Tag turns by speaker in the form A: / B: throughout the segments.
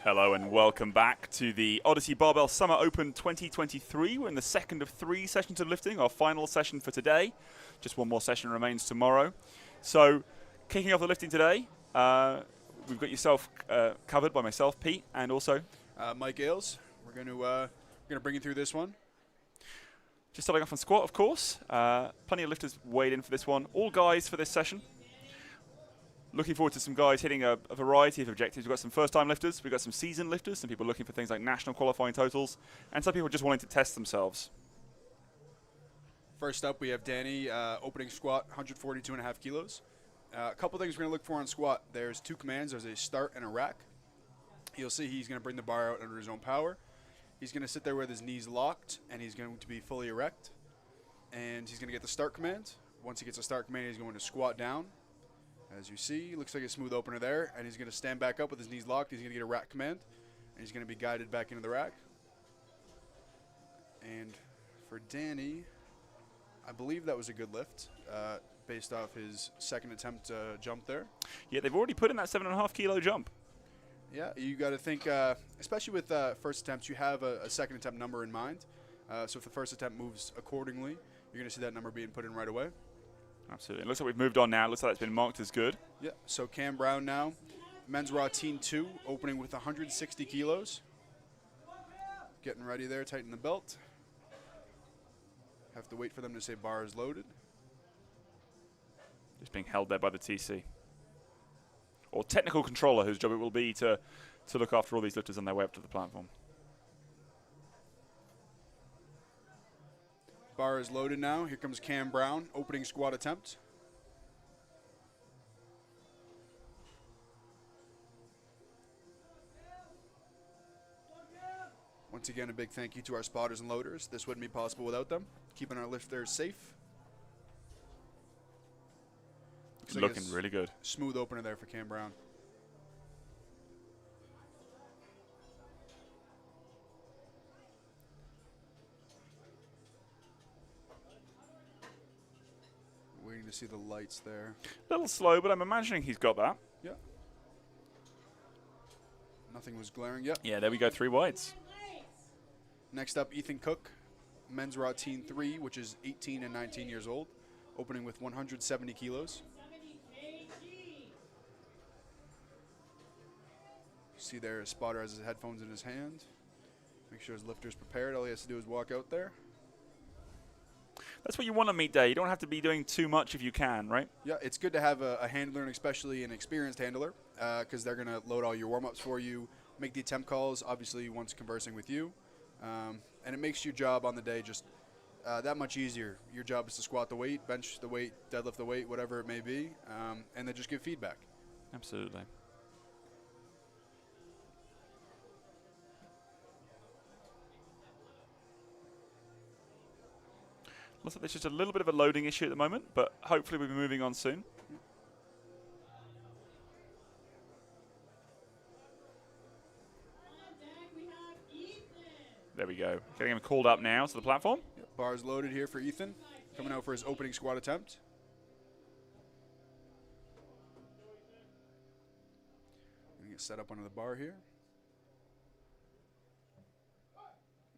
A: Hello and welcome back to the Odyssey Barbell Summer Open 2023. We're in the second of 3 sessions of lifting, our final session for today. Just one more session remains tomorrow. So, kicking off the lifting today, we've got yourself covered by myself, Pete, and also
B: Mike Ailes. We're going to bring you through this one.
A: Just starting off on squat, of course. Plenty of lifters weighed in for this one. All guys for this session. Looking forward to some guys hitting a variety of objectives. We've got some first-time lifters, we've got some seasoned lifters, some people looking for things like national qualifying totals, and some people just wanting to test themselves.
B: First up, we have Danny, opening squat, 142.5 kilos. A couple things we're going to look for on squat. There's 2 commands. There's a start and a rack. You'll see he's going to bring the bar out under his own power. He's going to sit there with his knees locked, and he's going to be fully erect. And he's going to get the start command. Once he gets the start command, he's going to squat down. As you see, looks like a smooth opener there, and he's going to stand back up with his knees locked. He's going to get a rack command, and he's going to be guided back into the rack. And for Danny, I believe that was a good lift based off his second attempt jump there. Yeah,
A: they've already put in that 7.5 kilo jump.
B: Yeah, you got to think, especially with first attempts, you have a second attempt number in mind. So if the first attempt moves accordingly, you're going to see that number being put in right away.
A: Absolutely. It looks like we've moved on now. It looks like it's been marked as good.
B: Yeah, so Cam Brown now, men's raw teen 2, opening with 160 kilos. Getting ready there, tighten the belt. Have to wait for them to say bar is loaded.
A: Just being held there by the TC. Or technical controller, whose job it will be to look after all these lifters on their way up to the platform.
B: Bar is loaded now. Here comes Cam Brown, opening squat attempt. Once again, a big thank you to our spotters and loaders. This wouldn't be possible without them, keeping our lifters safe.
A: Looking really good.
B: Smooth opener there for Cam Brown. Waiting to see the lights there.
A: A little slow, but I'm imagining he's got that.
B: Yeah. Nothing was glaring yet.
A: Yeah, there we go, 3 wides.
B: Next up, Ethan Cook, men's raw teen 3, which is 18 and 19 years old, opening with 170 kilos. See there, a spotter has his headphones in his hand. Make sure his lifter's prepared. All he has to do is walk out there.
A: That's what you want on meet day. You don't have to be doing too much if you can, right?
B: Yeah, it's good to have a handler, and especially an experienced handler, because they're going to load all your warm-ups for you, make the attempt calls, obviously once conversing with you. And it makes your job on the day just that much easier. Your job is to squat the weight, bench the weight, deadlift the weight, whatever it may be, and then just give feedback.
A: Absolutely. Looks like there's just a little bit of a loading issue at the moment, but hopefully we'll be moving on soon. There we go. Getting him called up now to the platform.
B: Yep, bar's loaded here for Ethan, coming out for his opening squat attempt. Gonna get set up under the bar here.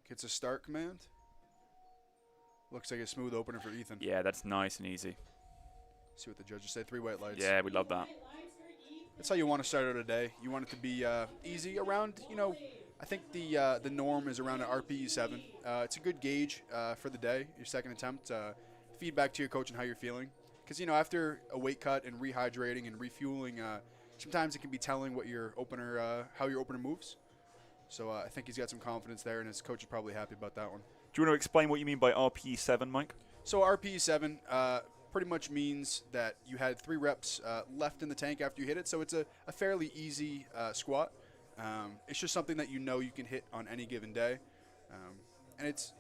B: Gets a start command. Looks like a smooth opener for Ethan.
A: Yeah, that's nice and easy.
B: See what the judges say. 3 white lights.
A: Yeah, we love that.
B: That's how you want to start out a day. You want it to be easy around, I think the norm is around an RPE 7. It's a good gauge for the day, your second attempt. Feedback to your coach on how you're feeling. Because, after a weight cut and rehydrating and refueling, sometimes it can be telling what your opener, how your opener moves. So I think he's got some confidence there, and his coach is probably happy about that one.
A: Do you want to explain what you mean by RPE 7, Mike?
B: So RPE 7 pretty much means that you had 3 reps left in the tank after you hit it. So it's a fairly easy squat. It's just something that you can hit on any given day. And it's,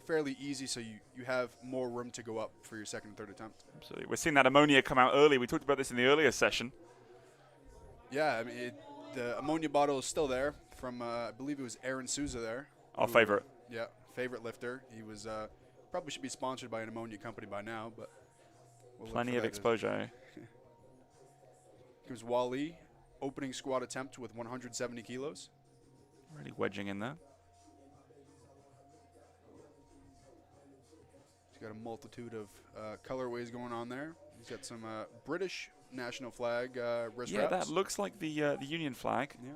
B: fairly easy, so you have more room to go up for your second and third attempt.
A: Absolutely. We're seeing that ammonia come out early. We talked about this in the earlier session.
B: Yeah, I mean, the ammonia bottle is still there from, I believe it was Aaron Souza there.
A: Our favorite.
B: Yeah, favorite lifter. He was probably should be sponsored by an ammonia company by now, but
A: we'll plenty of exposure.
B: Here's Wally, opening squat attempt with 170 kilos.
A: Really wedging in there.
B: He's got a multitude of colorways going on there. He's got some British national flag wrist
A: Yeah,
B: wraps.
A: that looks like the Union flag.
B: Yeah,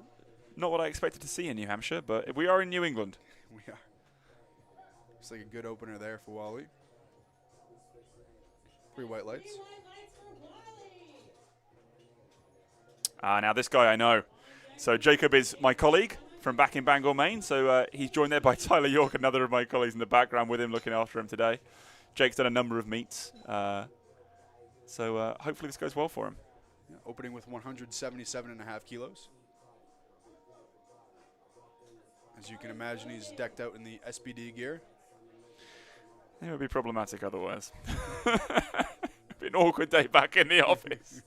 A: Not what I expected to see in New Hampshire, but we are in New England.
B: we are. Looks like a good opener there for Wally. 3 white lights.
A: Now this guy I know. So Jacob is my colleague from back in Bangor, Maine. So he's joined there by Tyler York, another of my colleagues in the background with him, looking after him today. Jake's done a number of meets. So hopefully this goes well for him.
B: Yeah, opening with 177.5 kilos. As you can imagine, he's decked out in the SBD gear.
A: It would be problematic otherwise. Be an awkward day back in the office.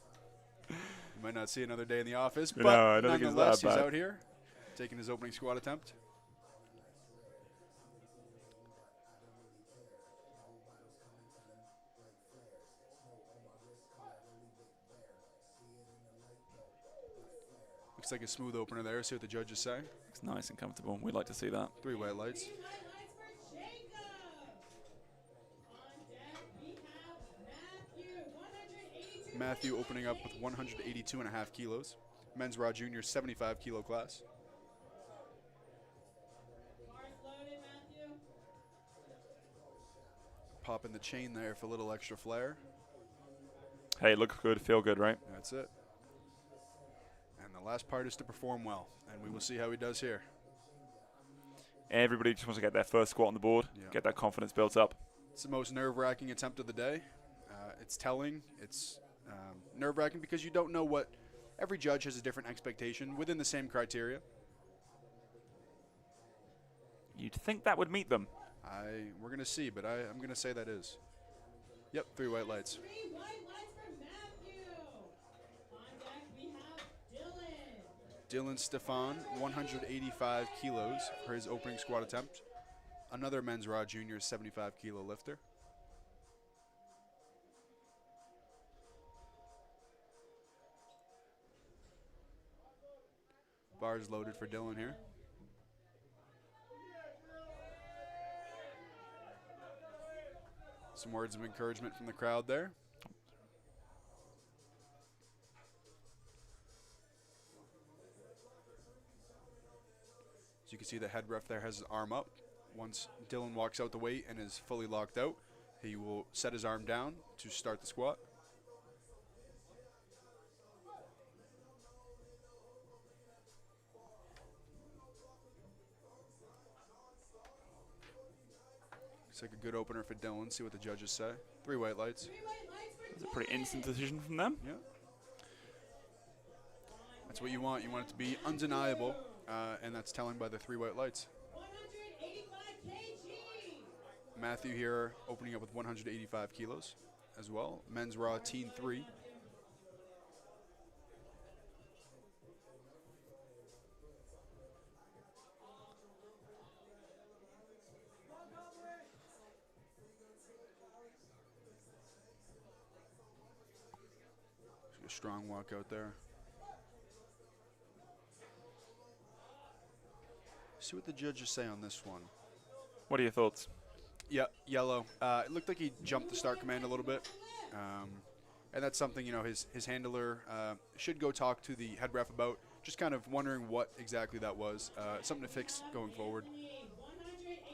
B: You might not see another day in the office, but
A: No, I don't think it's
B: nonetheless,
A: that
B: he's
A: bad.
B: out here taking his opening squat attempt. Looks like a smooth opener there. See what the judges say.
A: It's nice and comfortable. We'd like to see that.
B: 3 white lights. Matthew opening up with 182.5 kilos. Men's Raw Junior 75 kilo class. Popping the chain there for a little extra flair.
A: Hey, look good, feel good, right?
B: That's it. And the last part is to perform well. And we will see how he does here.
A: Everybody just wants to get their first squat on the board,
B: Yeah.
A: get that confidence built up.
B: It's the most nerve-wracking attempt of the day. It's telling. It's nerve-wracking because you don't know what – every judge has a different expectation within the same criteria.
A: You'd think that would meet them.
B: We're going to see, but I'm going to say that is. Yep, 3 white lights.
C: 3 white lights for Matthew. On deck, we have Dylan.
B: Dylan Stefan, 185 kilos for his opening squat attempt. Another Men's Raw Junior 75 kilo lifter. Bars loaded for Dylan here. Some words of encouragement from the crowd there. As you can see, the head ref there has his arm up. Once Dylan walks out the weight and is fully locked out, he will set his arm down to start the squat. Looks like a good opener for Dylan. See what the judges say. 3 white lights.
C: 3 white lights for
A: It's a pretty instant decision from them.
B: Yeah. That's what you want. You want it to be undeniable, and that's telling by the 3 white lights.
C: 185 kg.
B: Matthew here opening up with 185 kilos as well. Men's Raw Teen 3. A strong walk out there. See what the judges say on this one.
A: What are your thoughts?
B: Yeah, yellow. It looked like he jumped the start command a little bit. And that's something, you know, his handler should go talk to the head ref about. Just kind of wondering what exactly that was. Something to fix going forward.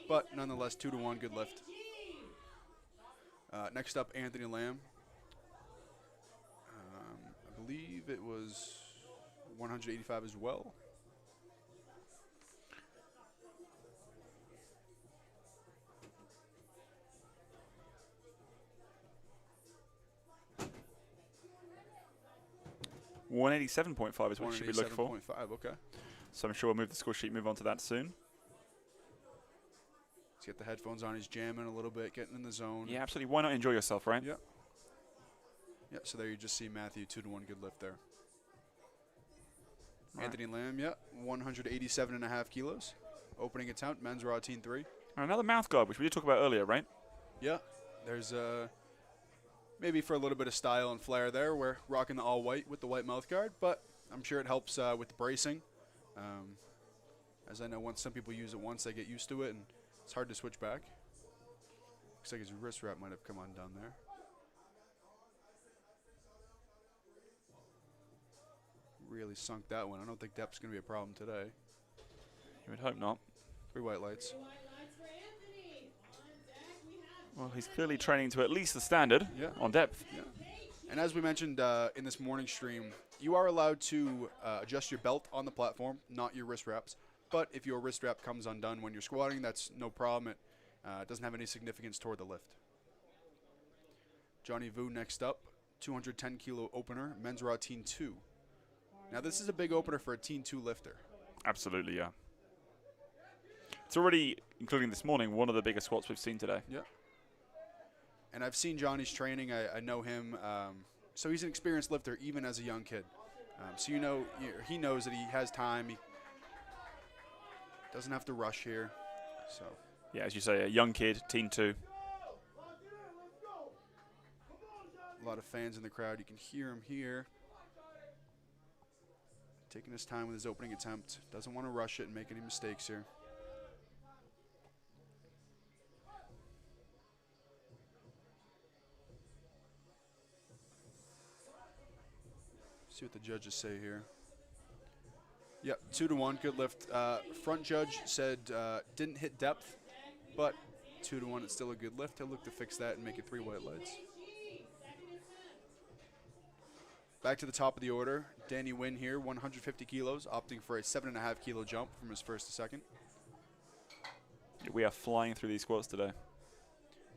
B: But nonetheless, 2-1, good lift. Next up, Anthony Lamb. I believe it was 185 as well.
A: $187.5 is what you should be looking for.
B: 187.5, okay.
A: So I'm sure we'll move the score sheet, move on to that soon.
B: Let's get the headphones on. He's jamming a little bit, getting in the zone.
A: Yeah, absolutely. Why not enjoy yourself, right?
B: Yeah. Yeah, so there you just see Matthew, 2-1, good lift there.
A: Right.
B: Anthony Lamb, yeah, 187.5 kilos. Opening attempt, Men's Raw Teen 3.
A: And another mouth guard, which we did talk about earlier, right?
B: Yeah, there's maybe for a little bit of style and flair there, we're rocking the all white with the white mouth guard, but I'm sure it helps with the bracing. As I know, once some people use it once, they get used to it, and it's hard to switch back. Looks like his wrist wrap might have come undone there. Really sunk that one. I don't think depth's going to be a problem today.
A: You would hope not.
B: 3 white lights.
C: White lights for Anthony. On deck, we have
A: Well, he's clearly training to at least the standard on depth.
B: Yeah. And as we mentioned in this morning stream, you are allowed to adjust your belt on the platform, not your wrist wraps. But if your wrist wrap comes undone when you're squatting, that's no problem. It doesn't have any significance toward the lift. Johnny Vu next up, 210 kilo opener, men's raw teen 2. Now this is a big opener for a teen 2 lifter.
A: Absolutely, yeah. It's already, including this morning, one of the biggest squats we've seen today.
B: Yeah. And I've seen Johnny's training. I know him. So he's an experienced lifter even as a young kid. So he knows that he has time. He doesn't have to rush here. So
A: Yeah, as you say, a young kid, teen 2.
B: a lot of fans in the crowd. You can hear him here. Taking his time with his opening attempt. Doesn't want to rush it and make any mistakes here. See what the judges say here. Yep, 2-1, good lift. Front judge said didn't hit depth, but 2-1, it's still a good lift. He'll look to fix that and make it 3 white lights. Back to the top of the order. Danny Wynn here, 150 kilos, opting for a 7.5 kilo jump from his first to second.
A: We are flying through these squats today.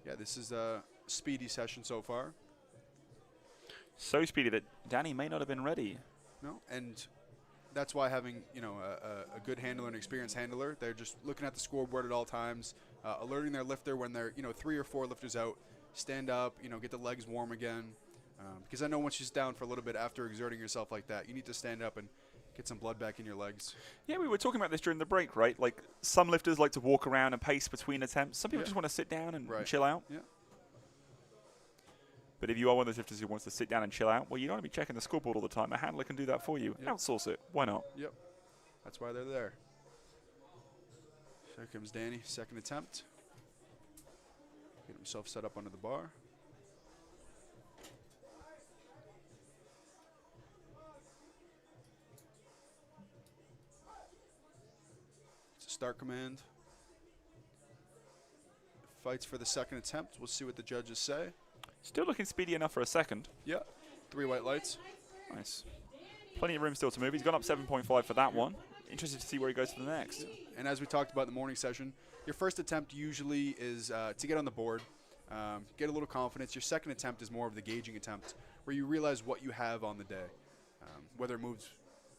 B: Yeah, this is a speedy session so far.
A: So speedy that Danny may not have been ready.
B: No, and that's why having a good handler, an experienced handler, they're just looking at the scoreboard at all times, alerting their lifter when they're 3 or 4 lifters out, stand up, get the legs warm again. Because I know once you're down for a little bit after exerting yourself like that, you need to stand up and get some blood back in your legs.
A: Yeah, we were talking about this during the break, right? Like, some lifters like to walk around and pace between attempts. Some people just want to sit down and chill out.
B: Yeah.
A: But if you are one of those lifters who wants to sit down and chill out, well, you don't want to be checking the scoreboard all the time. A handler can do that for you.
B: Yep.
A: Outsource it. Why not?
B: Yep. That's why they're there. Here comes Danny, second attempt. Get himself set up under the bar. It's a start command. Fights for the second attempt. We'll see what the judges say.
A: Still looking speedy enough for a second.
B: Yeah. 3 white lights.
A: Nice. Plenty of room still to move. He's gone up 7.5 for that one. Interested to see where he goes for the next.
B: And as we talked about in the morning session, your first attempt usually is to get on the board, get a little confidence. Your second attempt is more of the gauging attempt, where you realize what you have on the day. Whether it moves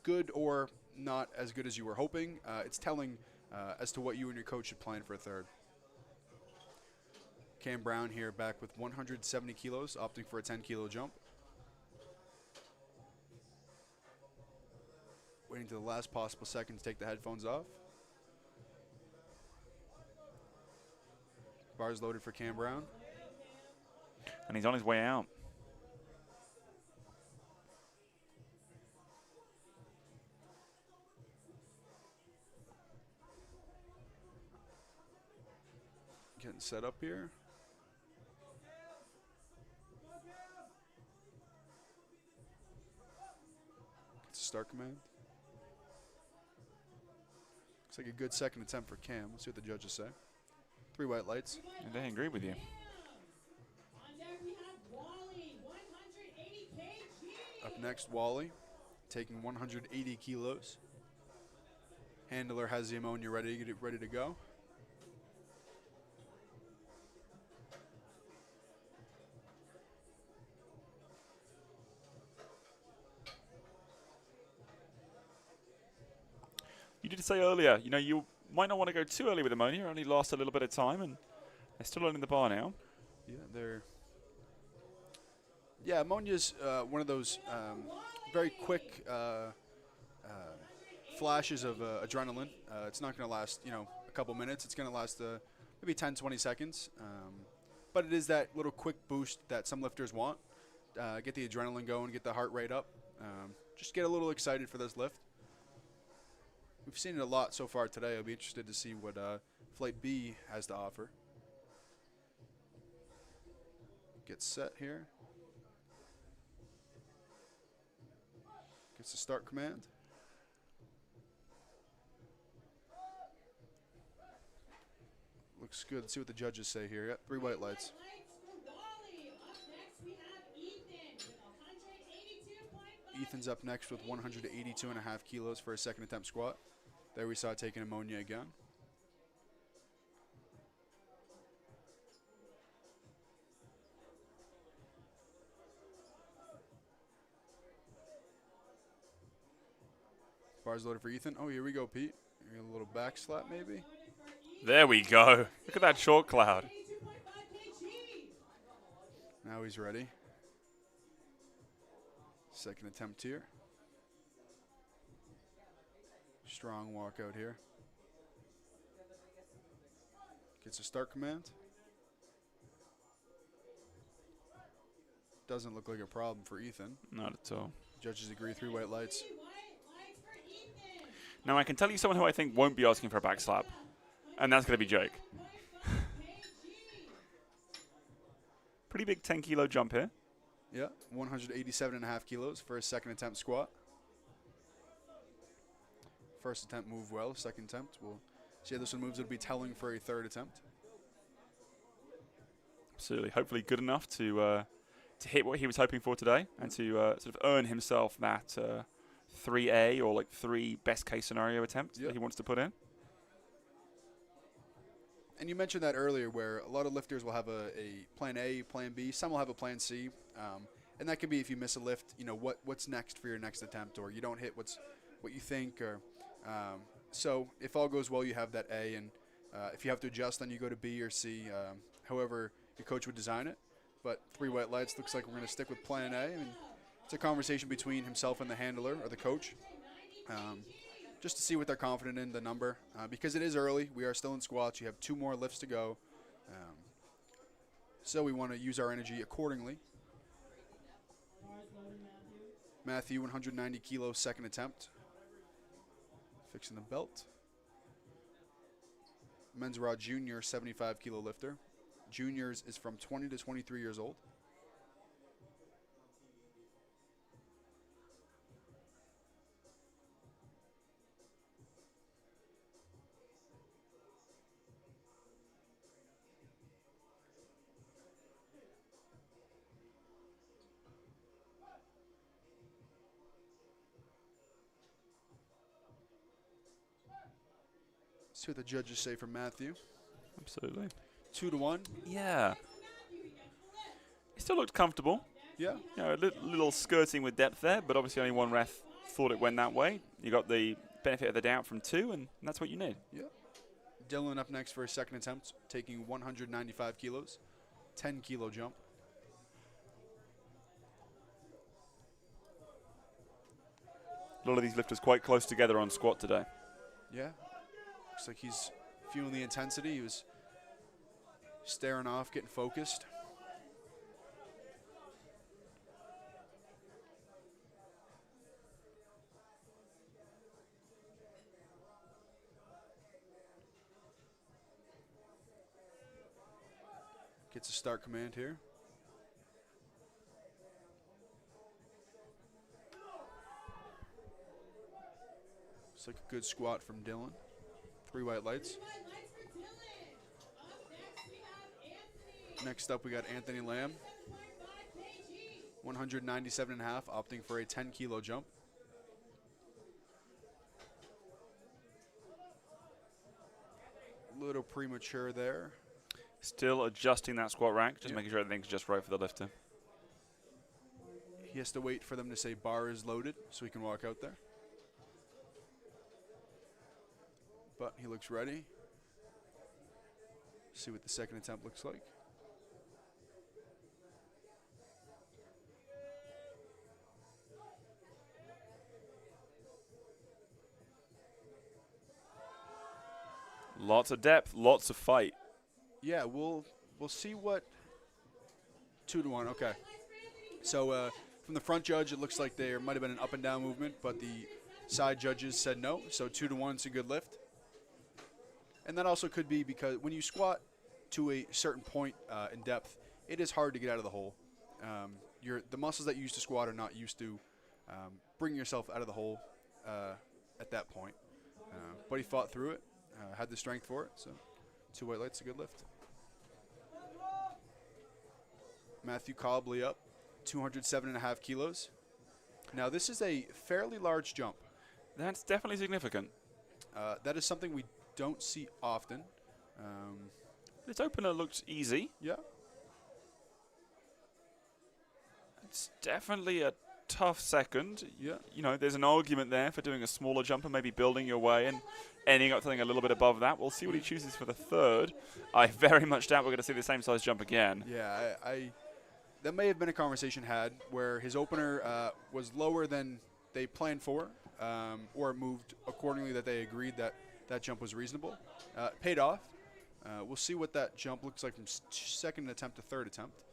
B: good or not as good as you were hoping, it's telling as to what you and your coach should plan for a third. Cam Brown here back with 170 kilos, opting for a 10 kilo jump. Waiting to the last possible second to take the headphones off. Bars loaded for Cam Brown.
A: And he's on his way out.
B: Getting set up here. It's a start command. Looks like a good second attempt for Cam. Let's see what the judges say. 3 white lights.
A: And they agree with you.
C: On deck, we have Wally, 180 kg.
B: Up next, Wally, taking 180 kilos. Handler has the ammonia ready to go.
A: You did say earlier, you might not want to go too early with ammonia. Only last a little bit of time, and they're still on in the bar now.
B: Yeah, ammonia's one of those very quick flashes of adrenaline. It's not going to last, a couple minutes. It's going to last maybe 10, 20 seconds. But it is that little quick boost that some lifters want. Get the adrenaline going, get the heart rate up. Just get a little excited for this lift. We've seen it a lot so far today. I'll be interested to see what Flight B has to offer. Get set here. Gets the start command. Looks good. Let's see what the judges say here. Yep, 3 white lights. Ethan's up next with 182.5 kilos for a second attempt squat. There we saw it taking ammonia again. Bars loaded for Ethan. Oh, here we go, Pete. A little back slap maybe.
A: There we go. Look at that short cloud.
B: Now he's ready. Second attempt here. Strong walkout here. Gets a start command. Doesn't look like a problem for Ethan.
A: Not at all.
B: Judges agree, 3 white lights.
A: Now, I can tell you someone who I think won't be asking for a back slap, and that's going to be Jake. Pretty big 10-kilo jump here.
B: Yeah, 187.5 kilos for a second attempt squat. First attempt moved well. Second attempt, we'll see how this one moves. It'll be telling for a third attempt.
A: Absolutely. Hopefully good enough to hit what he was hoping for today and to sort of earn himself that 3A or like 3 best case scenario attempt that he wants to put in.
B: And you mentioned that earlier where a lot of lifters will have a plan A, plan B. Some will have a plan C. And that could be if you miss a lift, you know, what's next for your next attempt, or you don't hit what you think. Or so if all goes well, you have that A. And if you have to adjust, then you go to B or C, however your coach would design it. But 3 white lights, looks like we're going to stick with plan A. And it's a conversation between himself and the handler or the coach. Just to see what they're confident in, the number. Because it is early. We are still in squats. You have 2 more lifts to go. So we want to use our energy accordingly. Matthew, 190 kilos, second attempt. Fixing the belt. Men's Raw Junior, 75 kilo lifter. Juniors is from 20 to 23 years old. See what the judges say for Matthew.
A: Absolutely.
B: 2 to 1.
A: Yeah. He still looked comfortable.
B: Yeah.
A: You know, a little skirting with depth there, but obviously only one ref thought it went that way. You got the benefit of the doubt from 2, and that's what you need.
B: Yeah. Dylan up next for his second attempt, taking 195 kilos, 10-kilo jump.
A: A lot of these lifters quite close together on squat today.
B: Yeah. Looks like he's feeling the intensity. He was staring off, getting focused. Gets a start command here. Looks like a good squat from Dylan. 3 white lights. Next up, we got Anthony Lamb. 197.5, opting for a 10-kilo jump. A little premature there.
A: Still adjusting that squat rack, just making sure everything's just right for the lifter.
B: He has to wait for them to say bar is loaded so he can walk out there. But he looks ready. See what the second attempt looks like.
A: Lots of depth, lots of fight.
B: Yeah, we'll see what 2 to 1. Okay. So From the front judge, it looks like there might have been an up and down movement, but the side judges said no. So 2-1 is a good lift. And that also could be because when you squat to a certain point in depth, it is hard to get out of the hole. The muscles that you use to squat are not used to bringing yourself out of the hole at that point. But he fought through it, had the strength for it. So 2 white lights, a good lift. Matthew Cobley up, 207.5 kilos. Now this is a fairly large jump.
A: That's definitely significant.
B: That is something we don't see often.
A: This opener looked easy.
B: Yeah.
A: It's definitely a tough second.
B: Yeah.
A: You know, there's an argument there for doing a smaller jump and maybe building your way and ending up something a little bit above that. We'll see what he chooses for the third. I very much doubt we're going to see the same size jump again.
B: Yeah, that may have been a conversation had where his opener was lower than they planned for, or moved accordingly that they agreed that that jump was reasonable. It paid off. We'll see what that jump looks like from second attempt to third attempt.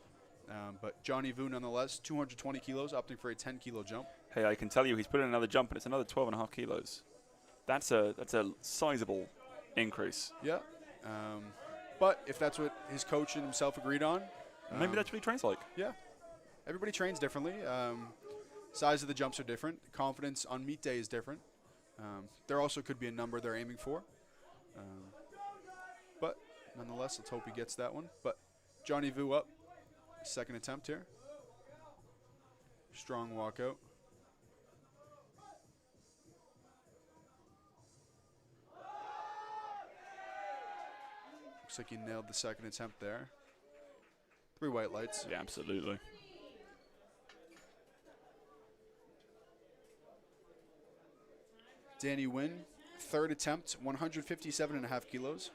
B: But Johnny Vu, nonetheless, 220 kilos, opting for a 10-kilo jump.
A: Hey, I can tell you he's put in another jump, and it's another 12.5 kilos. That's a sizable increase.
B: Yeah. But if that's what his coach and himself agreed on.
A: Maybe that's what he trains like.
B: Yeah. Everybody trains differently. Size of the jumps are different. Confidence on meet day is different. There also could be a number they're aiming for. But nonetheless, let's hope he gets that one. But Johnny Vu up. Second attempt here. Strong walkout. Looks like he nailed the second attempt there. 3 white lights.
A: Yeah, absolutely.
B: Danny Wynn, third attempt, 157.5 kilos.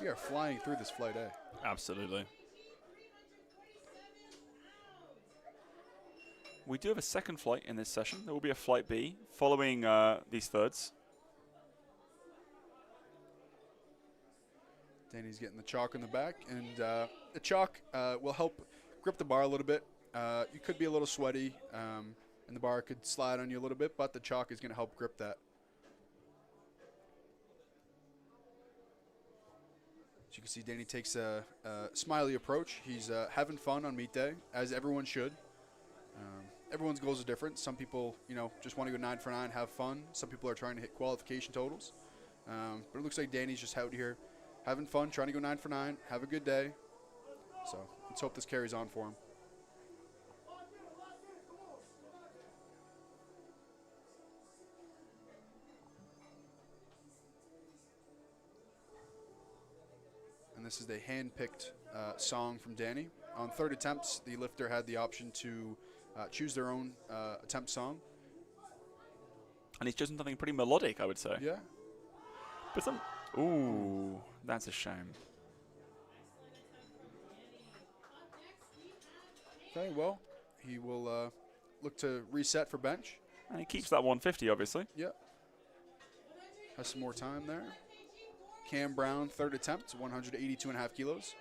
B: We are flying through this flight A.
A: Absolutely. We do have a second flight in this session. There will be a flight B following these thirds.
B: Danny's getting the chalk in the back, and the chalk will help grip the bar a little bit. You could be a little sweaty, and the bar could slide on you a little bit, but the chalk is going to help grip that. As you can see, Danny takes a smiley approach. He's having fun on meet day, as everyone should. Everyone's goals are different. Some people, just want to go 9 for 9, have fun. Some people are trying to hit qualification totals. But it looks like Danny's just out here having fun, trying to go 9 for 9, have a good day. So let's hope this carries on for him. And this is a hand-picked song from Danny. On third attempts, the lifter had the option to choose their own attempt song.
A: And he's chosen something pretty melodic, I would say.
B: Yeah.
A: But some... Ooh, that's a shame.
B: Okay, well, he will look to reset for bench.
A: And he keeps that 150, obviously.
B: Yep. Has some more time there. Cam Brown, third attempt, 182.5 kilos.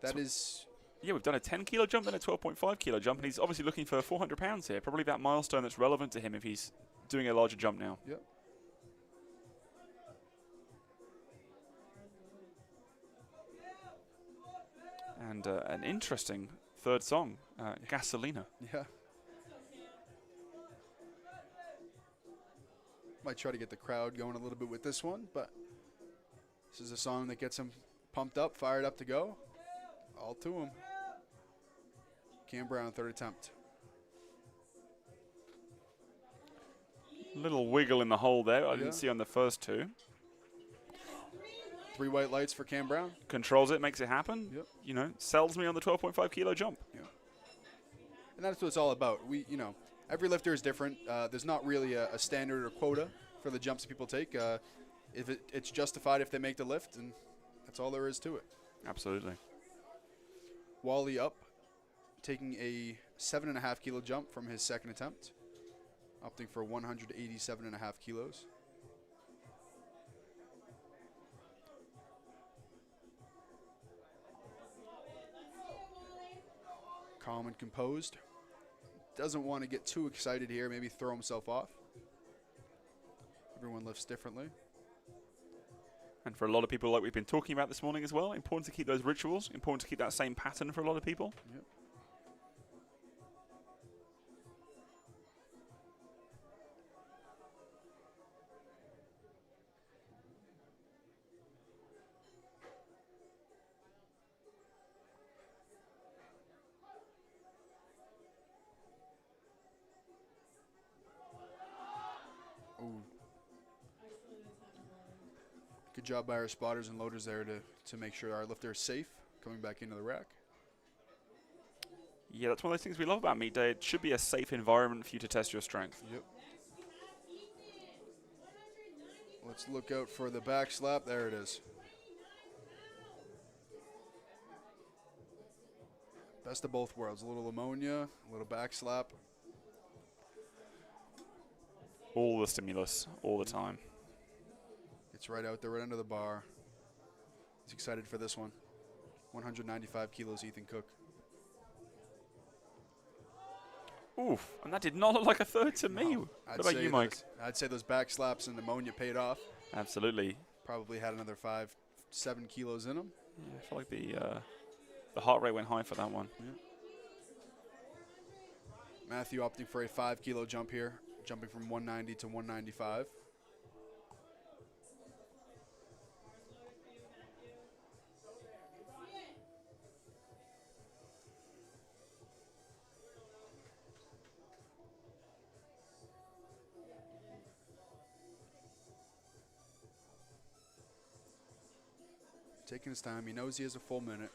B: That is...
A: Yeah, we've done a 10-kilo jump, then a 12.5-kilo jump, and he's obviously looking for 400 pounds here. Probably that milestone that's relevant to him if he's doing a larger jump now.
B: Yep.
A: And an interesting third song, Gasolina.
B: Yeah. Might try to get the crowd going a little bit with this one, but this is a song that gets him pumped up, fired up to go. All to him. Cam Brown, third attempt.
A: Little wiggle in the hole there. I didn't see on the first two.
B: 3 white lights for Cam Brown.
A: Controls it, makes it happen.
B: Yep.
A: Sells me on the 12.5-kilo jump.
B: Yeah. And that's what it's all about. Every lifter is different. There's not really a standard or quota for the jumps that people take. If it's justified if they make the lift, and that's all there is to it.
A: Absolutely.
B: Wally up, taking a 7.5-kilo jump from his second attempt, opting for 187.5 kilos. Calm and composed. doesn't want to get too excited here, maybe throw himself off. Everyone lifts differently.
A: And for a lot of people, like we've been talking about this morning as well, important to keep those rituals, important to keep that same pattern for a lot of people.
B: Yep. Ooh. Good job by our spotters and loaders there to make sure our lifter is safe coming back into the rack.
A: Yeah, that's one of those things we love about meet day. It should be a safe environment for you to test your strength.
B: Yep. Let's look out for the back slap. There it is. Best of both worlds. A little ammonia, a little back slap.
A: All the stimulus, all the time.
B: It's right out there, right under the bar. He's excited for this one. 195 kilos, Ethan Cook.
A: Oof, and that did not look like a third to me. What about you, Mike?
B: I'd say those back slaps and ammonia paid off.
A: Absolutely.
B: Probably had another 5-7 kilos in them.
A: Yeah, I feel like the heart rate went high for that one.
B: Yeah. Matthew opting for a 5 kilo jump here, jumping from 190 to 195. Taking his time. He knows he has a full minute.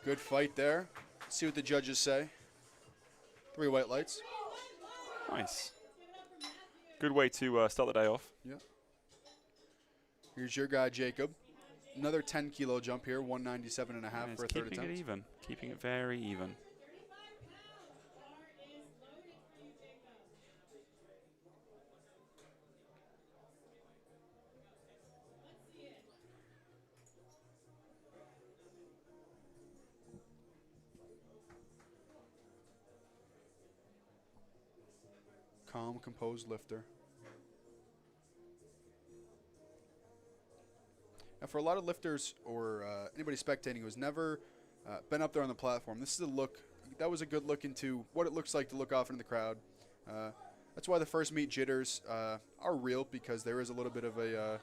B: Good fight there. See what the judges say. 3 white lights.
A: Nice. Good way to start the day off.
B: Yeah. Here's your guy, Jacob. Another 10 kilo jump here, 197 and a half
A: Yeah,
B: for a
A: it's
B: third
A: keeping
B: attempt.
A: it even, keeping it very even.
B: Calm, composed lifter. Now, for a lot of lifters or anybody spectating who's never been up there on the platform, this is a look. That was a good look into what it looks like to look off into the crowd. That's why the first meet jitters are real, because there is a little bit of a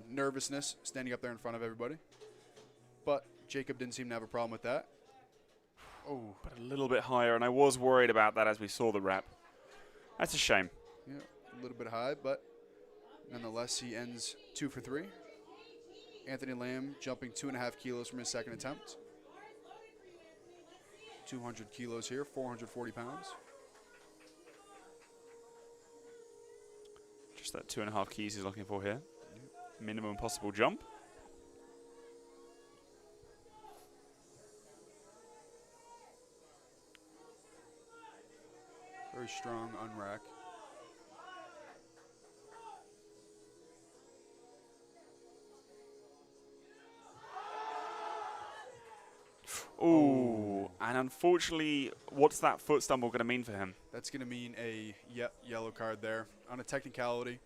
B: nervousness standing up there in front of everybody. But Jacob didn't seem to have a problem with that. Oh,
A: But a little bit higher, and I was worried about that as we saw the rep. That's a shame.
B: yeah, a little bit high, but nonetheless, he ends 2 for 3. Anthony Lamb jumping 2.5 kilos from his second attempt. 200 kilos here, 440 pounds.
A: Just that 2.5 keys he's looking for here. Minimum possible jump.
B: Very strong unrack.
A: Ooh, and unfortunately, what's that foot stumble going to mean for him?
B: That's going to mean a yellow card there. On a technicality,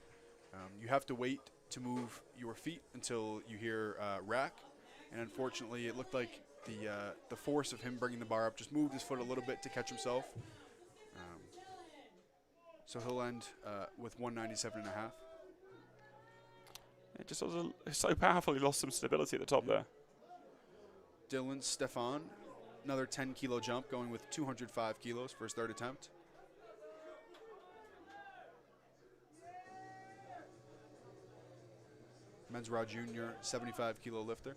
B: you have to wait to move your feet until you hear rack. And unfortunately, it looked like the force of him bringing the bar up just moved his foot a little bit to catch himself. So he'll end with 197 and a half.
A: It just was so powerful, he lost some stability at the top there.
B: Dylan Stefan, another 10 kilo jump, going with 205 kilos for his third attempt. Men's Raw Junior, 75 kilo lifter.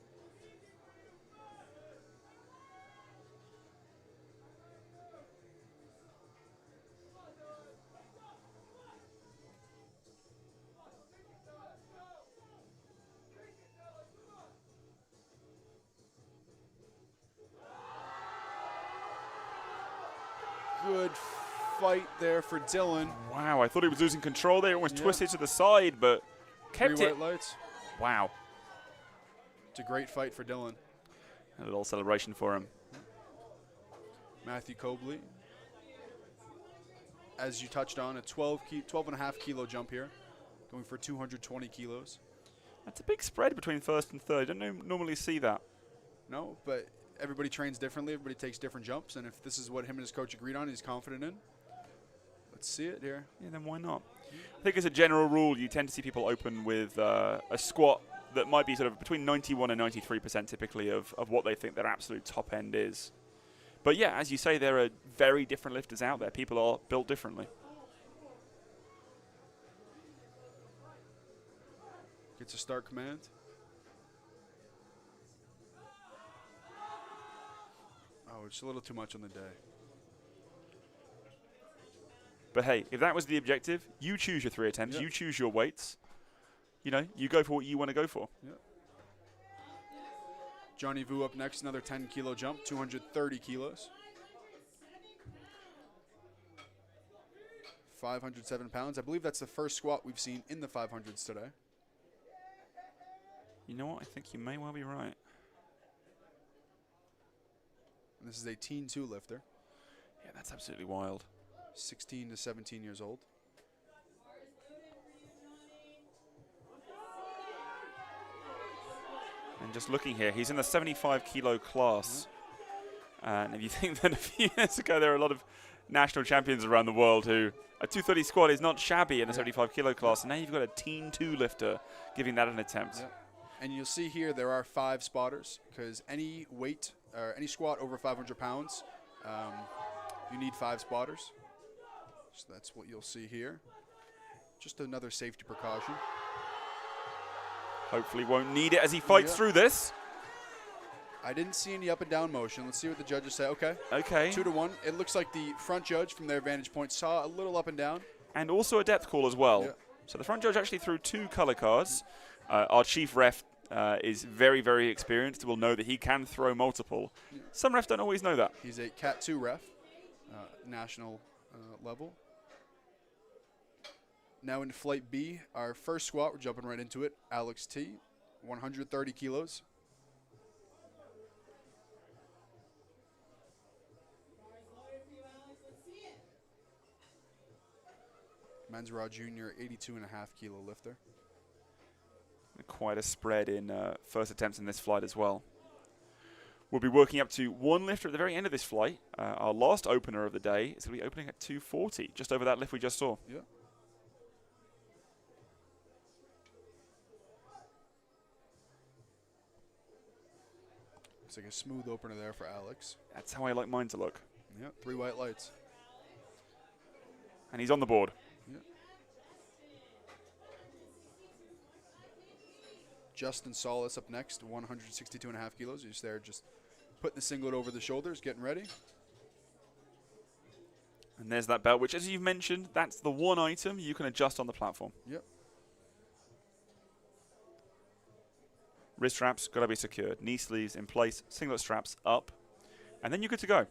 B: Good fight there for Dylan.
A: Wow, I thought he was losing control there. Almost
B: Yeah.
A: twisted to the side, but kept
B: 3
A: it.
B: white lights.
A: Wow.
B: It's a great fight for Dylan.
A: A little celebration for him.
B: Matthew Cobley, as you touched on, a 12.5 kilo jump here, going for 220 kilos.
A: That's a big spread between first and third. I don't normally see that.
B: No, but everybody trains differently. Everybody takes different jumps, and if this is what him and his coach agreed on, he's confident in. Let's see it here.
A: Yeah, then why not? I think as a general rule, you tend to see people open with a squat that might be sort of between 91 and 93% typically of what they think their absolute top end is. But yeah, as you say, there are very different lifters out there. People are built differently.
B: Gets a start command. Oh, it's a little too much on the day.
A: But hey, if that was the objective, you choose your 3 attempts,
B: Yep.
A: you choose your weights. You know, you go for what you want to go for.
B: Yep. Johnny Vu up next, another 10 kilo jump, 230 kilos. 507 pounds. I believe that's the first squat we've seen in the 500s today.
A: You know what? I think you may well be right.
B: And this is a teen 2 lifter,
A: Yeah, that's absolutely wild.
B: 16 to 17 years old.
A: And just looking here, he's in the 75 kilo class. And if you think that a few years ago there were a lot of national champions around the world who a 230 squat is not shabby in the 75 kilo class. And now you've got a teen 2 lifter giving that an attempt.
B: Yep. And you'll see here there are 5 spotters because any weight or any squat over 500 pounds, you need 5 spotters. So that's what you'll see here. Just another safety precaution.
A: Hopefully won't need it as he fights
B: Yeah.
A: through this.
B: I didn't see any up and down motion. Let's see what the judges say. Okay.
A: Okay.
B: 2 to 1. It looks like the front judge from their vantage point saw a little up and down.
A: And also a depth call as well.
B: Yeah.
A: So the front judge actually threw 2 color cards. Our chief ref is very, very experienced. Will know that he can throw multiple.
B: Yeah.
A: Some refs don't always know that.
B: He's a Cat 2 ref, national level. Now in Flight B, our first squat, we're jumping right into it. Alex T, 130 kilos. Men's Raw Junior, 82.5 kilo lifter.
A: Quite a spread in first attempts in this flight as well. We'll be working up to 1 lifter at the very end of this flight. Our last opener of the day is going to be opening at 240, just over that lift we just saw.
B: Yeah. Looks like a smooth opener there for Alex.
A: That's how I like mine to look.
B: Yeah, 3 white lights.
A: And he's on the board.
B: Yeah. Justin Solis up next, 162.5 kilos. He's there just putting the singlet over the shoulders, getting ready.
A: And there's that belt, which, as you've mentioned, that's the one item you can adjust on the platform.
B: Yep.
A: Wrist straps got to be secured. Knee sleeves in place. Singlet straps up. And then you're good to go.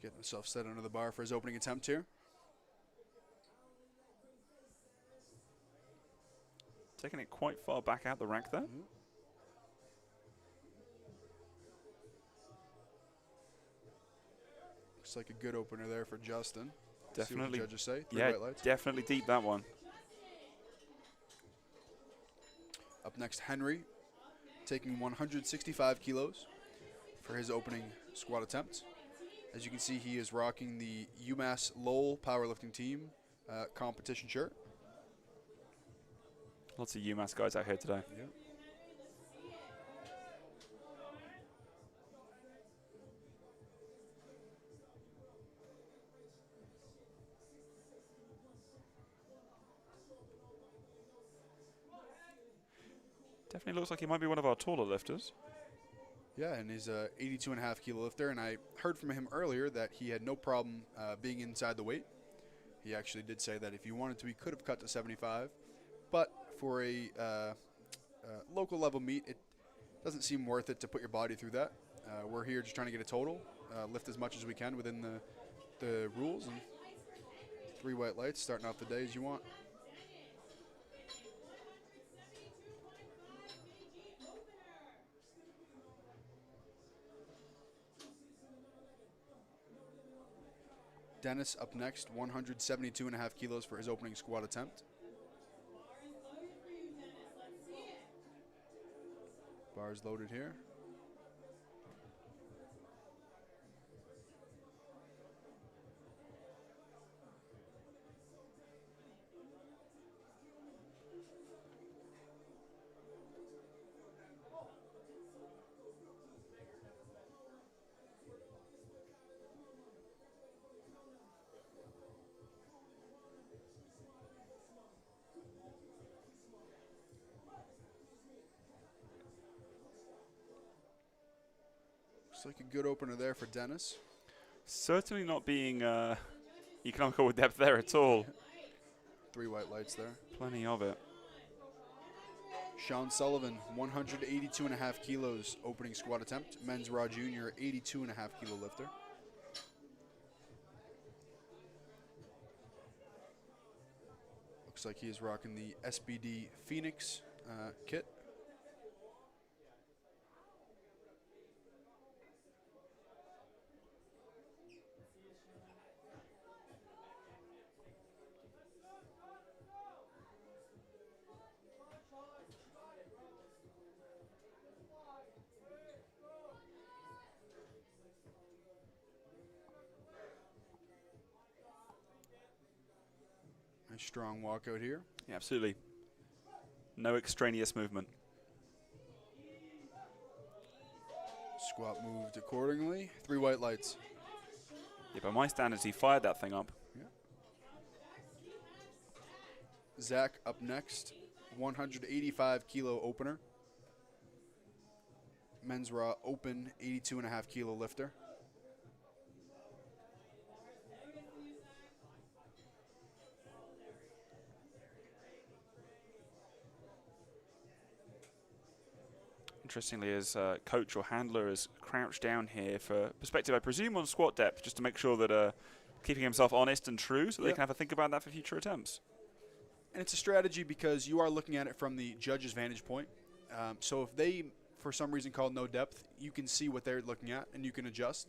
B: Getting himself set under the bar for his opening attempt here.
A: Taking it quite far back out the rack there.
B: Looks like a good opener there for Justin.
A: Definitely.
B: See what the judges say. 3
A: Yeah,
B: white lights.
A: definitely deep that one.
B: Up next, Henry, taking 165 kilos for his opening squat attempt. As you can see, he is rocking the UMass Lowell powerlifting team competition shirt.
A: Lots of UMass guys out here today.
B: Yeah.
A: Definitely looks like he might be one of our taller lifters.
B: Yeah, and he's a 82.5 kilo lifter, and I heard from him earlier that he had no problem being inside the weight. He actually did say that if he wanted to, he could have cut to 75, but for a local level meet, it doesn't seem worth it to put your body through that. We're here just trying to get a total, lift as much as we can within the rules, and 3 white lights starting off the day as you want. Dennis up next, 172.5 kilos for his opening squat attempt. Bars loaded here. Looks like a good opener there for Dennis.
A: Certainly not being economical with depth there at all.
B: 3 white lights there.
A: Plenty of it.
B: Sean Sullivan, 182.5 kilos opening squat attempt. Men's Raw Junior, 82.5 kilo lifter. Looks like he is rocking the SBD Phoenix kit. Nice strong walkout here.
A: Yeah, absolutely. No extraneous movement.
B: Squat moved accordingly. 3 white lights.
A: Yeah, by my standards, he fired that thing up.
B: Yeah. Zach up next, 185 kilo opener. Men's Raw open, 82.5 kilo lifter.
A: Interestingly, his coach or handler is crouched down here for perspective, I presume, on squat depth, just to make sure that keeping himself honest and true, so they can have a think about that for future attempts.
B: And it's a strategy because you are looking at it from the judge's vantage point. So if they, for some reason, call no depth, you can see what they're looking at and you can adjust.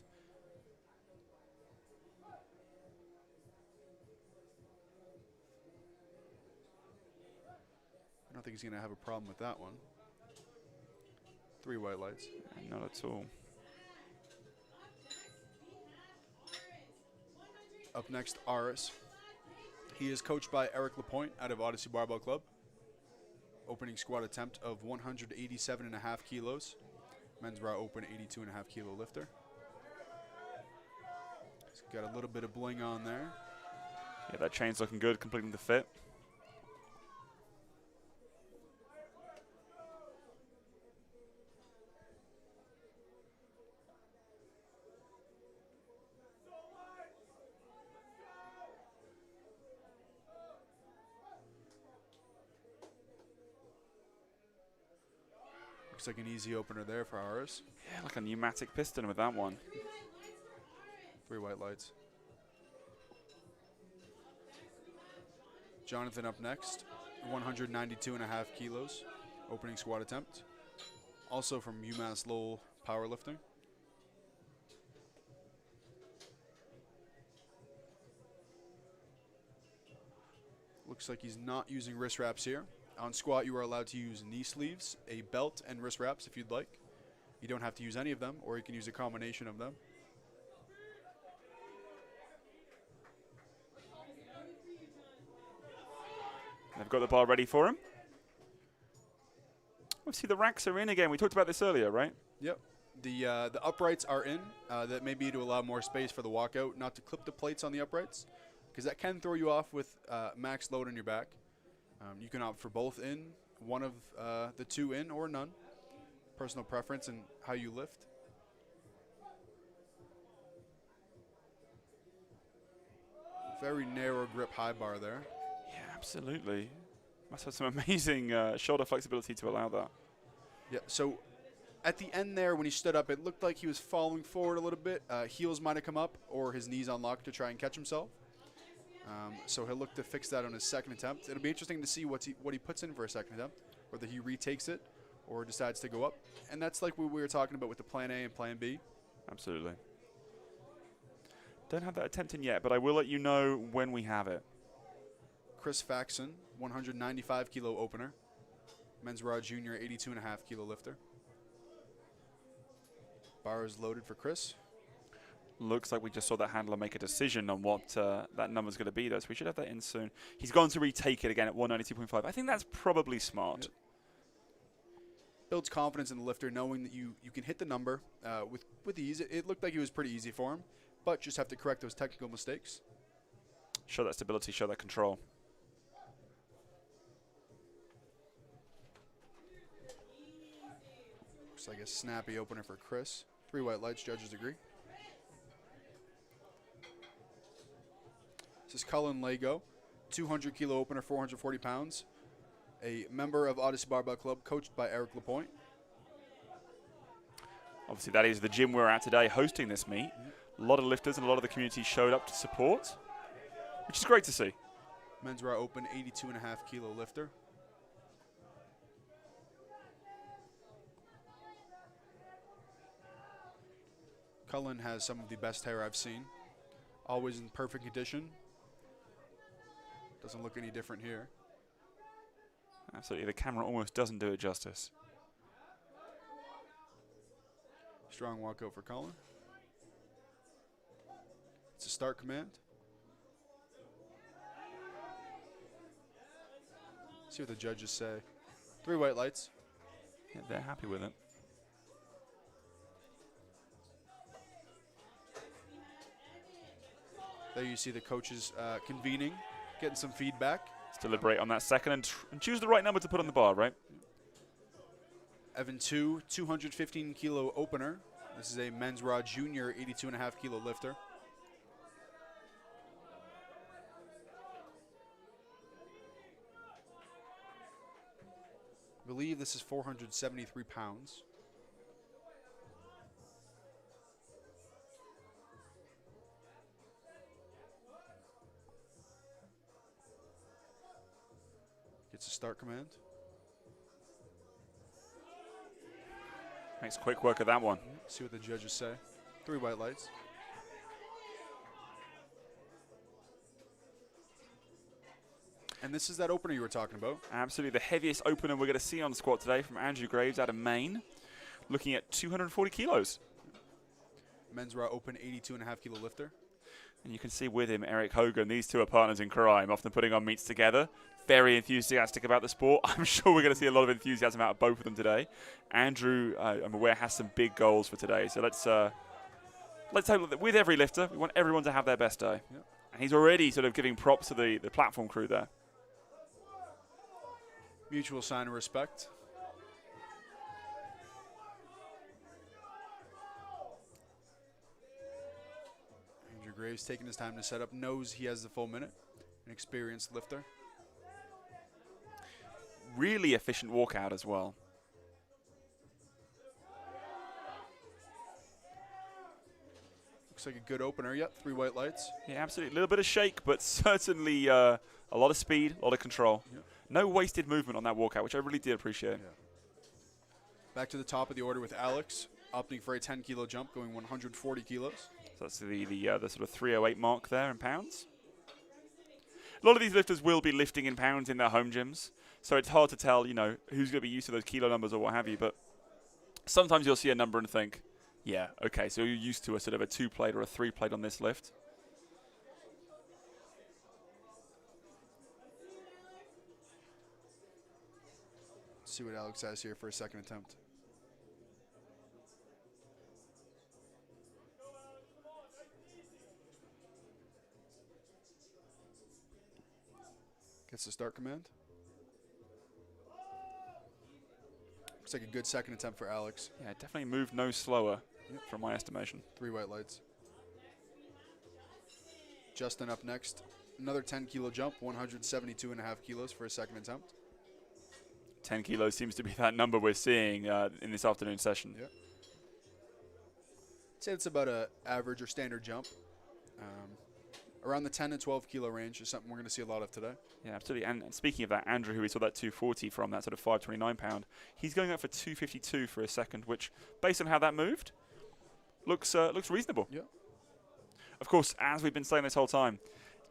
B: I don't think he's going to have a problem with that one. 3 white lights.
A: Not at all.
B: Up next, Aris. He is coached by Eric Lapointe out of Odyssey Barbell Club. Opening squat attempt of 187.5 kilos. Men's Raw open, 82.5 kilo lifter. He's got a little bit of bling on there.
A: Yeah, that chain's looking good, completing the fit.
B: Looks like an easy opener there for Aris.
A: Yeah, like a pneumatic piston with that one.
B: 3 white lights. Jonathan up next, 192.5 kilos, opening squat attempt. Also from UMass Lowell Powerlifting. Looks like he's not using wrist wraps here. On squat, you are allowed to use knee sleeves, a belt, and wrist wraps if you'd like. You don't have to use any of them, or you can use a combination of them.
A: They've got the bar ready for him. Obviously, the racks are in again. We talked about this earlier, right?
B: Yep. The uprights are in. That may be to allow more space for the walkout, not to clip the plates on the uprights, because that can throw you off with max load on your back. You can opt for both in, one of the 2 in, or none. personal preference and how you lift. Very narrow grip high bar there.
A: Yeah, absolutely. Must have some amazing shoulder flexibility to allow that.
B: Yeah, so at the end there, when he stood up, it looked like he was falling forward a little bit. Heels might have come up or his knees unlocked to try and catch himself. So he'll look to fix that on his second attempt. It'll be interesting to see what he puts in for a second attempt, whether he retakes it or decides to go up. And that's like what we were talking about with the plan A and plan B.
A: Absolutely. Don't have that attempt in yet, but I will let you know when we have it.
B: Chris Faxon, 195 kilo opener. Men's Raw Junior, 82.5 kilo lifter. Bar is loaded for Chris.
A: Looks like we just saw that handler make a decision on what that number's going to be, though, so we should have that in soon. He's gone to retake it again at 192.5. I think that's probably smart.
B: Yep. Builds confidence in the lifter, knowing that you can hit the number with ease. It looked like it was pretty easy for him, but just have to correct those technical mistakes.
A: Show that stability, show that control.
B: Looks like a snappy opener for Chris. 3 white lights, judges agree. This is Cullen Lago, 200 kilo opener, 440 pounds. A member of Odyssey Barbell Club, coached by Eric Lapointe.
A: Obviously, that is the gym we're at today hosting this meet. A lot of lifters and a lot of the community showed up to support, which is great to see.
B: Men's Raw Open, 82.5 kilo lifter. Cullen has some of the best hair I've seen. Always in perfect condition. Doesn't look any different here.
A: Absolutely, the camera almost doesn't do it justice.
B: Strong walkout for Cullen. It's a start command. See what the judges say. 3 white lights.
A: Yeah, they're happy with it.
B: There you see the coaches convening, getting some feedback.
A: Let's deliberate on that second and choose the right number to put on the bar, right?
B: Evan 2, 215 kilo opener. This is a Men's Raw Junior, 82.5 kilo lifter. I believe this is 473 pounds. Gets a start command.
A: Makes quick work of that one.
B: See what the judges say. 3 white lights. And this is that opener you were talking about.
A: Absolutely, the heaviest opener we're going to see on the squat today from Andrew Graves out of Maine, looking at 240 kilos.
B: Men's Raw Open, 82.5 kilo lifter.
A: And you can see with him Eric Hogan. These two are partners in crime, often putting on meets together. Very enthusiastic about the sport. I'm sure we're going to see a lot of enthusiasm out of both of them today. Andrew, I'm aware, has some big goals for today. So let's hope that with every lifter, we want everyone to have their best day.
B: Yep.
A: And he's already sort of giving props to the platform crew there.
B: Mutual sign of respect. Andrew Graves taking his time to set up, knows he has the full minute. An experienced lifter.
A: Really efficient walkout as well.
B: Looks like a good opener. Yep, 3 white lights.
A: Yeah, absolutely. A little bit of shake, but certainly a lot of speed, a lot of control.
B: Yep.
A: No wasted movement on that walkout, which I really did appreciate.
B: Yeah. Back to the top of the order with Alex, opting for a 10 kilo jump, going 140 kilos.
A: So that's the sort of 308 mark there in pounds. A lot of these lifters will be lifting in pounds in their home gyms, so it's hard to tell, who's going to be used to those kilo numbers or what have you. But sometimes you'll see a number and think, yeah, okay, so you're used to a sort of a 2-plate or a 3-plate on this lift.
B: Let's see what Alex has here for a second attempt. Gets the start command. Looks like a good second attempt for Alex.
A: Yeah, definitely moved no slower from my estimation.
B: 3 white lights. Justin up next. Another 10-kilo jump, 172.5 kilos for a second attempt.
A: 10 kilos seems to be that number we're seeing in this afternoon session.
B: Yep. I'd say it's about a average or standard jump. Around the 10 to 12 kilo range is something we're going to see a lot of today.
A: Yeah, absolutely. And speaking of that, Andrew, who we saw that 240 from, that sort of 529 pound, he's going up for 252 for a second, which, based on how that moved, looks reasonable.
B: Yeah.
A: Of course, as we've been saying this whole time,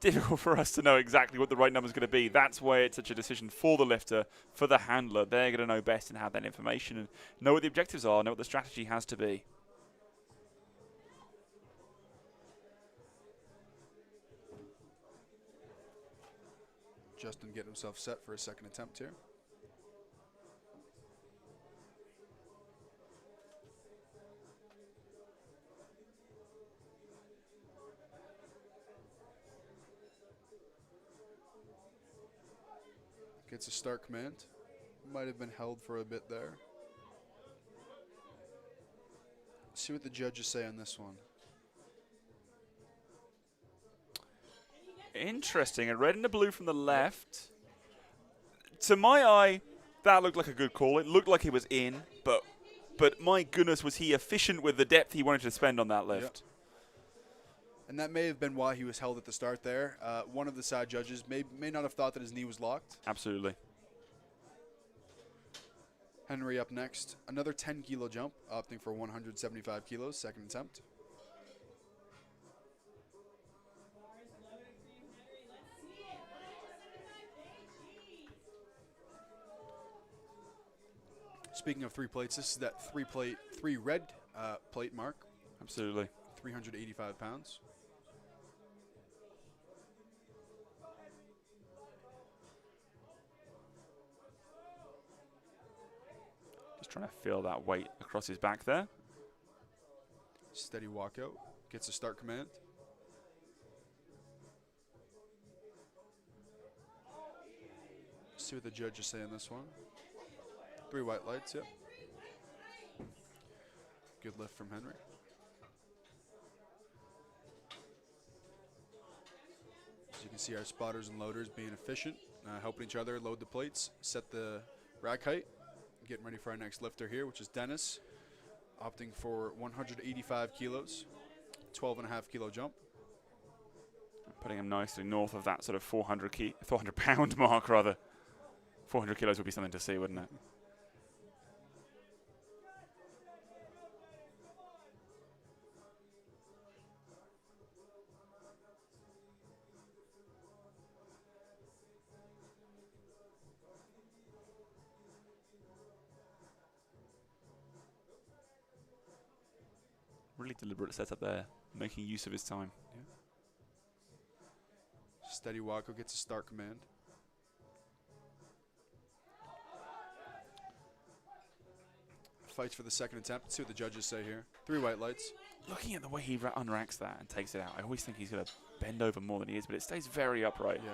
A: difficult for us to know exactly what the right number is going to be. That's why it's such a decision for the lifter, for the handler. They're going to know best and have that information and know what the objectives are, know what the strategy has to be.
B: Justin getting himself set for a second attempt here. Gets a start command. Might have been held for a bit there. See what the judges say on this one.
A: Interesting. A red and a blue from the left. To my eye, that looked like a good call. It looked like he was in, but my goodness, was he efficient with the depth he wanted to spend on that lift.
B: Yep. And that may have been why he was held at the start there. One of the side judges may not have thought that his knee was locked.
A: Absolutely.
B: Henry up next. Another 10-kilo jump, opting for 175 kilos, second attempt. Speaking of 3 plates, this is that 3 red plate mark.
A: Absolutely.
B: 385 pounds.
A: Just trying to feel that weight across his back there.
B: Steady walkout. Gets a start command. See what the judges say on this one. 3 white lights, yep. Good lift from Henry. As you can see, our spotters and loaders being efficient, helping each other load the plates, set the rack height. Getting ready for our next lifter here, which is Dennis, opting for 185 kilos, 12.5 kilo jump.
A: Putting him nicely north of that sort of 400 pound mark, rather. 400 kilos would be something to see, wouldn't it? Really deliberate setup there, making use of his time.
B: Yeah. Steady walkout, gets a start command. Fights for the second attempt. Let's see what the judges say here. 3 white lights.
A: Looking at the way he unracks that and takes it out, I always think he's going to bend over more than he is, but it stays very upright.
B: Yeah.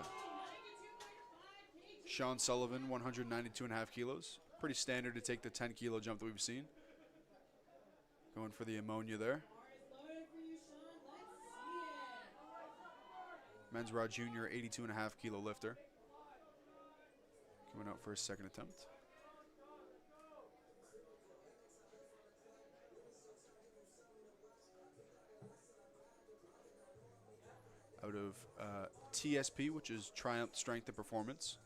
B: Sean Sullivan, 192.5 kilos. Pretty standard to take the 10-kilo jump that we've seen. Going for the ammonia there. Men's Raw Junior, 82.5 kilo lifter. Coming out for his second attempt. Out of TSP, which is Triumph Strength and Performance,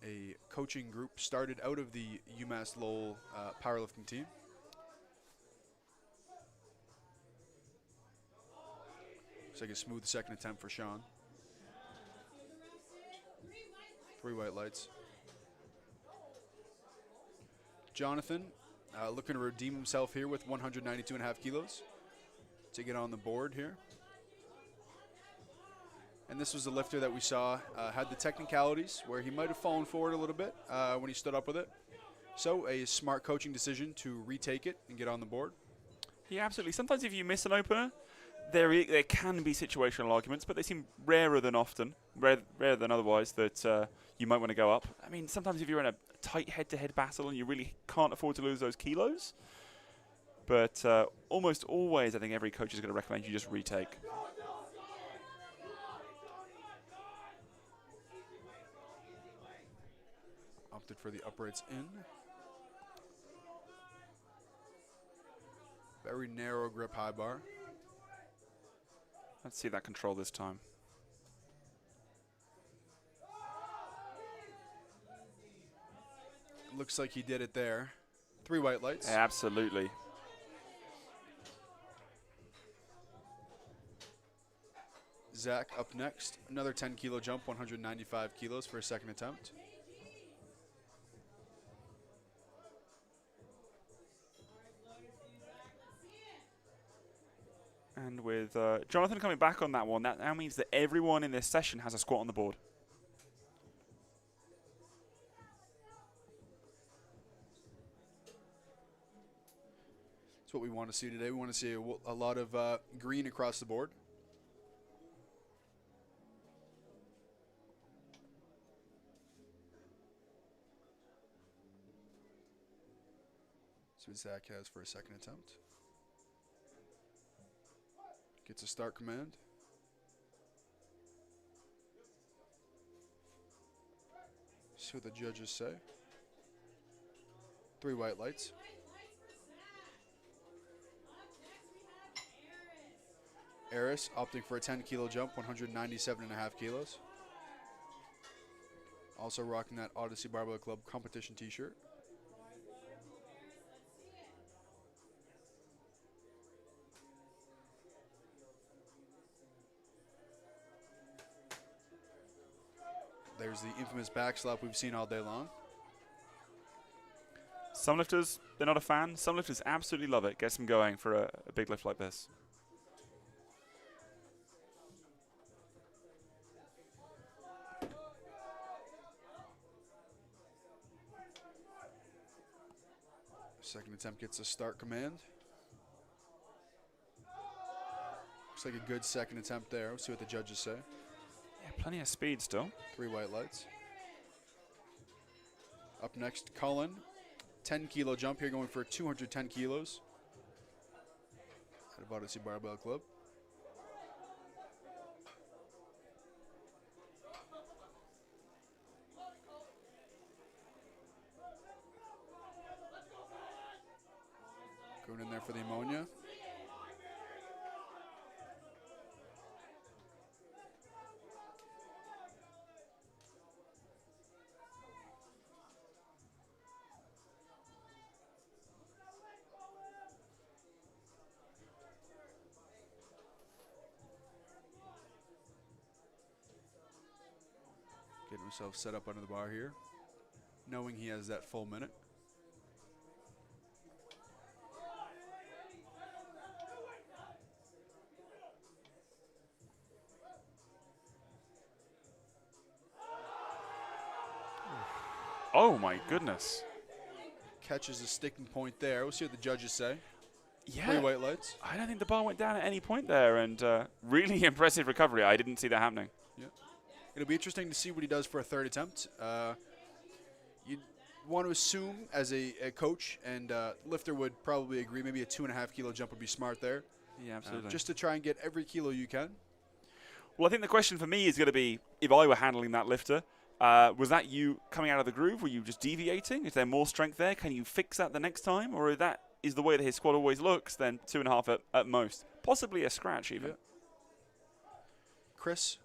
B: a coaching group started out of the UMass Lowell powerlifting team. Looks like a smooth second attempt for Sean. 3 white lights. Jonathan looking to redeem himself here with 192.5 kilos to get on the board here. And this was a lifter that we saw had the technicalities where he might have fallen forward a little bit when he stood up with it. So a smart coaching decision to retake it and get on the board.
A: Yeah, absolutely. Sometimes if you miss an opener, there can be situational arguments, but they seem rarer than often, rarer than otherwise, that you might want to go up. I mean, sometimes if you're in a tight head-to-head battle and you really can't afford to lose those kilos, but almost always I think every coach is going to recommend you just retake.
B: Opted for the uprights in. Very narrow grip high bar.
A: Let's see that control this time.
B: Looks like he did it there. 3 white lights.
A: Absolutely.
B: Zach up next. Another 10 kilo jump, 195 kilos for a second attempt.
A: And with Jonathan coming back on that one, that now means that everyone in this session has a squat on the board.
B: That's what we want to see today. We want to see a lot of green across the board. That's what Zach has for a second attempt. Gets a start command. See what the judges say. 3 white lights. Eris opting for a 10 kilo jump, 197.5 kilos. Also rocking that Odyssey Barbell Club competition t-shirt. There's the infamous back slap we've seen all day long.
A: Some lifters, they're not a fan. Some lifters absolutely love it. Gets them going for a big lift like this.
B: Second attempt gets a start command. Looks like a good second attempt there. We'll see what the judges say.
A: Yeah, plenty of speed still.
B: 3 white lights. Up next, Cullen. 10 kilo jump here, going for 210 kilos. Out of Odyssey Barbell Club. Going in there for the ammonia. Getting himself set up under the bar here, knowing he has that full minute.
A: Oh my goodness.
B: Catches a sticking point there. We'll see what the judges say.
A: Yeah.
B: 3 white lights.
A: I don't think the bar went down at any point there, and really impressive recovery. I didn't see that happening.
B: Yeah. It'll be interesting to see what he does for a third attempt. You'd want to assume as a coach, and lifter would probably agree, maybe a 2.5 kilo jump would be smart there.
A: Yeah, absolutely.
B: Just to try and get every kilo you can.
A: Well, I think the question for me is going to be, if I were handling that lifter, was that you coming out of the groove? Were you just deviating? Is there more strength there? Can you fix that the next time? Or if that is the way that his squat always looks, then 2.5 at most. Possibly a scratch even.
B: Yeah. Chris,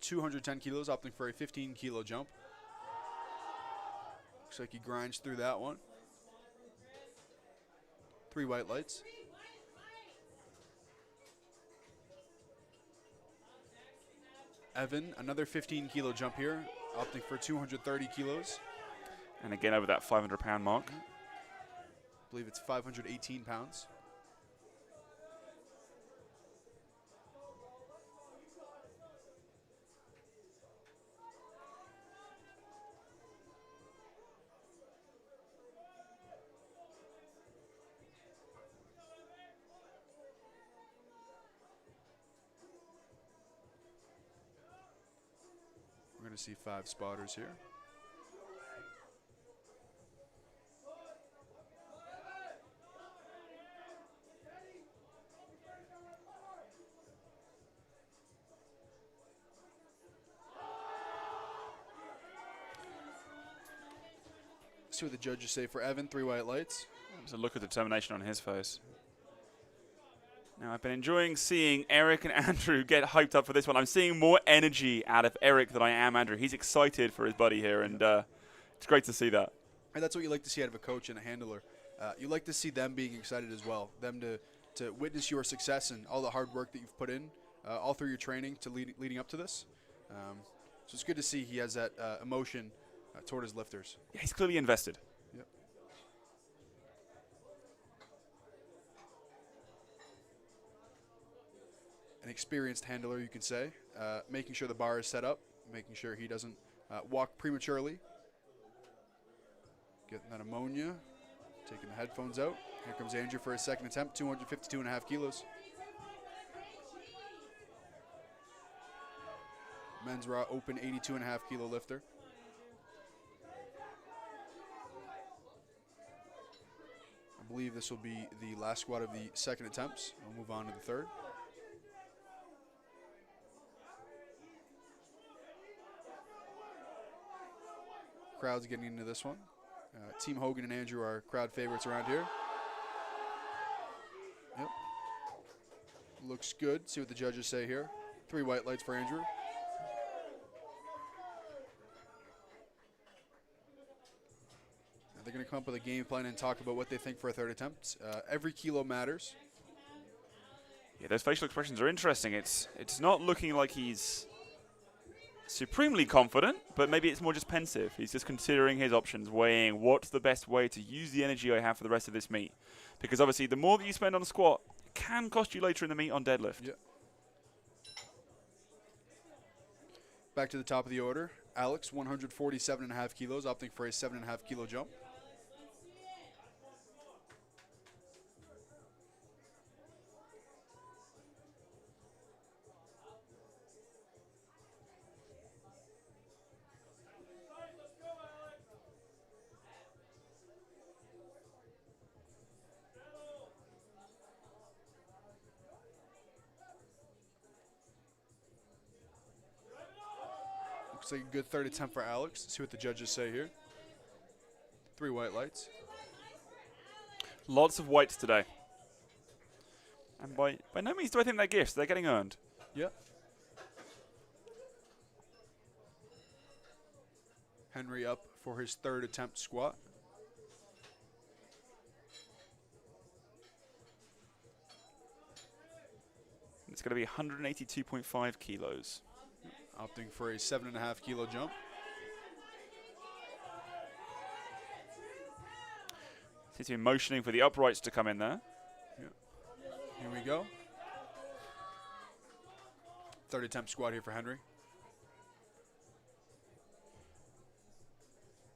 B: 210 kilos, opting for a 15 kilo jump. Looks like he grinds through that one. 3 white lights. Evan, another 15 kilo jump here, opting for 230 kilos.
A: And again over that 500-pound mark.
B: I believe it's 518 pounds. going to see 5 spotters here. See what the judges say for Evan. 3 white lights.
A: There's a look of determination on his face. Now, I've been enjoying seeing Eric and Andrew get hyped up for this one. I'm seeing more energy out of Eric than I am Andrew. He's excited for his buddy here, and it's great to see that.
B: And that's what you like to see out of a coach and a handler. You like to see them being excited as well, them to witness your success and all the hard work that you've put in all through your training to leading up to this. So it's good to see he has that emotion toward his lifters.
A: Yeah, he's clearly invested.
B: Yep. An experienced handler, you could say, making sure the bar is set up, making sure he doesn't walk prematurely. Getting that ammonia, taking the headphones out. Here comes Andrew for his second attempt, 252.5 kilos. Men's raw open 82.5 kilo lifter. I believe this will be the last squat of the second attempts. We'll move on to the third. Crowd's getting into this one. Team Hogan and Andrew are crowd favorites around here. Yep. Looks good. See what the judges say here. 3 white lights for Andrew. Now they're going to come up with a game plan and talk about what they think for a third attempt. Every kilo matters.
A: Yeah, those facial expressions are interesting. It's not looking like he's supremely confident, but maybe it's more just pensive. He's just considering his options, weighing what's the best way to use the energy I have for the rest of this meet. Because obviously, the more that you spend on a squat, it can cost you later in the meet on deadlift.
B: Yeah. Back to the top of the order. Alex, 147.5 kilos, opting for a 7.5 kilo jump. Looks like a good third attempt for Alex. See what the judges say here. 3 white lights.
A: Lots of whites today. And by no means do I think they're gifts. They're getting earned.
B: Yeah. Henry up for his third attempt squat.
A: It's going to be 182.5 kilos.
B: Opting for a 7.5 kilo jump.
A: Seems to be motioning for the uprights to come in there.
B: Yeah. Here we go. Third attempt squat here for Henry.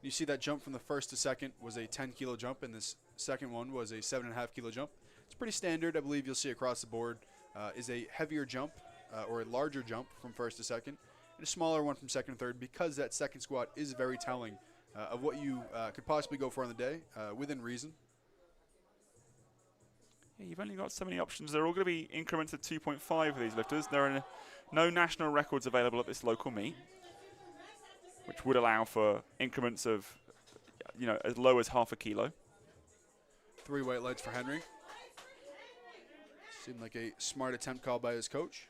B: You see that jump from the first to second was a 10 kilo jump, and this second one was a 7.5 kilo jump. It's pretty standard. I believe you'll see across the board is a heavier jump or a larger jump from first to second, and a smaller one from second and third, because that second squat is very telling of what you could possibly go for on the day within reason.
A: Yeah, you've only got so many options. They're all going to be increments of 2.5 for these lifters. There are no national records available at this local meet, which would allow for increments of, as low as half a kilo.
B: 3 white lights for Henry. Seemed like a smart attempt called by his coach.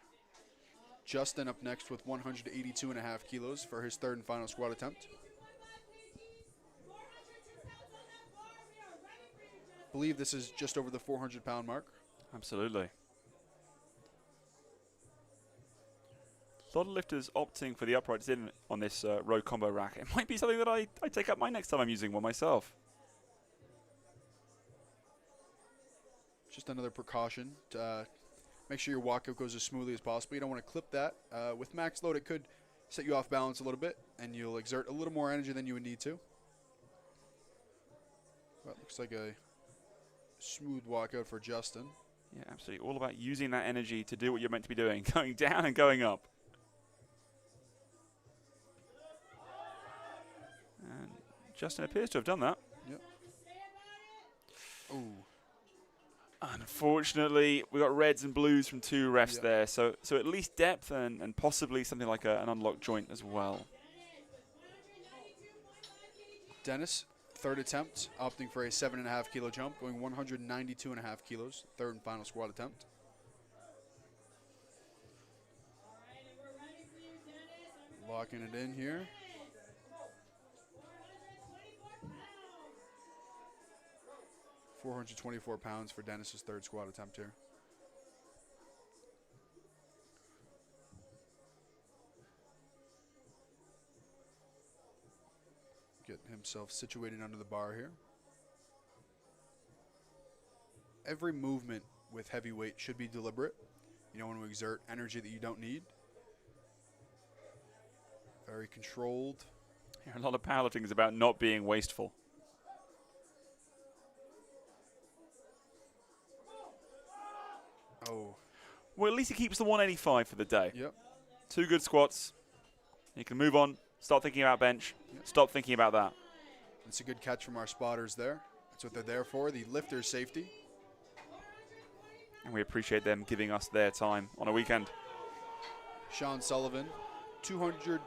B: Justin up next with 182.5 kilos for his third and final squat attempt. Believe this is just over the 400-pound mark.
A: Absolutely. A lot of lifters opting for the uprights in on this row combo rack. It might be something that I take up my next time I'm using one myself.
B: Just another precaution to make sure your walkout goes as smoothly as possible. You don't want to clip that. With max load, it could set you off balance a little bit, and you'll exert a little more energy than you would need to. Well, looks like a smooth walkout for Justin.
A: Yeah, absolutely. All about using that energy to do what you're meant to be doing, going down and going up. Justin appears to have done that.
B: Yep. Ooh.
A: Unfortunately, we got reds and blues from 2 refs
B: Yep.
A: there. So at least depth and possibly something like an unlocked joint as well.
B: Dennis, third attempt, opting for a 7.5 kilo jump, going 192.5 kilos, third and final squat attempt. Locking it in here. 424 pounds for Dennis's third squat attempt here. Getting himself situated under the bar here. Every movement with heavy weight should be deliberate. You don't want to exert energy that you don't need. Very controlled.
A: Yeah, a lot of powerlifting is about not being wasteful.
B: Oh,
A: Well, at least he keeps the 185 for the day.
B: yep.
A: 2 good squats. You can move on, start thinking about bench, stop thinking about that.
B: It's a good catch from our spotters there. That's what they're there for, the lifter's safety.
A: And we appreciate them giving us their time on a weekend.
B: Sean Sullivan, 200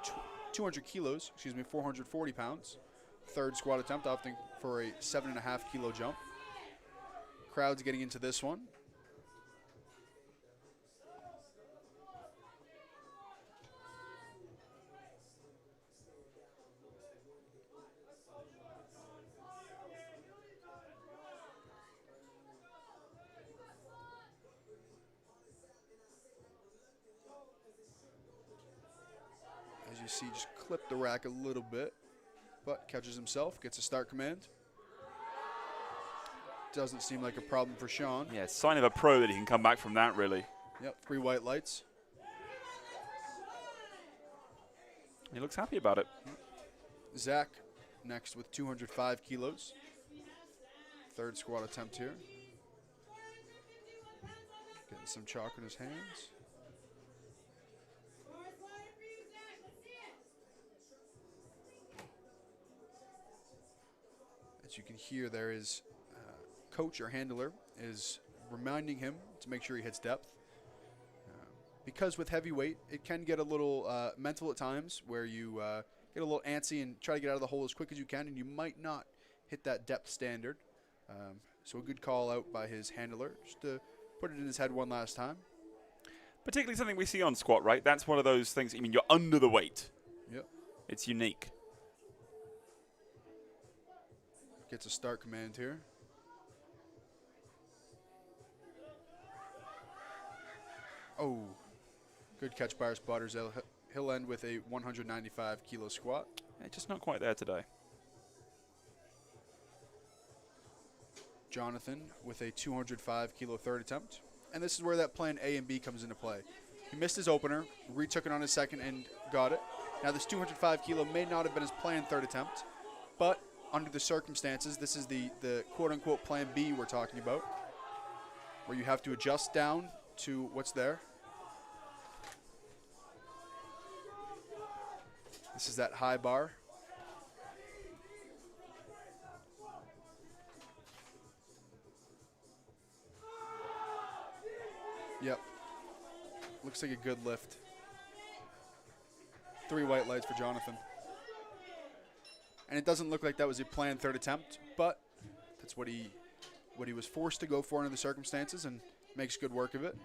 B: kilos, 440 pounds. Third squat attempt, opting for a 7.5 kilo jump. Crowd's getting into this one. As you see, just clip the rack a little bit, but catches himself, gets a start command. Doesn't seem like a problem for Sean.
A: Yeah, it's a sign of a pro that he can come back from that, really.
B: Yep, 3 white lights.
A: He looks happy about it.
B: Zach next with 205 kilos. Third squat attempt here. Getting some chalk in his hands. As you can hear, there is coach or handler is reminding him to make sure he hits depth. Because with heavy weight, it can get a little mental at times where you get a little antsy and try to get out of the hole as quick as you can, and you might not hit that depth standard. So a good call out by his handler just to put it in his head one last time.
A: Particularly something we see on squat, right? That's one of those things, I mean, you're under the weight.
B: Yep.
A: It's unique.
B: Gets a start command here. Oh, good catch by our spotters. He'll end with a 195 kilo squat.
A: Yeah, just not quite there today.
B: Jonathan with a 205 kilo third attempt. And this is where that plan A and B comes into play. He missed his opener, retook it on his second and got it. Now this 205 kilo may not have been his planned third attempt, but under the circumstances, this is the quote-unquote plan B we're talking about, where you have to adjust down to what's there. This is that high bar. Yep. Looks like a good lift. 3 white lights for Jonathan. And it doesn't look like that was a planned third attempt, but that's what he was forced to go for under the circumstances, and makes good work of it.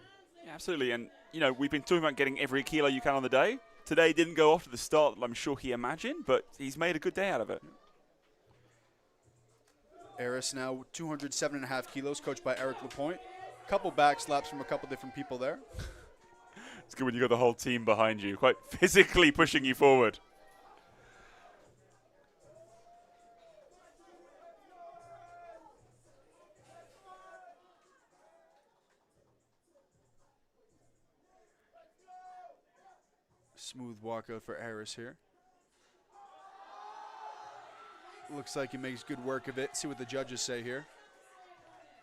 A: Yeah, absolutely. And, you know, we've been talking about getting every kilo you can on the day. Today didn't go off to the start that I'm sure he imagined, but he's made a good day out of it.
B: Eris now 207.5 kilos, coached by Eric Lapointe. Couple back slaps from a couple different people there.
A: It's good when you got the whole team behind you, quite physically pushing you forward.
B: Smooth walkout for Eris here. Looks like he makes good work of it. See what the judges say here.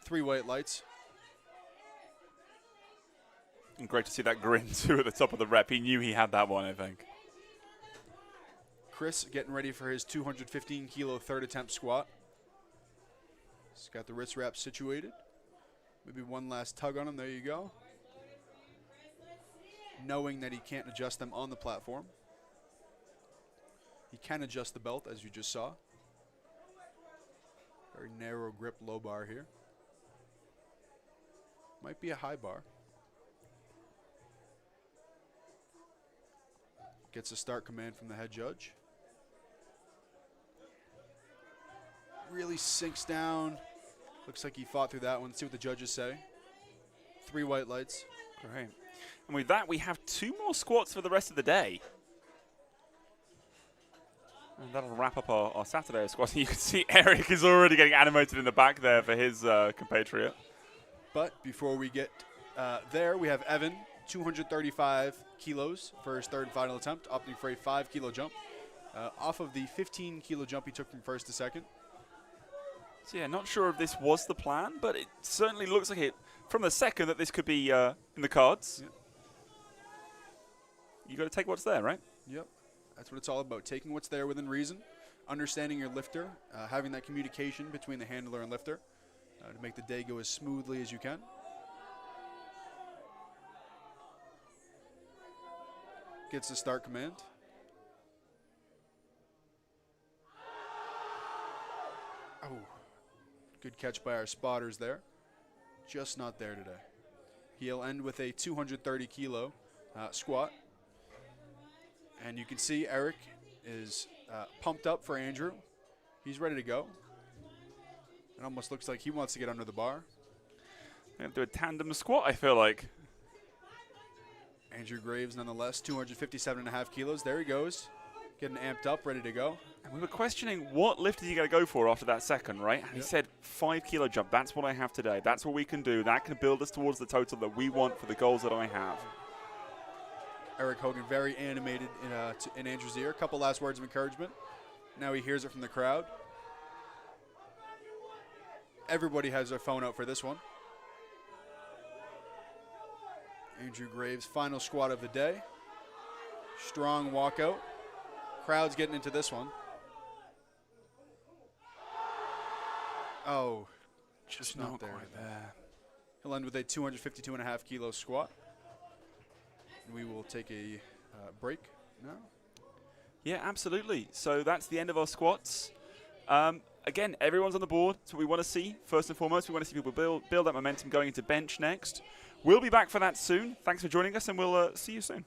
B: 3 white lights.
A: And great to see that grin, too, at the top of the rep. He knew he had that one, I think.
B: Chris getting ready for his 215 kilo third attempt squat. He's got the wrist wrap situated. Maybe one last tug on him. There you go. Knowing that he can't adjust them on the platform. He can adjust the belt, as you just saw. Very narrow grip, low bar here. Might be a high bar. Gets a start command from the head judge. Really sinks down. Looks like he fought through that one. Let's see what the judges say. 3 white lights.
A: Great. And with that, we have 2 more squats for the rest of the day. And that'll wrap up our Saturday squats. You can see Eric is already getting animated in the back there for his compatriot.
B: But before we get there, we have Evan, 235 kilos for his third and final attempt, opting for a 5 kilo jump. Off of the 15 kilo jump he took from first to second.
A: So yeah, not sure if this was the plan, but it certainly looks like it, from the second, that this could be in the cards.
B: Yep.
A: You got to take what's there, right?
B: Yep. That's what it's all about, taking what's there within reason, understanding your lifter, having that communication between the handler and lifter to make the day go as smoothly as you can. Gets the start command. Oh, good catch by our spotters there. Just not there today. He'll end with a 230 kilo squat. And you can see Eric is pumped up for Andrew. He's ready to go. It almost looks like he wants to get under the bar.
A: They're going to do a tandem squat, I feel like.
B: Andrew Graves, nonetheless, 257.5 kilos. There he goes. Getting amped up, ready to go.
A: And we were questioning what lift is he going to go for after that second, right? And he
B: Yep.
A: said 5 kilo jump. That's what I have today. That's what we can do. That can build us towards the total that we want for the goals that I have.
B: Eric Hogan very animated in Andrew's ear. A couple last words of encouragement. Now he hears it from the crowd. Everybody has their phone out for this one. Andrew Graves' final squat of the day. Strong walkout. Crowd's getting into this one. Oh, just not there.
A: quite there.
B: He'll end with a 252.5 kilo squat. And we will take a break now.
A: Yeah, absolutely. So that's the end of our squats. Again, everyone's on the board. So we want to see, first and foremost, we want to see people build that momentum going into bench next. We'll be back for that soon. Thanks for joining us, and we'll see you soon.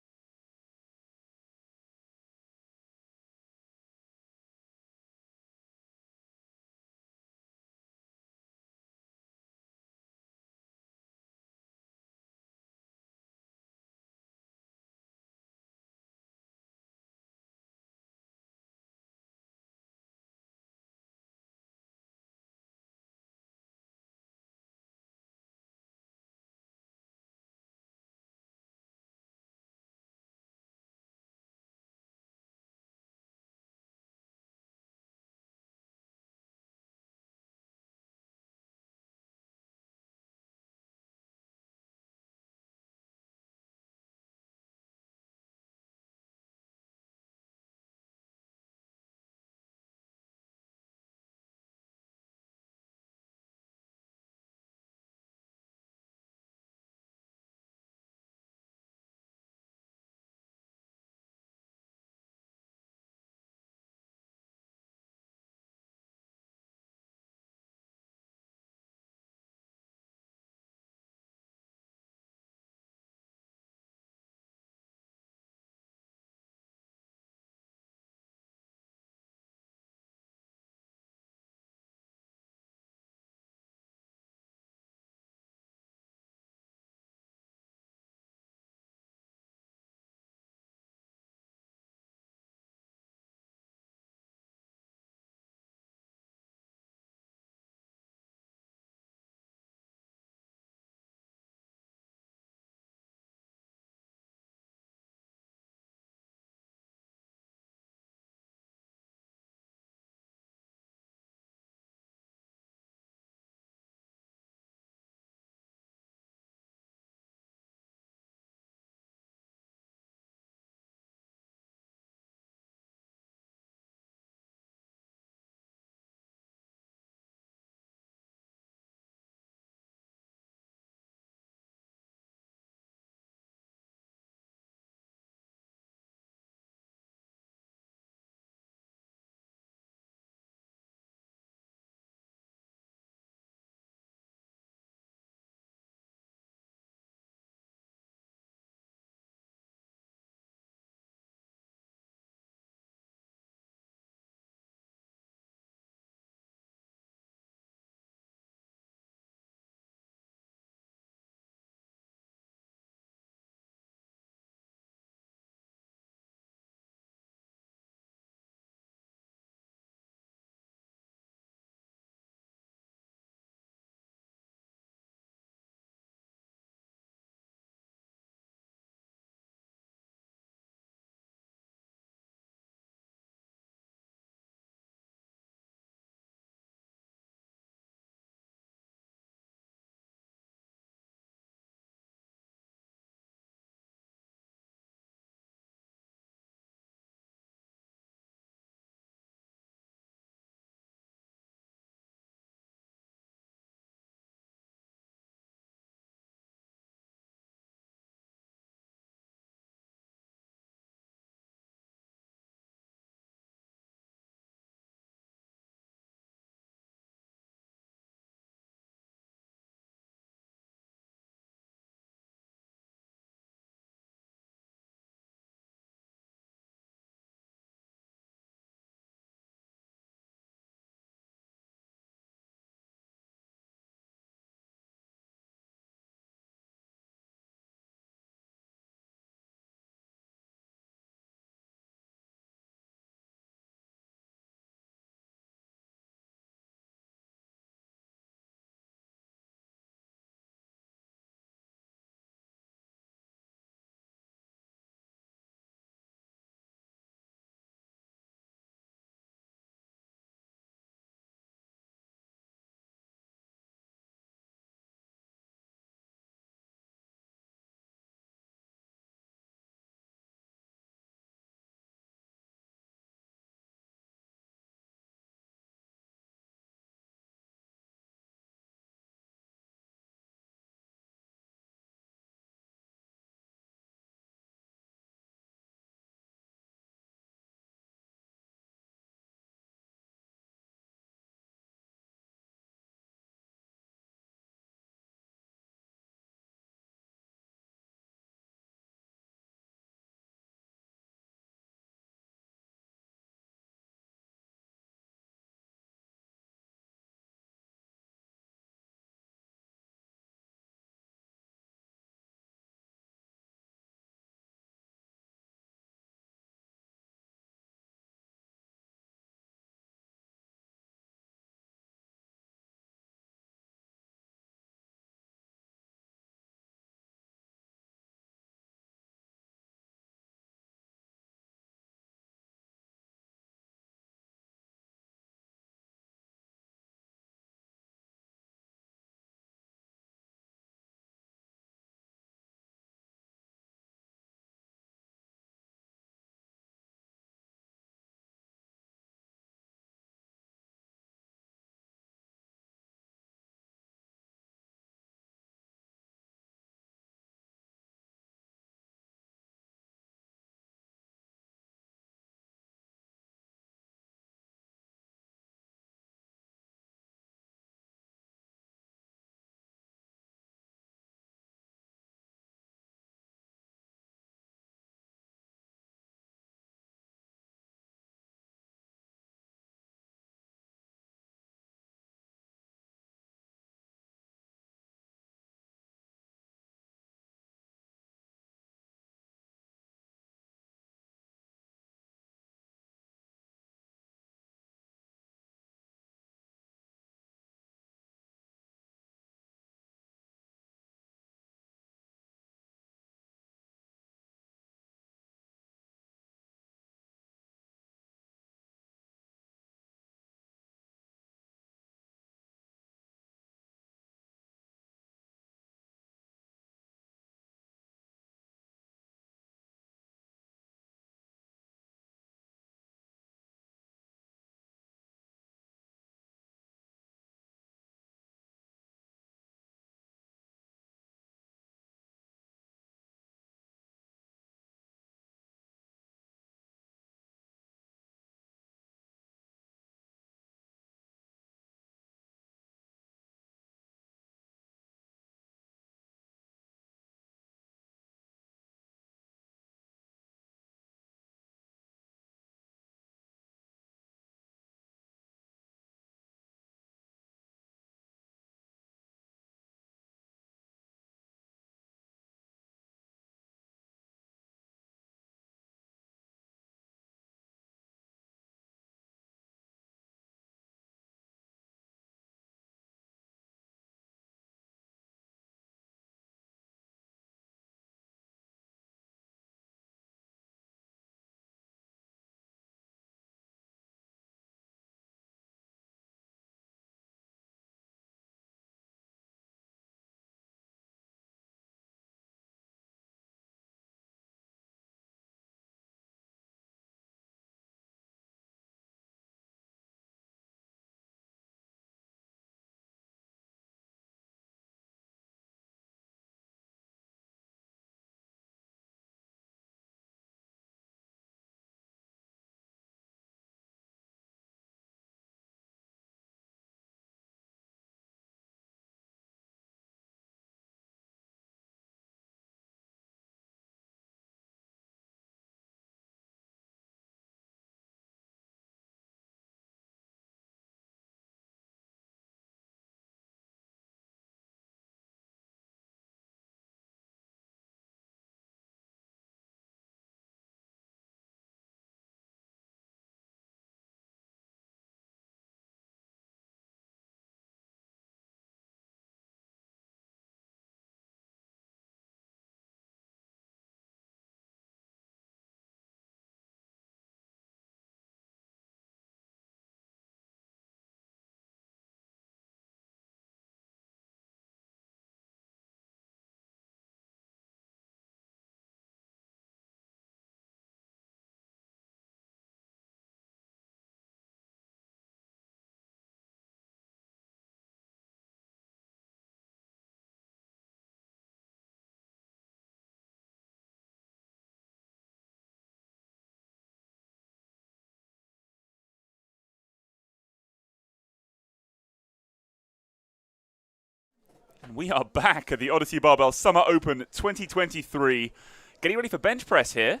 A: We are back at the Odyssey Barbell Summer Open 2023. Getting ready for bench press here.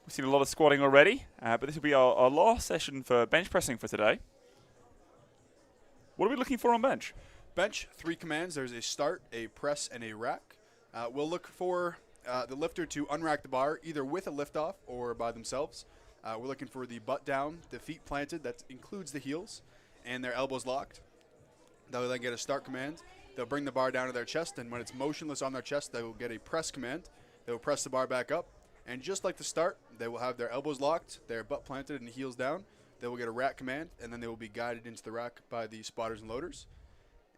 A: We've seen a lot of squatting already, but this will be our last session for bench pressing for today. What are we looking for on bench?
B: Bench, 3 commands. There's a start, a press, and a rack. We'll look for the lifter to unrack the bar either with a liftoff or by themselves. We're looking for the butt down, the feet planted, that includes the heels, and their elbows locked. They'll then get a start command. They'll bring the bar down to their chest, and when it's motionless on their chest, they will get a press command. They will press the bar back up, and just like the start, they will have their elbows locked, their butt planted, and heels down. They will get a rack command, and then they will be guided into the rack by the spotters and loaders,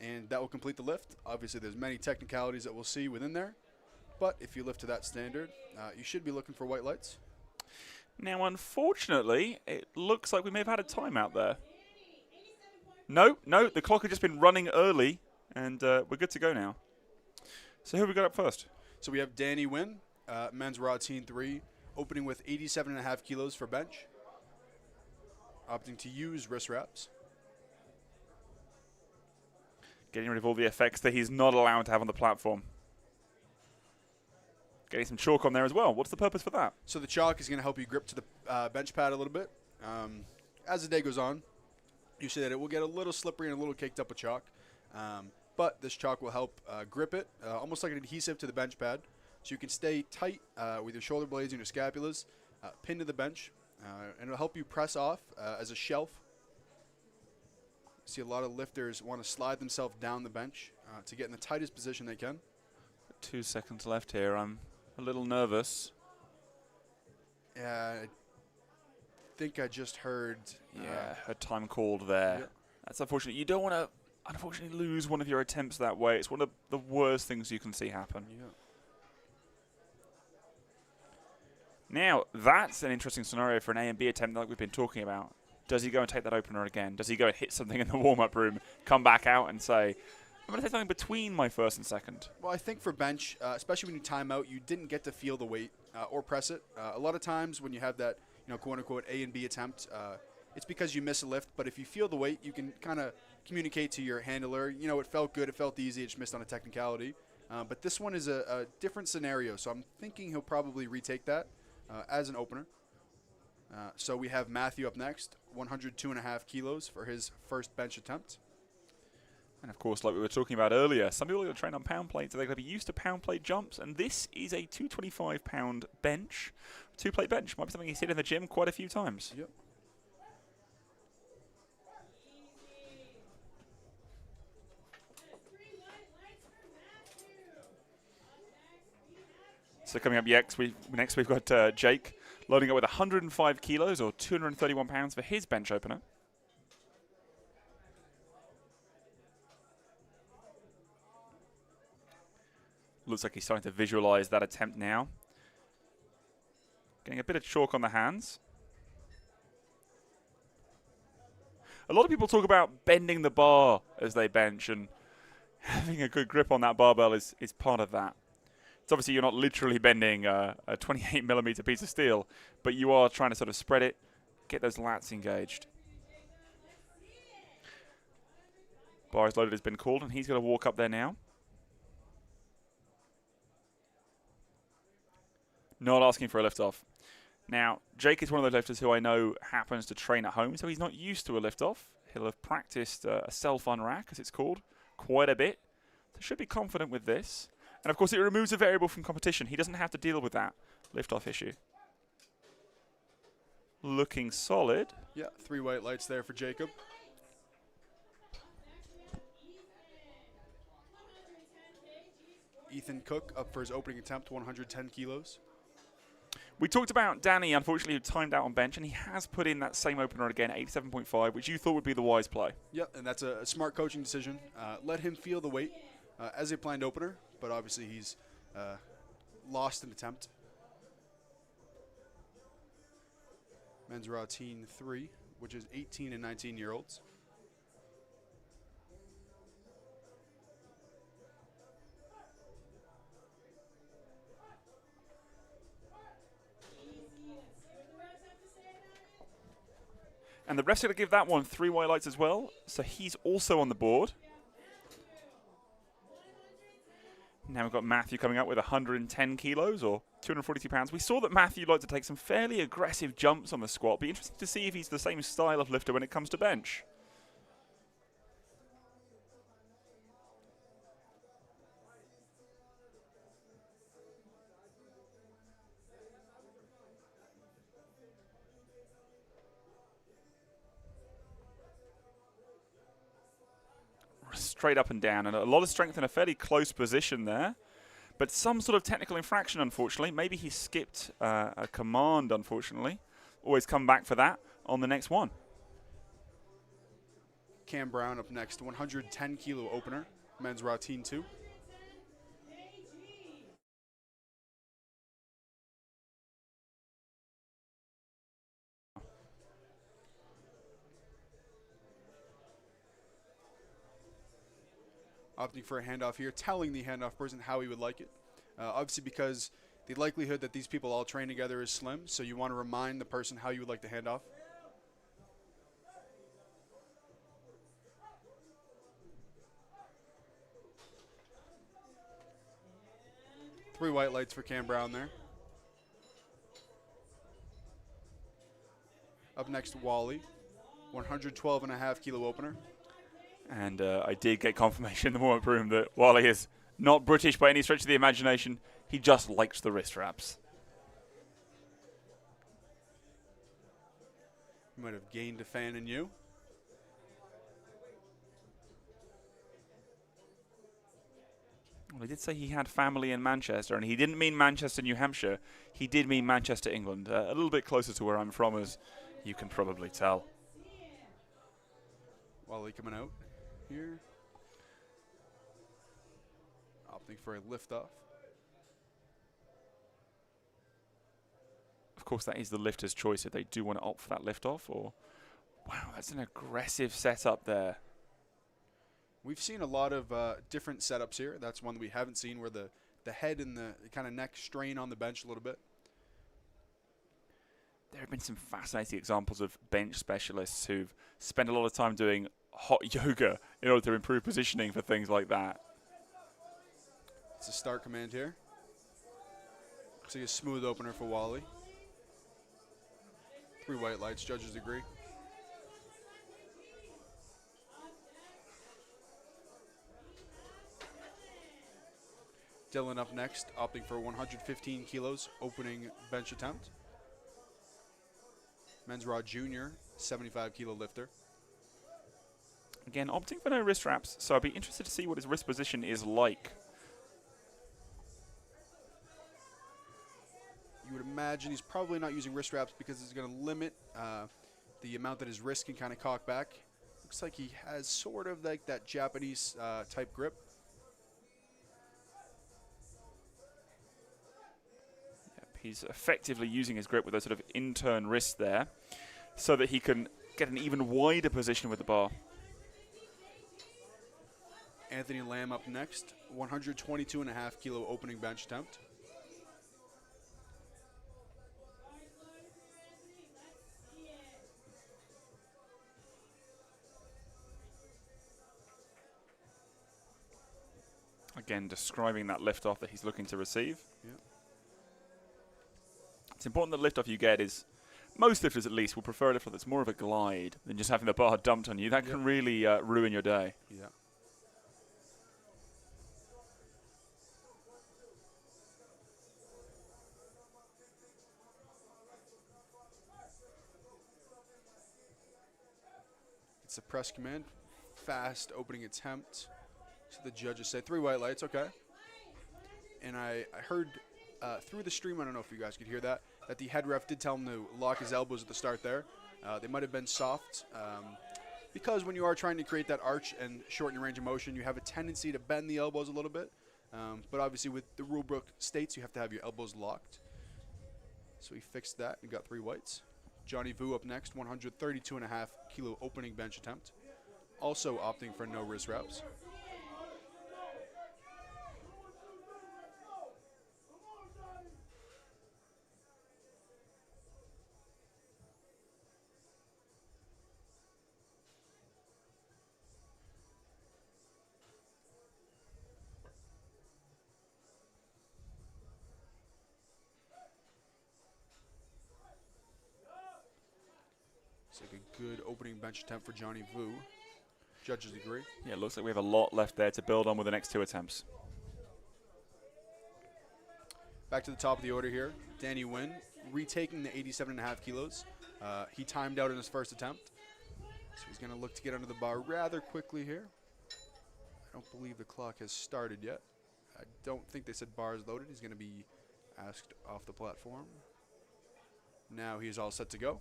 B: and that will complete the lift. Obviously, there's many technicalities that we'll see within there, but if you lift to that standard, you should be looking for white lights.
A: Now, unfortunately, it looks like we may have had a timeout there. No, the clock had just been running early, and we're good to go now. So who have we got up first?
B: So we have Danny Wynn, men's raw teen 3, opening with 87.5 kilos for bench, opting to use wrist wraps.
A: Getting rid of all the effects that he's not allowed to have on the platform. Getting some chalk on there as well. What's the purpose for that?
B: So the chalk is going to help you grip to the bench pad a little bit. As the day goes on, you see that it will get a little slippery and a little caked up with chalk. But this chalk will help grip it, almost like an adhesive to the bench pad. So you can stay tight with your shoulder blades and your scapulas, pinned to the bench, and it'll help you press off as a shelf. See a lot of lifters want to slide themselves down the bench to get in the tightest position they can.
A: 2 seconds left here. I'm a little nervous.
B: I think I just heard...
A: Yeah, her time called there.
B: Yeah.
A: That's unfortunate. You don't want to, unfortunately, lose one of your attempts that way. It's one of the worst things you can see happen.
B: Yeah.
A: Now, that's an interesting scenario for an A and B attempt like we've been talking about. Does he go and take that opener again? Does he go and hit something in the warm-up room, come back out and say, I'm going to take something between my first and second?
B: Well, I think for bench, especially when you time out, you didn't get to feel the weight or press it. A lot of times when you have that, quote-unquote A and B attempt, it's because you miss a lift. But if you feel the weight, you can kind of communicate to your handler, it felt good, it felt easy, it just missed on a technicality. But this one is a different scenario, so I'm thinking he'll probably retake that as an opener. So we have Matthew up next, 102.5 kilos for his first bench attempt.
A: And of course, like we were talking about earlier, some people are going to train on pound plates, so they're going to be used to pound plate jumps, and this is a 225-pound bench. 2-plate bench might be something he's hit in the gym quite a few times.
B: Yep.
A: So coming up next, we've got Jake loading up with 105 kilos or 231 pounds for his bench opener. Looks like he's starting to visualize that attempt now. Getting a bit of chalk on the hands. A lot of people talk about bending the bar as they bench, and having a good grip on that barbell is part of that. It's obviously you're not literally bending a 28mm piece of steel, but you are trying to sort of spread it, get those lats engaged. Bar is loaded has been called, and he's going to walk up there now. Not asking for a lift-off. Now, Jake is one of those lifters who I know happens to train at home, so he's not used to a lift-off. He'll have practiced a self-unrack, as it's called, quite a bit. So should be confident with this. And, of course, it removes a variable from competition. He doesn't have to deal with that lift-off issue. Looking solid.
B: Yeah, 3 white lights there for Jacob. Ethan Cook up for his opening attempt, 110 kilos.
A: We talked about Danny, unfortunately, who timed out on bench, and he has put in that same opener again, 87.5, which you thought would be the wise play.
B: Yep, and that's a smart coaching decision. Let him feel the weight as a planned opener, but obviously he's lost an attempt. Men's raw teen 3, which is 18 and 19-year-olds.
A: And the ref's going to give that one 3 white lights as well, so he's also on the board. Now we've got Matthew coming up with 110 kilos or 242 pounds. We saw that Matthew liked to take some fairly aggressive jumps on the squat. Be interesting to see if he's the same style of lifter when it comes to bench. Straight up and down, and a lot of strength in a fairly close position there. But some sort of technical infraction, unfortunately. Maybe he skipped a command, unfortunately. Always come back for that on the next one.
B: Cam Brown up next, 110 kilo opener, men's routine 2. Opting for a handoff here, telling the handoff person how he would like it. Obviously because the likelihood that these people all train together is slim, so you want to remind the person how you would like to hand off. Three white lights for Cam Brown there. Up next, Wally, 112.5 kilo opener.
A: And I did get confirmation in the warm-up room that Wally is not British by any stretch of the imagination. He just likes the wrist wraps.
B: You might have gained a fan in you.
A: Well, he did say he had family in Manchester, and he didn't mean Manchester, New Hampshire. He did mean Manchester, England. A little bit closer to where I'm from, as you can probably tell.
B: Wally coming out here. Opting for a lift-off.
A: Of course, that is the lifter's choice if they do want to opt for that lift-off. Or, wow, that's an aggressive setup there.
B: We've seen a lot of different setups here. That's one that we haven't seen, where the head and the kind of neck strain on the bench a little bit.
A: There have been some fascinating examples of bench specialists who've spent a lot of time doing hot yoga in order to improve positioning for things like that.
B: It's a start command here. Looks like a smooth opener for Wally. Three white lights, judges agree. Dylan up next, opting for 115 kilos, opening bench attempt. Men's Raw Junior, 75 kilo lifter.
A: Again, opting for no wrist wraps, so I'd be interested to see what his wrist position is like.
B: You would imagine he's probably not using wrist wraps because it's going to limit the amount that his wrist can kind of cock back. Looks like he has sort of like that Japanese type grip.
A: He's effectively using his grip with a sort of intern wrist there so that he can get an even wider position with the bar.
B: Anthony Lamb up next, 122.5 kilo opening bench attempt.
A: Again, describing that lift-off that he's looking to receive.
B: Yeah.
A: It's important that lift-off you get is, most lifters at least, will prefer a lift-off that's more of a glide than just having the bar dumped on you. That can really ruin your day.
B: Yeah. It's a press command. Fast opening attempt. So the judges say three white lights, okay. And I heard through the stream, I don't know if you guys could hear that the head ref did tell him to lock his elbows at the start there. They might have been soft because when you are trying to create that arch and shorten your range of motion, you have a tendency to bend the elbows a little bit. But obviously with the rule book states you have to have your elbows locked. So he fixed that and got three whites. Johnny Vu up next, 132.5 kilo opening bench attempt. Also opting for no wrist wraps. Good opening bench attempt for Johnny Vu. Judges agree.
A: Yeah, it looks like we have a lot left there to build on with the next 2 attempts.
B: Back to the top of the order here. Danny Nguyen retaking the 87.5 kilos. He timed out in his first attempt. So he's going to look to get under the bar rather quickly here. I don't believe the clock has started yet. I don't think they said bar is loaded. He's going to be asked off the platform. Now he is all set to go.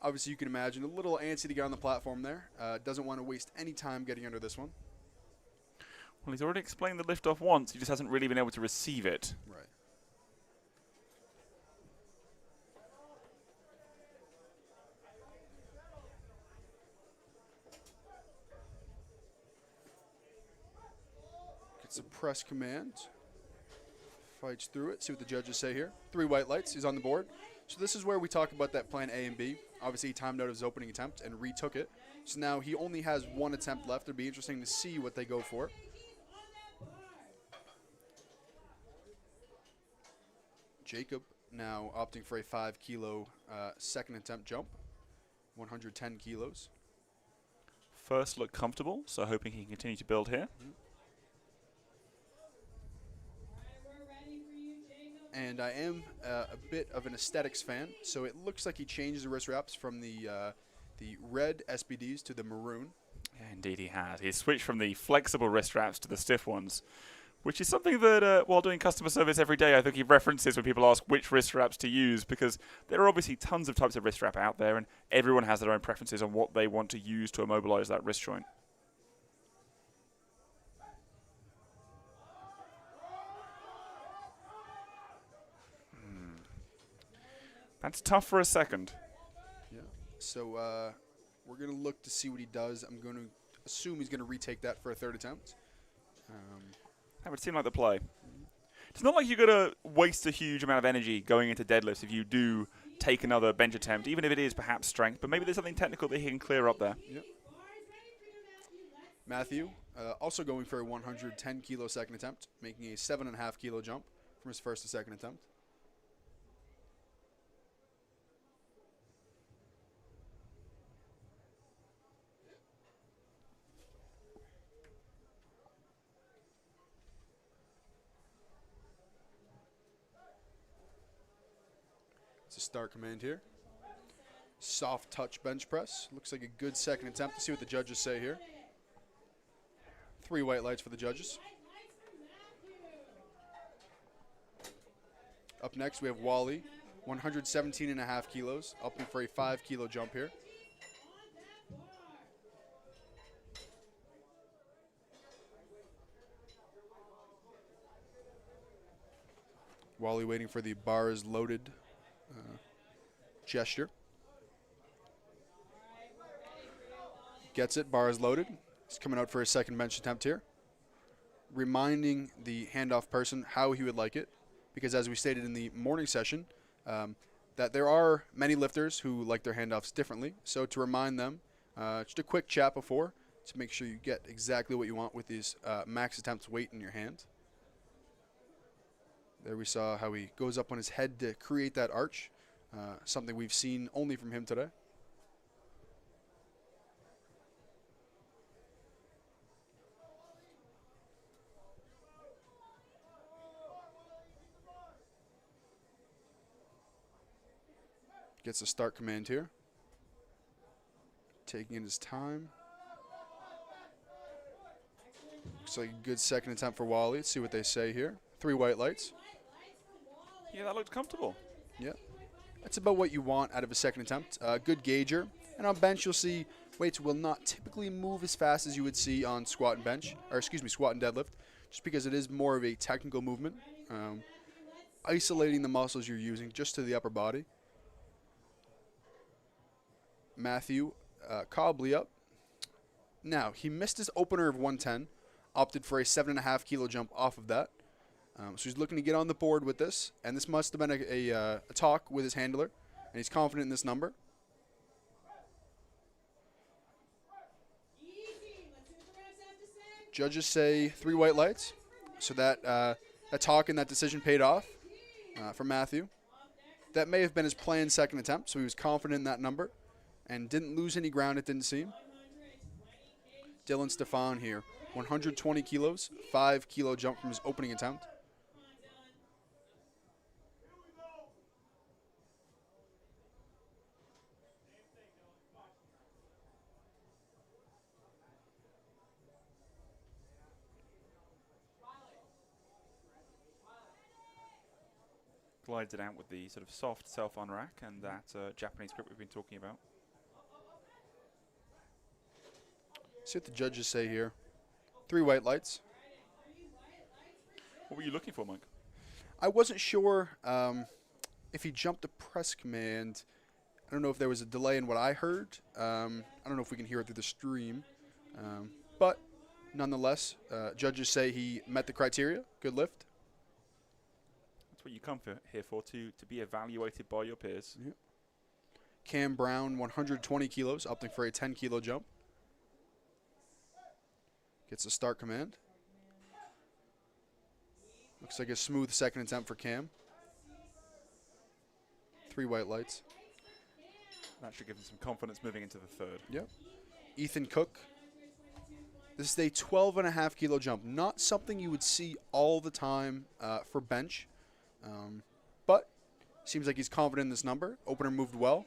B: Obviously, you can imagine a little antsy to get on the platform there. Doesn't want to waste any time getting under this one.
A: Well, he's already explained the liftoff once. He just hasn't really been able to receive it.
B: Right. Gets a press command. Fights through it. See what the judges say here. 3 white lights. He's on the board. So this is where we talk about that plan A and B. Obviously, he timed out his opening attempt and retook it. So now he only has 1 attempt left. It'd be interesting to see what they go for. Jacob now opting for a 5 kilo second attempt jump. 110 kilos.
A: First look comfortable, so hoping he can continue to build here.
B: And I am a bit of an aesthetics fan, so it looks like he changes the wrist wraps from the red SBDs to the maroon.
A: Yeah, indeed he has. He's switched from the flexible wrist wraps to the stiff ones, which is something that, while doing customer service every day, I think he references when people ask which wrist wraps to use, because there are obviously tons of types of wrist wrap out there, and everyone has their own preferences on what they want to use to immobilize that wrist joint. That's tough for a second.
B: Yeah. So we're going to look to see what he does. I'm going to assume he's going to retake that for a 3rd attempt.
A: That would seem like the play. It's not like you're going to waste a huge amount of energy going into deadlifts if you do take another bench attempt, even if it is perhaps strength, but maybe there's something technical that he can clear up there.
B: Yep. Matthew also going for a 110 kilo second attempt, making a 7.5 kilo jump from his first to second attempt. It's a start command here. Soft touch bench press. Looks like a good second attempt. Let's see what the judges say here. 3 white lights for the judges. Up next, we have Wally, 117.5 kilos, upping for a 5 kilo jump here. Wally waiting for the bar is loaded gesture. Gets it, bar is loaded. He's coming out for his second bench attempt here. Reminding the handoff person how he would like it, because as we stated in the morning session, that there are many lifters who like their handoffs differently. So to remind them, just a quick chat before to make sure you get exactly what you want with these max attempts weight in your hand. There we saw how he goes up on his head to create that arch, something we've seen only from him today. Gets a start command here. Taking in his time. Looks like a good second attempt for Wally. Let's see what they say here. 3 white lights.
A: Yeah, that looked comfortable.
B: Yep. That's about what you want out of a second attempt. Good gauger. And on bench, you'll see weights will not typically move as fast as you would see on squat and bench, or excuse me, squat and deadlift, just because it is more of a technical movement. Isolating the muscles you're using just to the upper body. Matthew Cobley up. Now, he missed his opener of 110, opted for a 7.5 kilo jump off of that. So he's looking to get on the board with this, and this must have been a talk with his handler, and he's confident in this number. Judges say 3 white lights, so that talk and that decision paid off for Matthew. That may have been his planned second attempt, so he was confident in that number. and didn't lose any ground, it didn't seem. Dylan Stefan here, 120 kilos, 5 kilo jump from his opening attempt.
A: Glides it out with the sort of soft self-on rack and that Japanese grip we've been talking about.
B: See what the judges say here. 3 white lights.
A: What were you looking for, Mike?
B: I wasn't sure if he jumped the press command. I don't know if there was a delay in what I heard. I don't know if we can hear it through the stream. But nonetheless, judges say he met the criteria. Good lift.
A: That's what you come here for, to be evaluated by your peers.
B: Yep. Cam Brown, 120 kilos, opting for a 10 kilo jump. Gets a start command. Looks like a smooth second attempt for Cam. 3 white lights.
A: That should give him some confidence moving into the third.
B: Yep. Ethan Cook. This is a 12.5 kilo jump. Not something you would see all the time for bench. But seems like he's confident in this number. Opener moved well.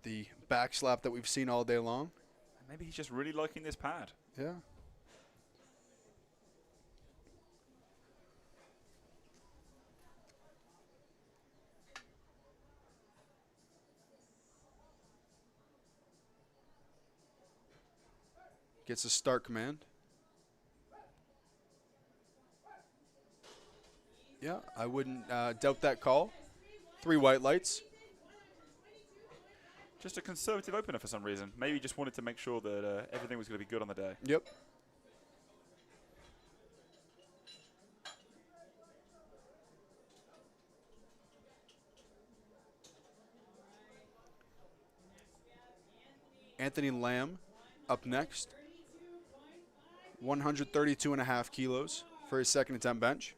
B: The back slap that we've seen all day long.
A: Maybe he's just really liking this pad.
B: Yeah. Gets a start command. Yeah, I wouldn't doubt that call. 3 white lights.
A: Just a conservative opener for some reason. Maybe just wanted to make sure that everything was going to be good on the day.
B: Yep. Anthony Lamb up next. 132.5 kilos for his second attempt bench.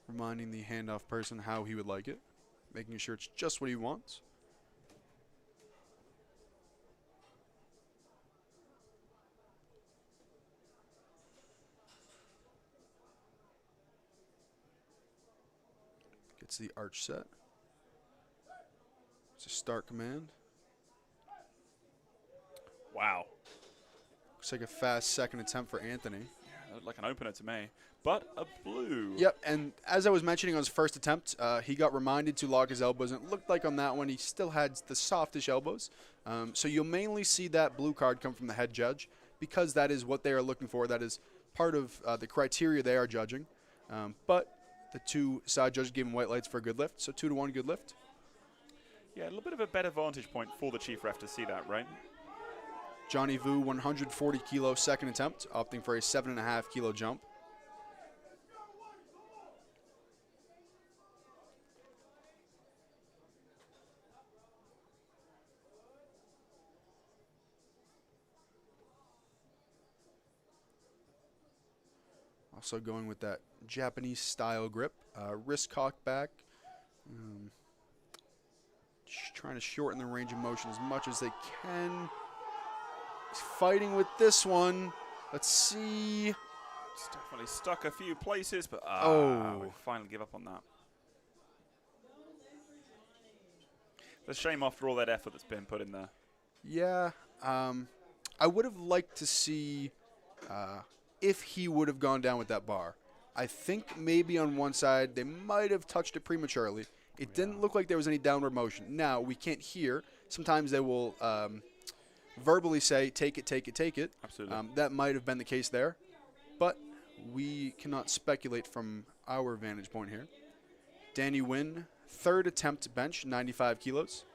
B: Reminding the handoff person how he would like it. Making sure it's just what he wants. Gets the arch set. It's a start command.
A: Wow.
B: Looks like a fast second attempt for Anthony.
A: Yeah, looked like an opener to me. But a blue.
B: Yep, and as I was mentioning on his first attempt, he got reminded to lock his elbows, and it looked like on that one he still had the softish elbows. So you'll mainly see that blue card come from the head judge because that is what they are looking for. That is part of the criteria they are judging. But the 2 side judges gave him white lights for a good lift, so 2-1 good lift.
A: Yeah, a little bit of a better vantage point for the chief ref to see that, right?
B: Johnny Vu, 140 kilo second attempt, opting for a 7.5 kilo jump. Also going with that Japanese style grip, wrist cock back, trying to shorten the range of motion as much as they can. He's fighting with this one. Let's see.
A: It's definitely stuck a few places, but we finally give up on that. It's a shame after all that effort that's been put in there.
B: Yeah, I would have liked to see if he would have gone down with that bar. I think maybe on one side they might have touched it prematurely. It didn't look like there was any downward motion. Now, we can't hear. Sometimes they will verbally say, take it, take it, take it.
A: Absolutely.
B: That might have been the case there. But we cannot speculate from our vantage point here. Danny Wynn, third attempt bench, 95 kilos.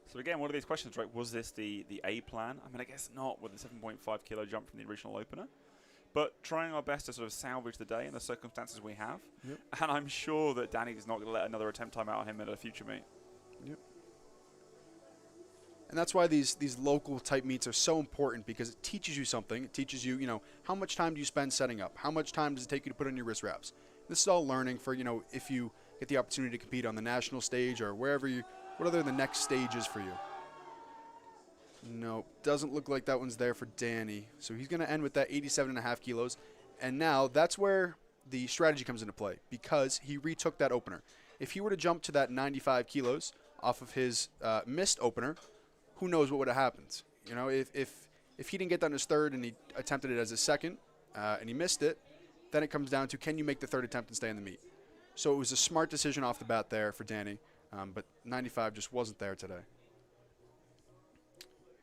A: So again, one of these questions, right? Was this the A plan? I mean, I guess not with the 7.5 kilo jump from the original opener. But trying our best to sort of salvage the day in the circumstances we have.
B: Yep.
A: And I'm sure that Danny's not going to let another attempt time out on him at a future meet.
B: Yep. And that's why these local type meets are so important, because it teaches you something. It teaches you, how much time do you spend setting up? How much time does it take you to put on your wrist wraps? This is all learning for, if you get the opportunity to compete on the national stage or wherever whatever the next stage is for you. Nope, doesn't look like that one's there for Danny. So he's going to end with that 87.5 kilos. And now that's where the strategy comes into play, because he retook that opener. If he were to jump to that 95 kilos off of his missed opener, who knows what would have happened? If he didn't get that in his third and he attempted it as his second and he missed it, then it comes down to, can you make the third attempt and stay in the meet? So it was a smart decision off the bat there for Danny, but 95 just wasn't there today.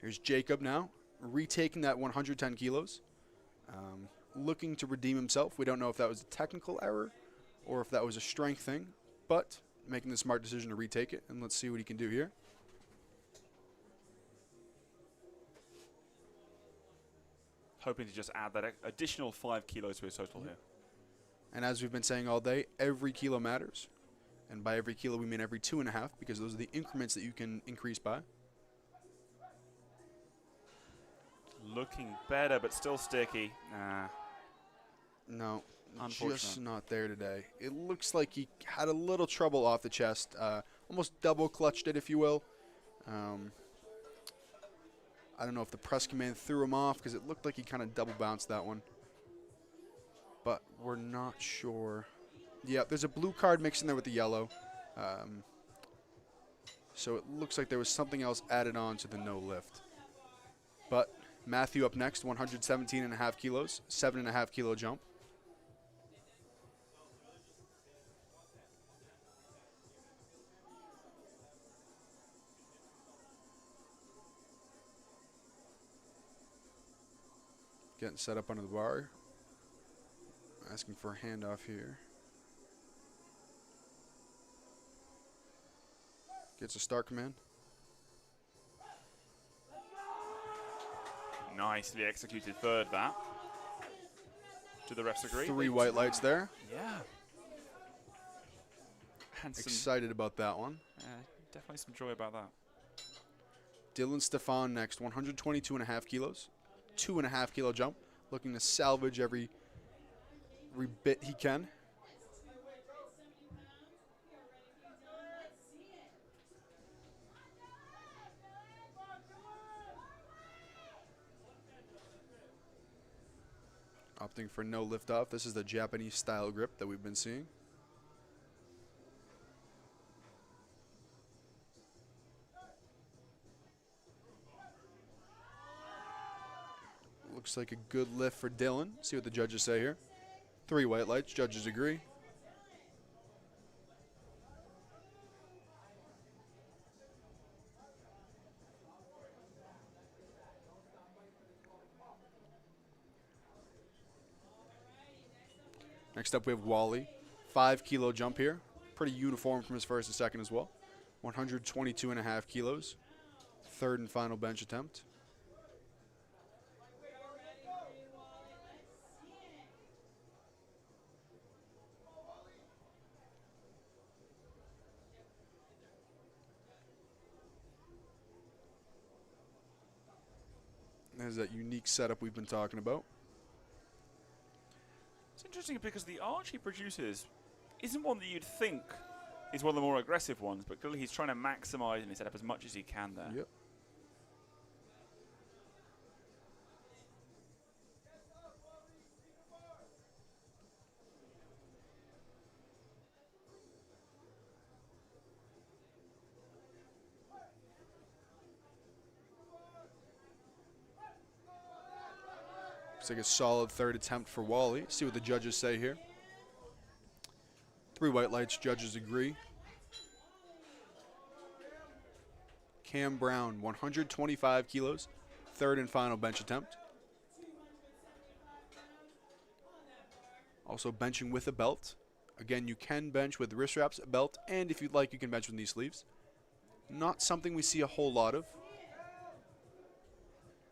B: Here's Jacob now, retaking that 110 kilos, looking to redeem himself. We don't know if that was a technical error or if that was a strength thing, but making the smart decision to retake it, and let's see what he can do here.
A: Hoping to just add that additional 5 kilos to his total here.
B: And as we've been saying all day, every kilo matters. And by every kilo, we mean every 2.5, because those are the increments that you can increase by.
A: Looking better, but still sticky. Nah.
B: No,
A: Unfortunate.
B: just not there today. It looks like he had a little trouble off the chest. Almost double clutched it, if you will. I don't know if the press command threw him off, because it looked like he kind of double bounced that one. But we're not sure. Yeah, there's a blue card mixed in there with the yellow. So it looks like there was something else added on to the no lift. But Matthew up next, 117.5 kilos, 7.5 kilo jump. Getting set up under the bar. Asking for a handoff here. Gets a start command.
A: Nicely executed third, that. Do the refs agree?
B: 3 white lights there.
A: Yeah. And some,
B: Excited about that one.
A: definitely some joy about that.
B: Dylan Stefan next, 122.5 kilos, 2.5 kilo jump, looking to salvage every bit he can. Opting for no lift off. This is the Japanese style grip that we've been seeing. Looks like a good lift for Dylan. See what the judges say here. 3 white lights. Judges agree. Next up we have Wally. 5 kilo jump here. Pretty uniform from his first and second as well. 122.5 kilos. Third and final bench attempt. There's that unique setup we've been talking about.
A: It's interesting because the arch he produces isn't one that you'd think is one of the more aggressive ones, but clearly he's trying to maximize and he set up as much as he can there.
B: Yep. Looks like a solid third attempt for Wally. See what the judges say here. 3 white lights, judges agree. Cam Brown, 125 kilos, third and final bench attempt. Also benching with a belt. Again, you can bench with wrist wraps, a belt, and if you'd like, you can bench with knee sleeves. Not something we see a whole lot of.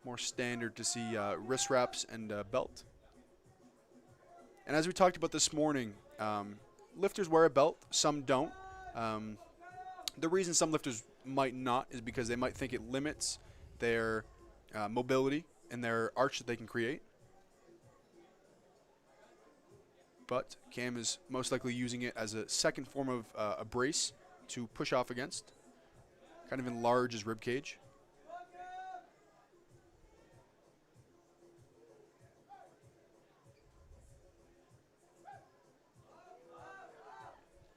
B: More standard to see wrist wraps and belt. And as we talked about this morning, lifters wear a belt, some don't. The reason some lifters might not is because they might think it limits their mobility and their arch that they can create. But Cam is most likely using it as a second form of a brace to push off against. Kind of enlarge his rib cage.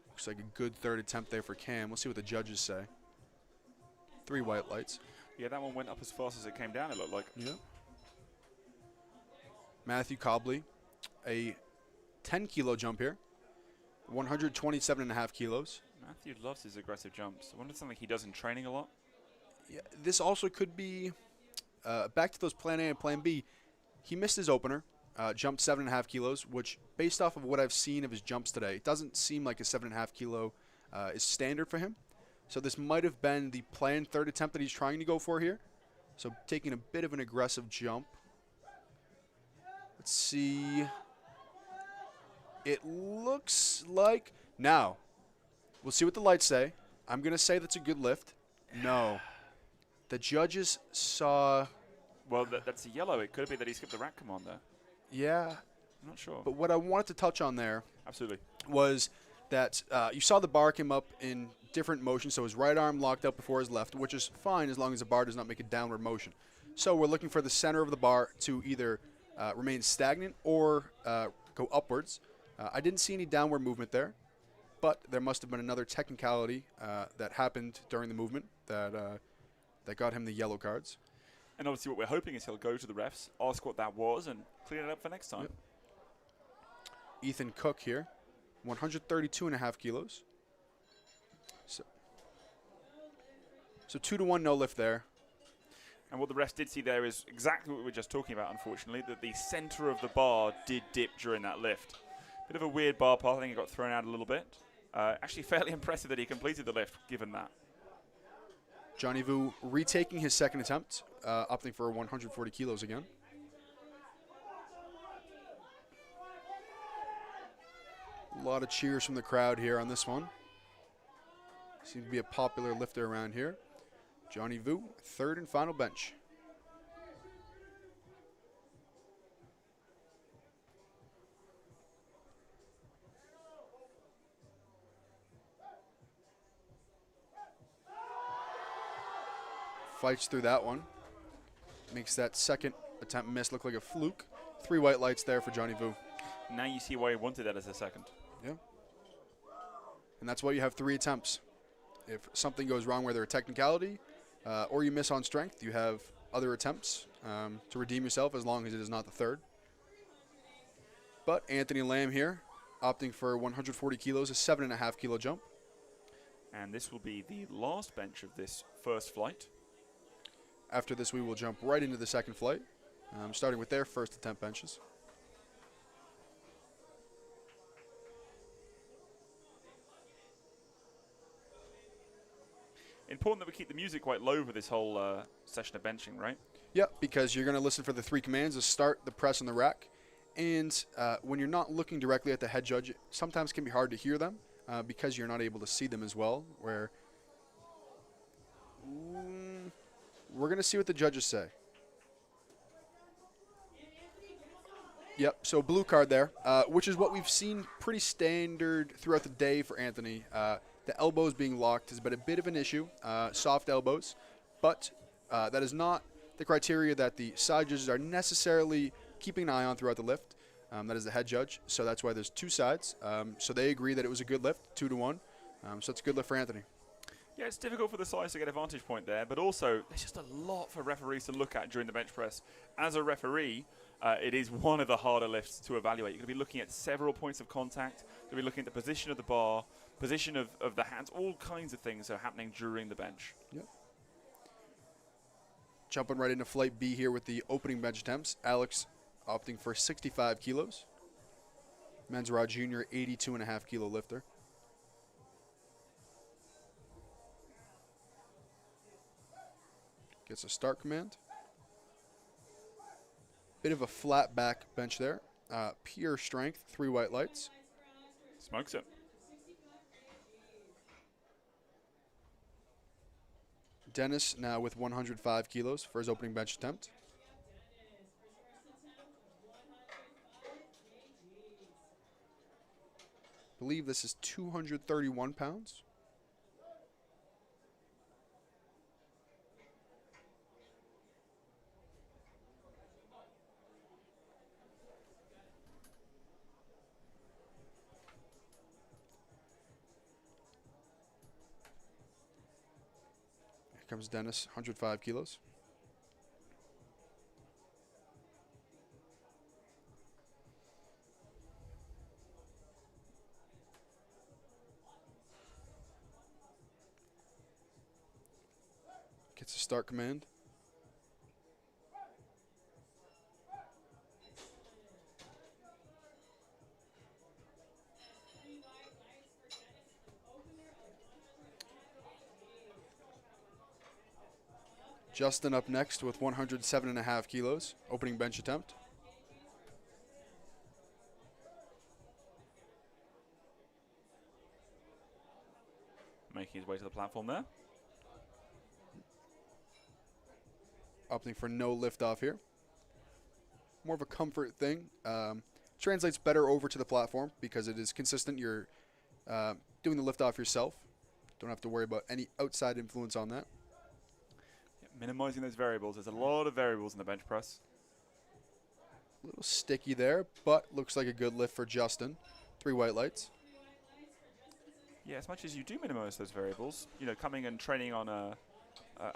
B: Looks like a good third attempt there for Cam. Let's see what the judges say. 3 white lights.
A: Yeah, that one went up as fast as it came down, it looked like.
B: Yeah. Matthew Cobley, a 10-kilo jump here. 127.5 kilos.
A: Matthew loves his aggressive jumps. I wonder if it's something he does in training a lot.
B: Yeah, this also could be back to those plan A and plan B. He missed his opener, jumped 7.5 kilos, which based off of what I've seen of his jumps today, it doesn't seem like a 7.5 kilo is standard for him. So this might have been the planned third attempt that he's trying to go for here. So taking a bit of an aggressive jump. Let's see. It looks like, now, we'll see what the lights say. I'm going to say that's a good lift. No. The judges saw.
A: Well, that's a yellow. It could be that he skipped the rack command there.
B: Yeah.
A: I'm not sure.
B: But what I wanted to touch on there
A: Absolutely.
B: was that you saw the bar came up in different motions. So his right arm locked out before his left, which is fine as long as the bar does not make a downward motion. So we're looking for the center of the bar to either remain stagnant or go upwards. I didn't see any downward movement there, but there must have been another technicality that happened during the movement that got him the yellow cards.
A: And obviously what we're hoping is he'll go to the refs, ask what that was, and clean it up for next time.
B: Yep. Ethan Cook here, 132.5 kilos. So 2-to-1 no lift there.
A: And what the refs did see there is exactly what we were just talking about, unfortunately, that the center of the bar did dip during that lift. Bit of a weird bar path. I think it got thrown out a little bit. Actually fairly impressive that he completed the lift, given that.
B: Johnny Vu retaking his second attempt, opting for 140 kilos again. A lot of cheers from the crowd here on this one. Seems to be a popular lifter around here. Johnny Vu, third and final bench. Fights through that one. Makes that second attempt miss look like a fluke. 3 white lights there for Johnny Vu.
A: Now you see why he wanted that as a second.
B: Yeah. And that's why you have 3 attempts. If something goes wrong, whether a technicality or you miss on strength, you have other attempts to redeem yourself as long as it is not the third. But Anthony Lamb here, opting for 140 kilos, a 7.5 kilo jump.
A: And this will be the last bench of this first flight.
B: After this, we will jump right into the second flight, starting with their first attempt benches.
A: Important that we keep the music quite low for this whole session of benching, right?
B: Yep, because you're going to listen for the 3 commands: the start, the press, and the rack. And when you're not looking directly at the head judge, it sometimes can be hard to hear them because you're not able to see them as well. Where we're going to see what the judges say. Yep, so blue card there, which is what we've seen pretty standard throughout the day for Anthony. The elbows being locked has been a bit of an issue, soft elbows, but that is not the criteria that the side judges are necessarily keeping an eye on throughout the lift. That is the head judge, so that's why there's 2 sides. So they agree that it was a good lift, 2-to-1. So it's a good lift for Anthony.
A: Yeah, it's difficult for the sides to get a vantage point there, but also there's just a lot for referees to look at during the bench press. As a referee, it is one of the harder lifts to evaluate. You're going to be looking at several points of contact. You're going to be looking at the position of the bar, position of the hands, all kinds of things are happening during the bench.
B: Yep. Jumping right into flight B here with the opening bench attempts. Alex opting for 65 kilos. Menzrod Jr., 82.5 kilo lifter. Gets a start command. Bit of a flat back bench there. Pure strength, 3 white lights.
A: Smokes it.
B: Dennis now with 105 kilos for his opening bench attempt. I believe this is 231 pounds. Here comes Dennis, 105 kilos. Gets a start command. Justin up next with 107.5 kilos, opening bench attempt.
A: Making his way to the platform there.
B: Opting for no lift off here. More of a comfort thing. Translates better over to the platform because it is consistent. You're doing the lift off yourself. Don't have to worry about any outside influence on that.
A: Minimizing those variables. There's a lot of variables in the bench press.
B: A little sticky there, but looks like a good lift for Justin. 3 white lights.
A: Yeah, as much as you do minimize those variables, you know, coming and training on an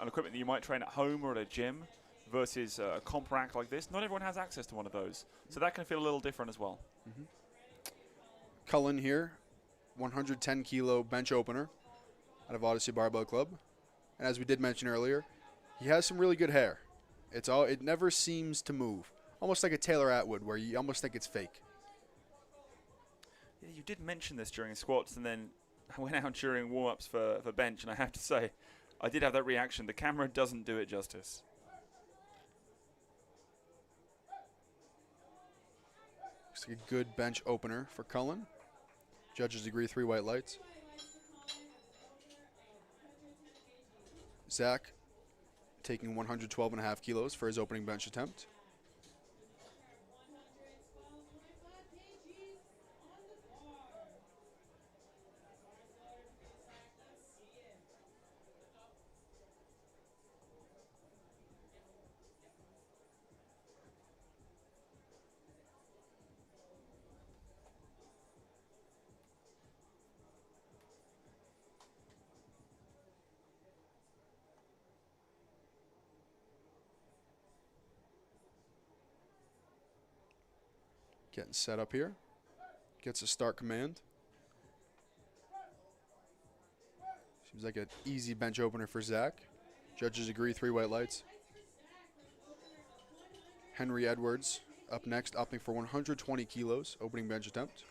A: equipment that you might train at home or at a gym versus a comp rack like this, not everyone has access to one of those. So that can feel a little different as well.
B: Cullen here, 110 kilo bench opener out of Odyssey Barbell Club. And as we did mention earlier, he has some really good hair. It never seems to move. Almost like a Taylor Atwood, where you almost think it's fake.
A: Yeah, you did mention this during squats, and then I went out during warm-ups for bench, and I have to say, I did have that reaction. The camera doesn't do it justice.
B: Looks like a good bench opener for Cullen. Judges agree 3 white lights. Zach taking 112.5 kilos for his opening bench attempt. Getting set up here. Gets a start command. Seems like an easy bench opener for Zach. Judges agree 3 white lights. Henry Edwards up next, opting for 120 kilos, opening bench attempt.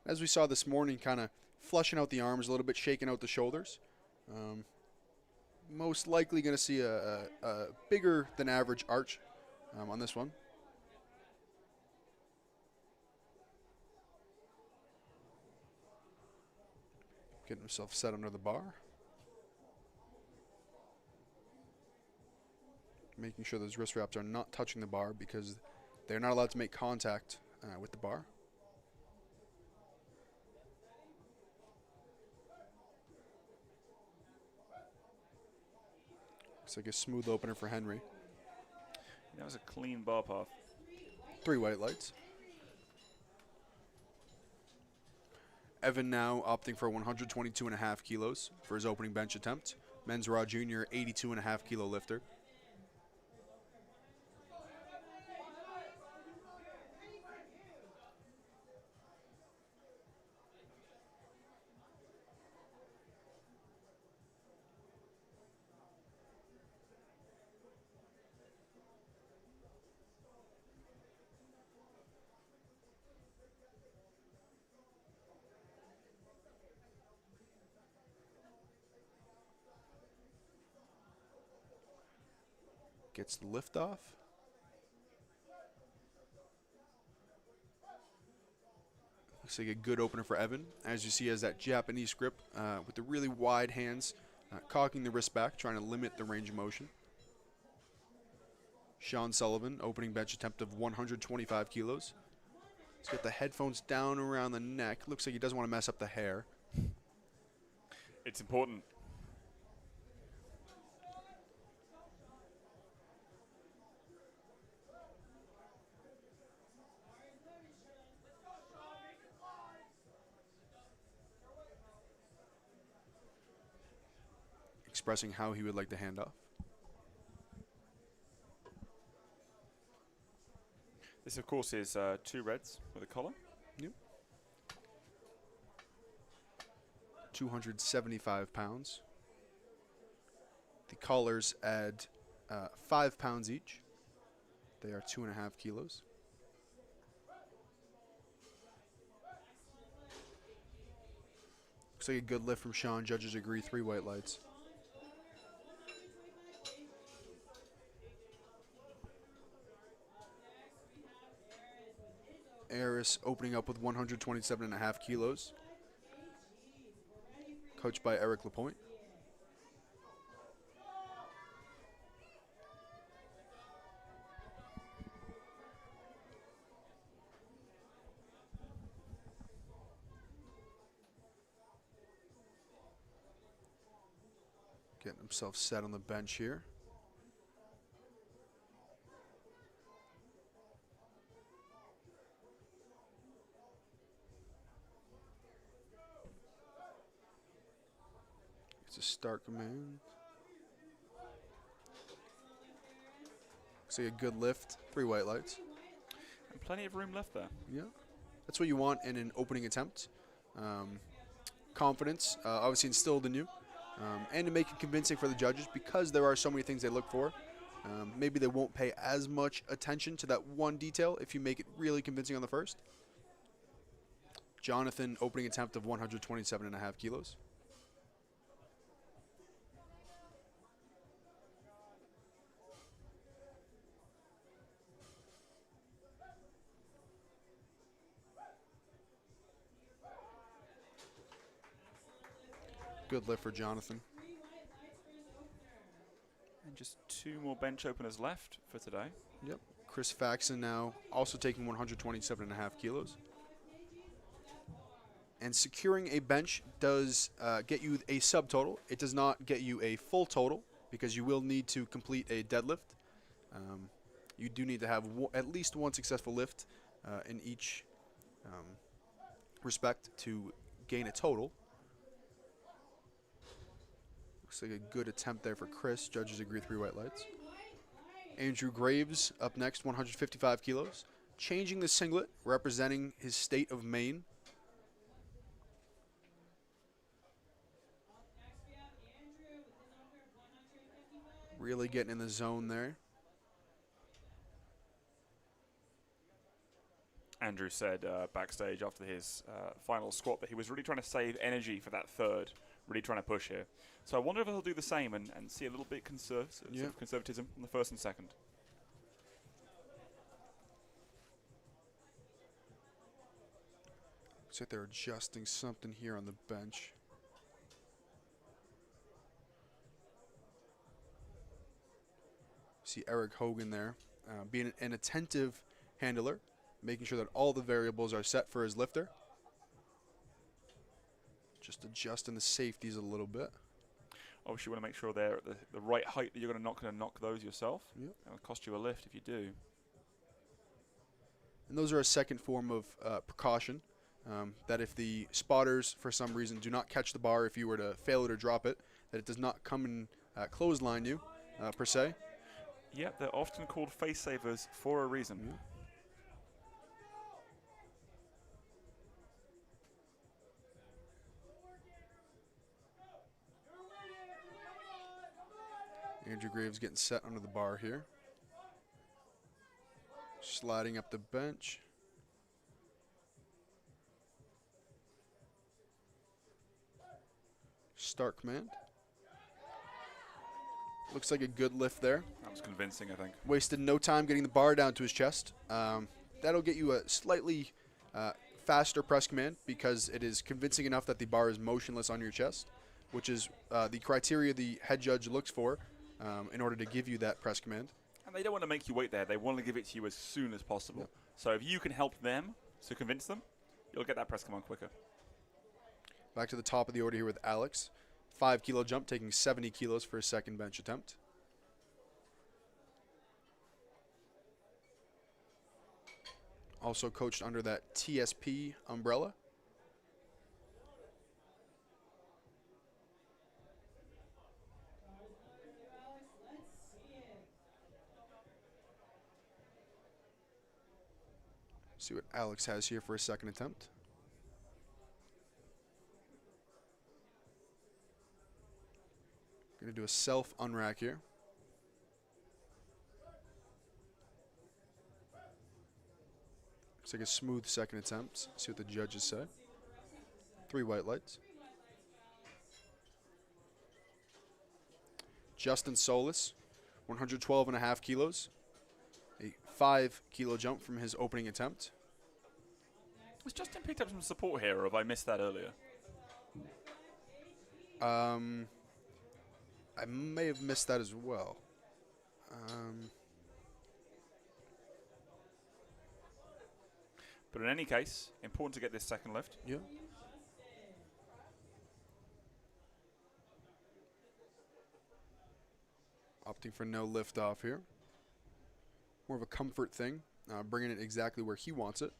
B: As we saw this morning, kind of flushing out the arms a little bit, shaking out the shoulders. Most likely going to see a bigger than average arch on this one. Getting himself set under the bar. Making sure those wrist wraps are not touching the bar because they're not allowed to make contact with the bar. Looks like a smooth opener for Henry.
A: That was a clean bar path.
B: 3 white lights. Evan now opting for 122.5 kilos for his opening bench attempt. Men's Raw Junior, 82.5 kilo lifter. Gets the lift off. Looks like a good opener for Evan. As you see, he has that Japanese grip with the really wide hands, cocking the wrist back, trying to limit the range of motion. Sean Sullivan, opening bench attempt of 125 kilos. He's got the headphones down around the neck. Looks like he doesn't want to mess up the hair.
A: It's important.
B: Expressing how he would like to hand off.
A: This, of course, is 2 reds with a collar.
B: Yep. 275 pounds. The collars add 5 pounds each. They are 2.5 kilos. Looks like a good lift from Sean. Judges agree, 3 white lights. Eris opening up with 127.5 kilos. Coached by Eric Lapointe. Getting himself set on the bench here. It's a start command. Looks like a good lift. 3 white lights.
A: And plenty of room left there.
B: Yeah. That's what you want in an opening attempt. Confidence, obviously instilled in you. And to make it convincing for the judges because there are so many things they look for. Maybe they won't pay as much attention to that one detail if you make it really convincing on the first. Jonathan, opening attempt of 127.5 kilos. Good lift for Jonathan.
A: And just 2 more bench openers left for today.
B: Yep. Chris Faxon now also taking 127.5 kilos. And securing a bench does get you a subtotal. It does not get you a full total because you will need to complete a deadlift. You do need to have at least 1 successful lift in each respect to gain a total. Looks like a good attempt there for Chris. Judges agree, 3 white lights. Andrew Graves up next, 155 kilos. Changing the singlet, representing his state of Maine. Really getting in the zone there.
A: Andrew said backstage after his final squat that he was really trying to save energy for that third, really trying to push here. So I wonder if he'll do the same and see a little bit conservatism on the first and second.
B: Looks like they're adjusting something here on the bench. See Eric Hogan there, being an attentive handler, making sure that all the variables are set for his lifter. Just adjusting the safeties a little bit.
A: Obviously, you want to make sure they're at the right height that you're going to knock those yourself.
B: Yep.
A: It'll cost you a lift if you do.
B: And those are a second form of precaution, that if the spotters, for some reason, do not catch the bar if you were to fail it or drop it, that it does not come and clothesline you, per se.
A: Yep, they're often called face savers for a reason.
B: Yep. Andrew Graves getting set under the bar here. Sliding up the bench. Start command. Looks like a good lift there.
A: That was convincing, I think.
B: Wasted no time getting the bar down to his chest. That'll get you a slightly faster press command because it is convincing enough that the bar is motionless on your chest, which is the criteria the head judge looks for in order to give you that press command.
A: And they don't want to make you wait there. They want to give it to you as soon as possible.
B: Yep.
A: So if you can help them to convince them, you'll get that press command quicker.
B: Back to the top of the order here with Alex. 5 kilo jump, taking 70 kilos for his second bench attempt. Also coached under that TSP umbrella. See what Alex has here for his second attempt. Going to do a self unrack here. Looks like a smooth second attempt. See what the judges say. 3 white lights. Justin Solis, 112.5 kilos. A 5 kilo jump from his opening attempt.
A: Was Justin picked up some support here, or have I missed that earlier?
B: I may have missed that as well.
A: But in any case, important to get this second lift.
B: Yeah. Opting for no lift off here. More of a comfort thing, bringing it exactly where he wants it.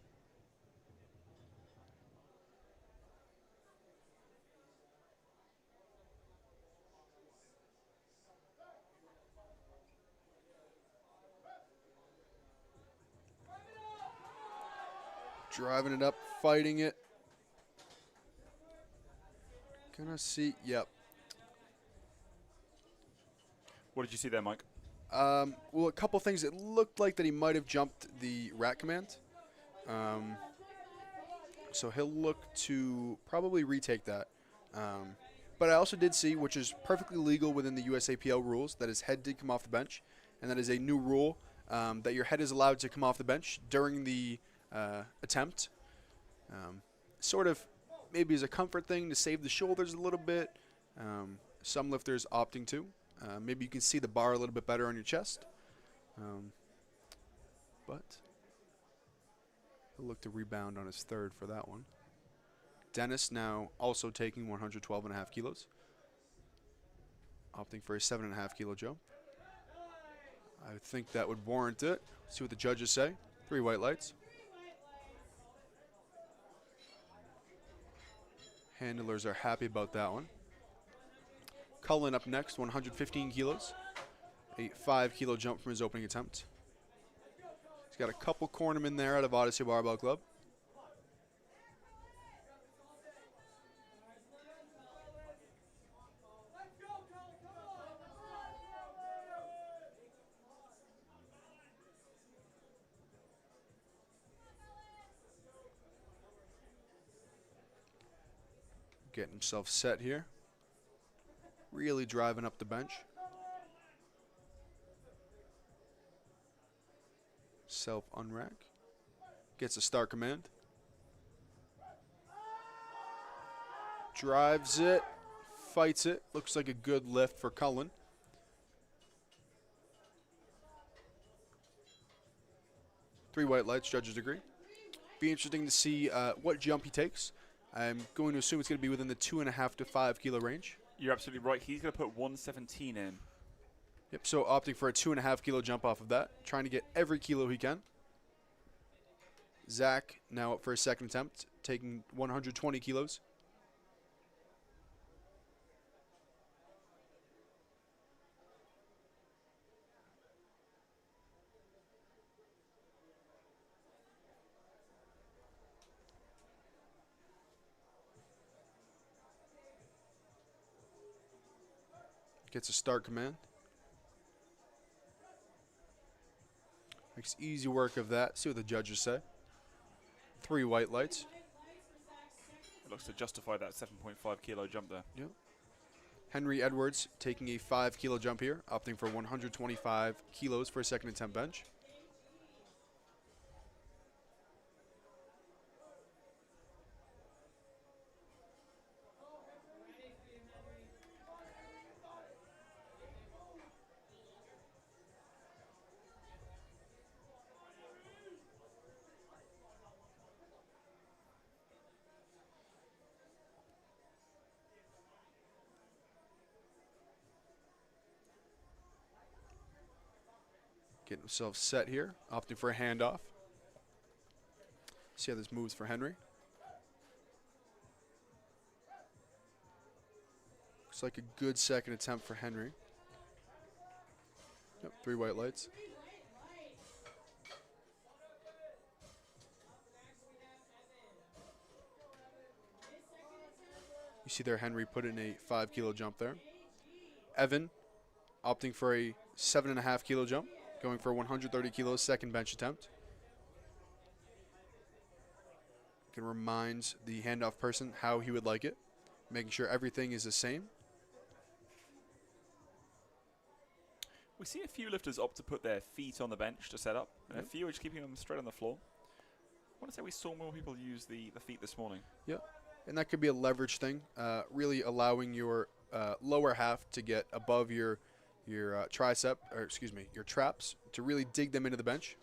B: Driving it up, fighting it. Gonna see, yep.
A: What did you see there, Mike?
B: Well, a couple things. It looked like that he might have jumped the rack command. So he'll look to probably retake that. But I also did see, which is perfectly legal within the USAPL rules, that his head did come off the bench. And that is a new rule that your head is allowed to come off the bench during the attempt. Sort of maybe as a comfort thing to save the shoulders a little bit. Some lifters opting to. Maybe you can see the bar a little bit better on your chest. But he'll look to rebound on his third for that one. Dennis now also taking 112.5 kilos. Opting for a 7.5 kilo jump. I think that would warrant it. See what the judges say. 3 white lights. Handlers are happy about that one. Cullen up next, 115 kilos. A 5 kilo jump from his opening attempt. He's got a couple cornermen there out of Odyssey Barbell Club. Getting himself set here. Really driving up the bench. Self unrack. Gets a start command. Drives it. Fights it. Looks like a good lift for Cullen. Three white lights, judges agree. Be interesting to see what jump he takes. I'm going to assume it's going to be within the 2.5 to 5 kilo range.
A: You're absolutely right. He's going to put 117 in.
B: Yep, so opting for a 2.5 kilo jump off of that. Trying to get every kilo he can. Zach now up for his second attempt, taking 120 kilos. Gets a start command. Makes easy work of that. See what the judges say. 3 white lights.
A: It looks to justify that 7.5 kilo jump there.
B: Yep. Henry Edwards taking a 5 kilo jump here, opting for 125 kilos for a second attempt bench. Getting himself set here, opting for a handoff. See how this moves for Henry. Looks like a good second attempt for Henry. Yep, 3 white lights. You see there Henry put in a 5 kilo jump there. Evan opting for a 7.5 kilo jump, going for a 130 kilos second bench attempt. Can remind the handoff person how he would like it, making sure everything is the same.
A: We see a few lifters opt to put their feet on the bench to set up, and a few are just keeping them straight on the floor. I want to say we saw more people use the feet this morning.
B: Yep, and that could be a leverage thing, really allowing your lower half to get above your tricep, or excuse me, your traps, to really dig them into the bench.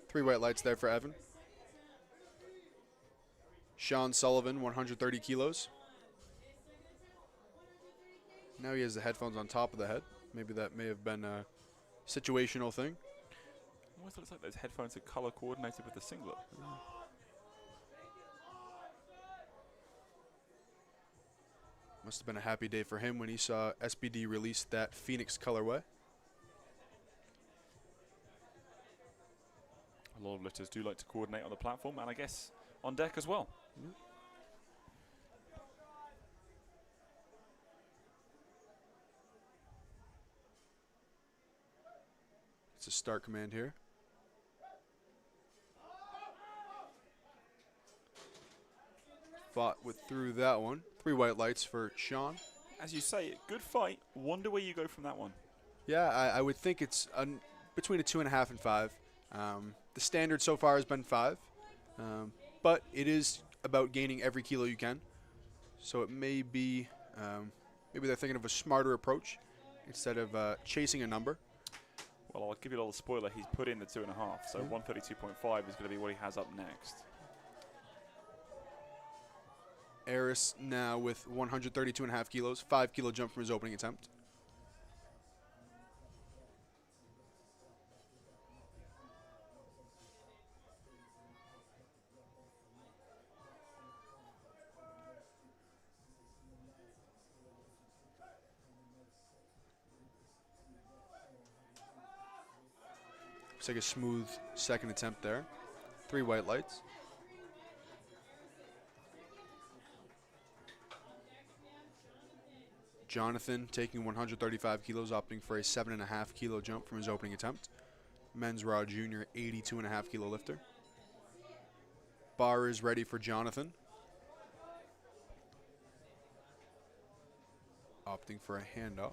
B: 3 white lights there for Evan. Sean Sullivan, 130 kilos. Now he has the headphones on top of the head. Maybe that may have been a situational thing.
A: I always thought it's like those headphones are color coordinated with the singlet.
B: Must have been a happy day for him when he saw SBD release that Phoenix colorway.
A: A lot of lifters do like to coordinate on the platform, and I guess on deck as well.
B: It's a start command here. Fought through that one. 3 white lights for Sean.
A: As you say, good fight. Wonder where you go from that one.
B: Yeah, I would think it's between a 2.5 and 5. The standard so far has been 5, but it is about gaining every kilo you can. So it may be, maybe they're thinking of a smarter approach instead of chasing a number.
A: Well, I'll give you a little spoiler. He's put in the 2.5, so 132.5 is going to be what he has up next.
B: Eris now with 132.5 kilos, 5 kilo jump from his opening attempt. Looks like a smooth second attempt there. 3 white lights. Jonathan taking 135 kilos, opting for a 7.5 kilo jump from his opening attempt. Men's Raw Junior, 82.5 kilo lifter. Bar is ready for Jonathan. Opting for a handoff.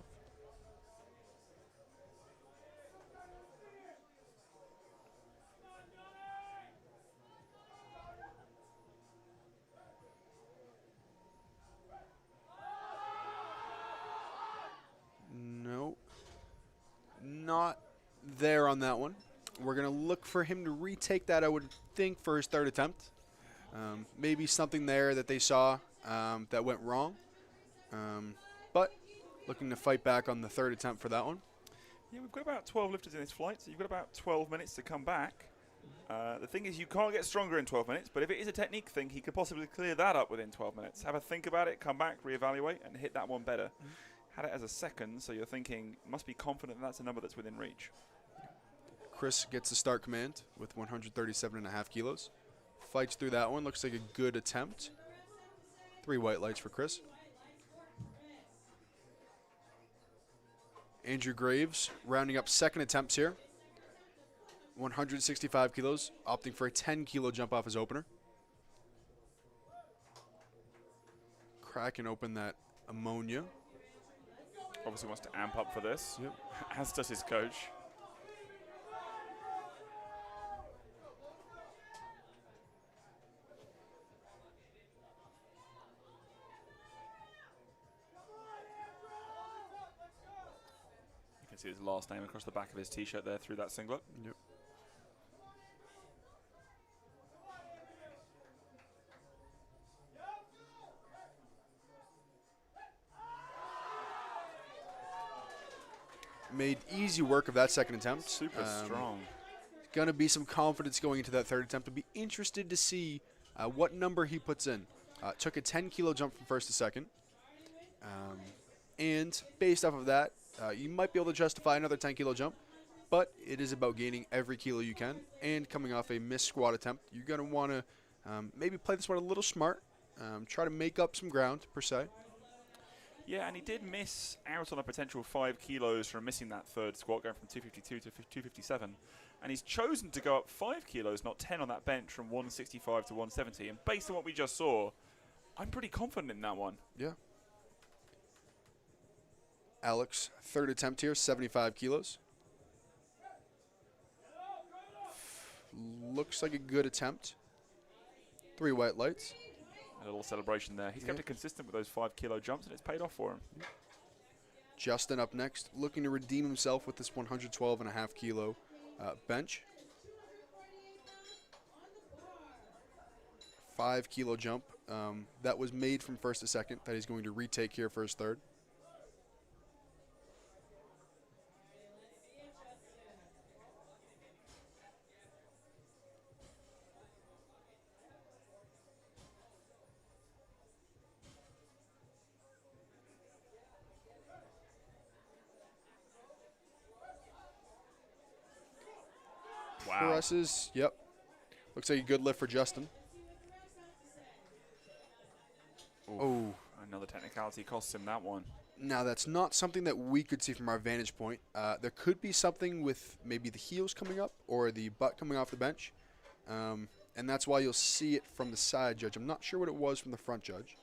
B: No, not there on that one. We're going to look for him to retake that, I would think, for his third attempt. Maybe something there that they saw that went wrong. But looking to fight back on the third attempt for that one.
A: Yeah, we've got about 12 lifters in this flight, so you've got about 12 minutes to come back. The thing is, you can't get stronger in 12 minutes, but if it is a technique thing, he could possibly clear that up within 12 minutes. Have a think about it, come back, reevaluate, and hit that one better. Had it as a second, so you're thinking, must be confident that's a number that's within reach.
B: Chris gets the start command with 137.5 kilos. Fights through that one. Looks like a good attempt. 3 white lights for Chris. Andrew Graves rounding up second attempts here. 165 kilos, opting for a 10 kilo jump off his opener. Cracking open that ammonia.
A: Obviously wants to amp up for this,
B: Yep.
A: as does his coach. You can see his last name across the back of his t-shirt there through that singlet.
B: Yep. made easy work of that second attempt.
A: Super strong.
B: Going to be some confidence going into that third attempt. I'll be interested to see what number he puts in. Took a 10-kilo jump from first to second. And based off of that, you might be able to justify another 10-kilo jump. But it is about gaining every kilo you can. And coming off a missed squat attempt, you're going to want to maybe play this one a little smart. Try to make up some ground, per se.
A: Yeah, and he did miss out on a potential 5 kilos from missing that third squat, going from 252 to 257. And he's chosen to go up 5 kilos, not 10 on that bench, from 165 to 170. And based on what we just saw, I'm pretty confident in that one.
B: Yeah. Alex, third attempt here, 75 kilos. Looks like a good attempt. 3 white lights.
A: A little celebration there. He's kept it consistent with those 5-kilo jumps, and it's paid off for him.
B: Justin up next, looking to redeem himself with this 112.5 kilo bench. 5-kilo jump that was made from first to second that he's going to retake here for his third.
A: Wow.
B: Presses, yep. Looks like a good lift for Justin.
A: Oof.
B: Oh.
A: Another technicality costs him that one.
B: Now, that's not something that we could see from our vantage point. There could be something with maybe the heels coming up or the butt coming off the bench. And that's why you'll see it from the side judge. I'm not sure what it was from the front judge.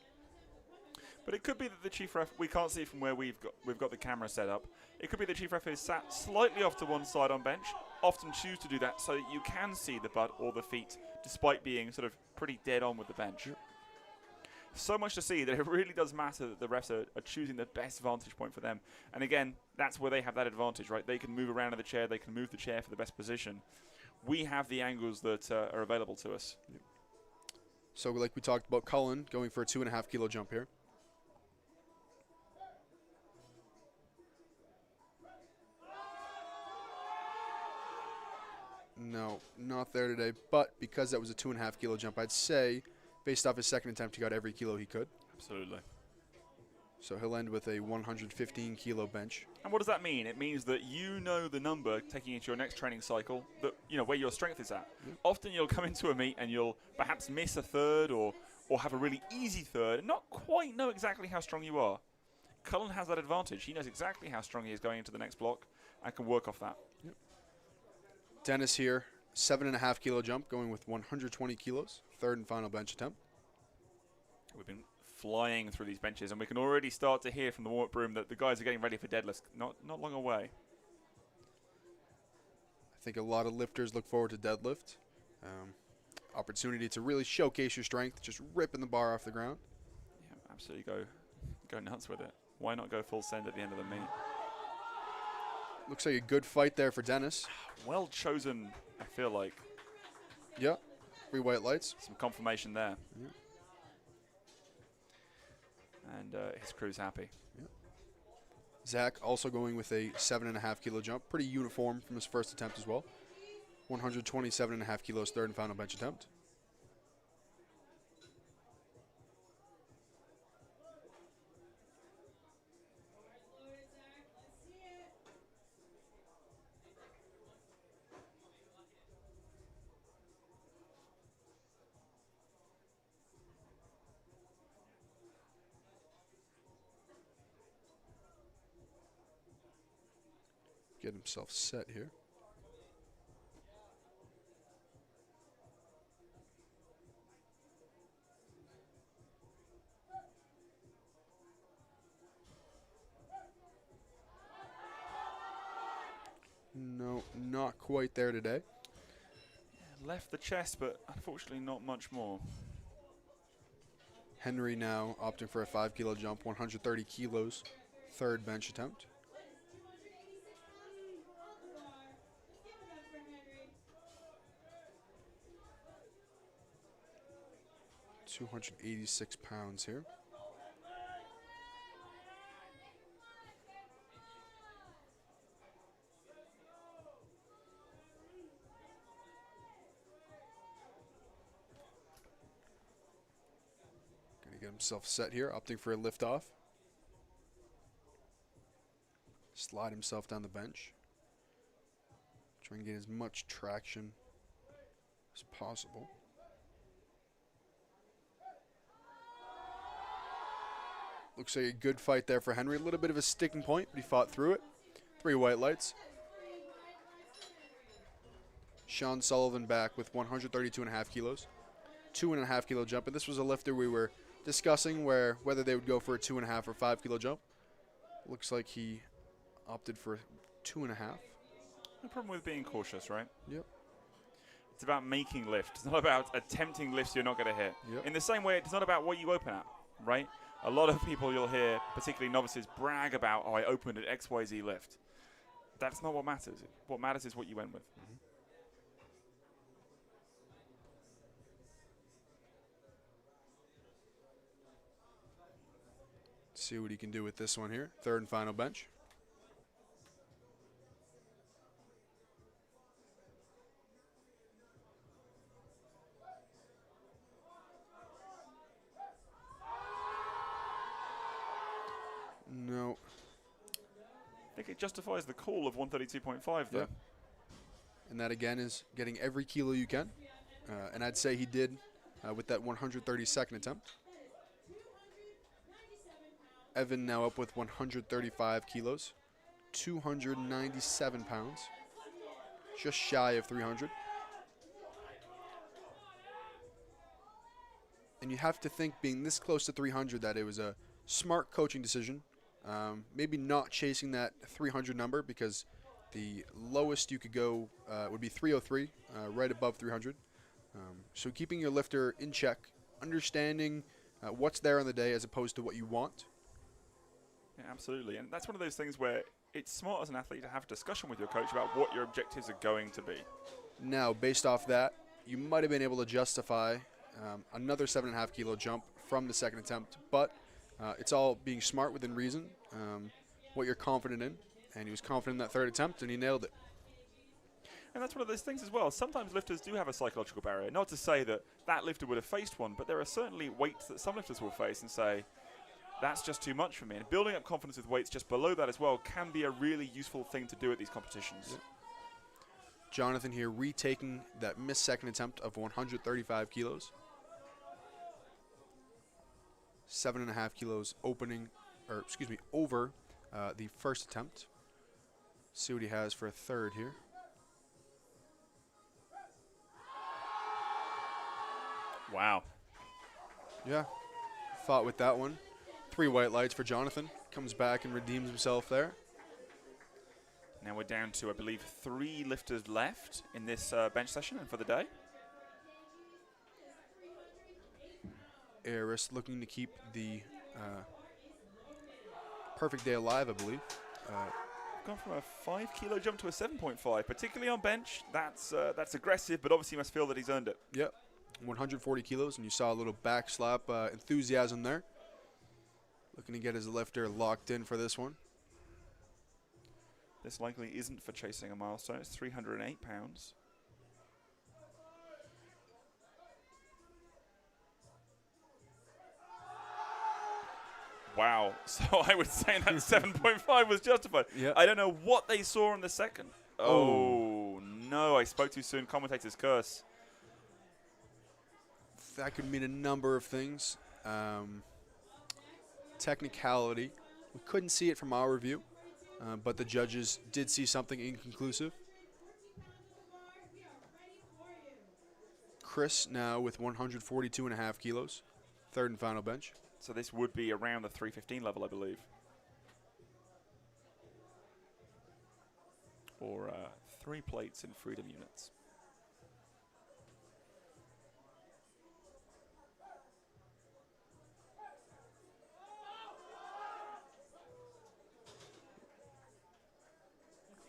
A: But it could be that the chief ref, we can't see from where we've got the camera set up. It could be the chief ref is sat slightly off to one side on bench. Often choose to do that so that you can see the butt or the feet, despite being sort of pretty dead on with the bench.
B: Yep.
A: So much to see that it really does matter that the refs are choosing the best vantage point for them. And again, that's where they have that advantage, right? They can move around in the chair. They can move the chair for the best position. We have the angles that are available to us.
B: Yep. So like we talked about, Cullen going for a 2.5 kilo jump here. No, not there today. But because that was a 2.5 kilo jump, I'd say, based off his second attempt, he got every kilo he could.
A: Absolutely.
B: So he'll end with a 115 kilo bench.
A: And what does that mean? It means that you know the number taking into your next training cycle, that you know where your strength is at.
B: Yep.
A: Often you'll come into a meet and you'll perhaps miss a third or have a really easy third and not quite know exactly how strong you are. Cullen has that advantage. He knows exactly how strong he is going into the next block and can work off that.
B: Yep. Dennis here, 7.5 kilo jump, going with 120 kilos. Third and final bench attempt.
A: We've been flying through these benches, and we can already start to hear from the warm-up room that the guys are getting ready for deadlifts. Not long away.
B: I think a lot of lifters look forward to deadlift. Opportunity to really showcase your strength, just ripping the bar off the ground.
A: Yeah, absolutely go nuts with it. Why not go full send at the end of the meet?
B: Looks like a good fight there for Dennis.
A: Well chosen, I feel like.
B: Yeah, 3 white lights.
A: Some confirmation there.
B: Yeah.
A: And his crew's happy.
B: Yeah. Zach also going with a 7.5 kilo jump. Pretty uniform from his first attempt as well. 127.5 kilos, third and final bench attempt. Get himself set here. No, not quite there today.
A: Yeah, left the chest, but unfortunately not much more.
B: Henry now opting for a 5 kilo jump, 130 kilos, third bench attempt. 286 pounds here. Get himself set here, opting for a lift off. Slide himself down the bench. Try and get as much traction as possible. Looks like a good fight there for Henry. A little bit of a sticking point, but he fought through it. 3 white lights. Sean Sullivan back with 132.5 kilos. 2.5 kilo jump. And this was a lifter we were discussing whether they would go for a 2.5 or 5 kilo jump. Looks like he opted for 2.5.
A: No problem with being cautious, right?
B: Yep.
A: It's about making lift. It's not about attempting lifts you're not going to hit.
B: Yep.
A: In the same way, it's not about what you open at, right? A lot of people you'll hear, particularly novices, brag about, oh, I opened at XYZ lift. That's not what matters. What matters is what you went with.
B: See what he can do with this one here. Third and final bench. No.
A: I think it justifies the call of 132.5 there.
B: Yeah. And that again is getting every kilo you can. And I'd say he did with that 132nd attempt. Evan now up with 135 kilos, 297 pounds, just shy of 300. And you have to think, being this close to 300, that it was a smart coaching decision. Maybe not chasing that 300 number, because the lowest you could go would be 303, right above 300. So keeping your lifter in check, understanding what's there on the day as opposed to what you want.
A: Yeah, absolutely. And that's one of those things where it's smart as an athlete to have a discussion with your coach about what your objectives are going to be.
B: Now, based off that, you might have been able to justify another 7.5 kilo jump from the second attempt, but it's all being smart within reason, what you're confident in. And he was confident in that third attempt, and he nailed it.
A: And that's one of those things as well. Sometimes lifters do have a psychological barrier. Not to say that that lifter would have faced one, but there are certainly weights that some lifters will face and say, that's just too much for me. And building up confidence with weights just below that as well can be a really useful thing to do at these competitions.
B: Yep. Jonathan here retaking that missed second attempt of 135 kilos. 7.5 kilos over the first attempt. See what he has for a third here.
A: Wow.
B: Yeah, fought with that one. 3 white lights for Jonathan. Comes back and redeems himself there.
A: Now we're down to, I believe, 3 lifters left in this bench session and for the day.
B: Eris looking to keep the perfect day alive, I believe.
A: Gone from a 5 kilo jump to a 7.5, particularly on bench. That's aggressive, but obviously you must feel that he's earned it.
B: Yep, 140 kilos, and you saw a little back slap enthusiasm there. Looking to get his lifter locked in for this one.
A: This likely isn't for chasing a milestone. It's 308 pounds. Wow. So I would say that 7.5 was justified.
B: Yeah.
A: I don't know what they saw in the second. Oh, no. I spoke too soon. Commentator's curse.
B: That could mean a number of things. Technicality. We couldn't see it from our review, but the judges did see something inconclusive. Chris now with 142.5 kilos. Third and final bench.
A: So this would be around the 315 level, I believe. Or 3 plates in freedom units.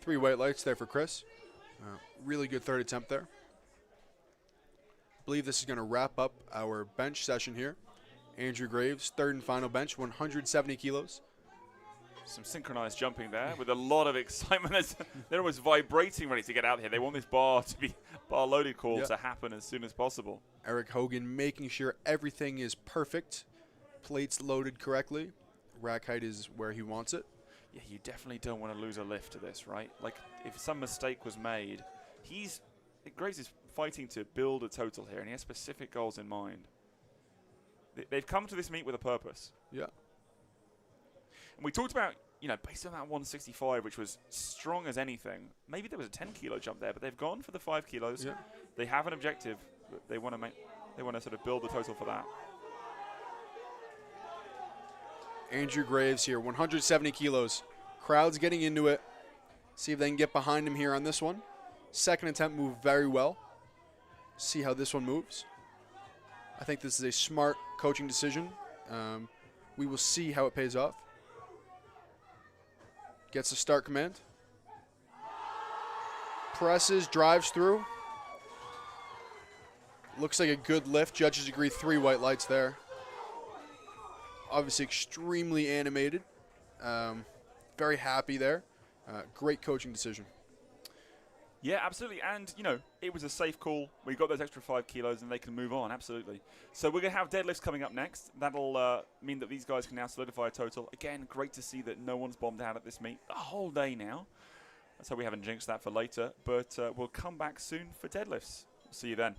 B: Three white lights there for Chris. Really good third attempt there. I believe this is going to wrap up our bench session here. Andrew Graves, third and final bench, 170 kilos.
A: Some synchronized jumping there with a lot of excitement. They're almost vibrating, ready to get out here. They want this bar to be bar loaded call to happen as soon as possible.
B: Eric Hogan making sure everything is perfect plates loaded correctly. Rack height is where he wants it.
A: Yeah, you definitely don't want to lose a lift to this, right? Like, if some mistake was made, Grace is fighting to build a total here, and he has specific goals in mind. They've come to this meet with a purpose.
B: Yeah.
A: And we talked about, based on that 165, which was strong as anything, maybe there was a 10-kilo jump there, but they've gone for the 5 kilos.
B: Yeah.
A: They have an objective. They want to sort of build the total for that.
B: Andrew Graves here, 170 kilos. Crowd's getting into it. See if they can get behind him here on this one. Second attempt moved very well. See how this one moves. I think this is a smart coaching decision. We will see how it pays off. Gets the start command. Presses, drives through. Looks like a good lift. Judges agree 3 white lights there. Obviously extremely animated. Very happy there. Great coaching decision.
A: Yeah, absolutely. And, it was a safe call. We got those extra 5 kilos and they can move on, absolutely. So we're going to have deadlifts coming up next. That'll mean that these guys can now solidify a total. Again, great to see that no one's bombed out at this meet the whole day now. So we haven't jinxed that for later. But we'll come back soon for deadlifts. See you then.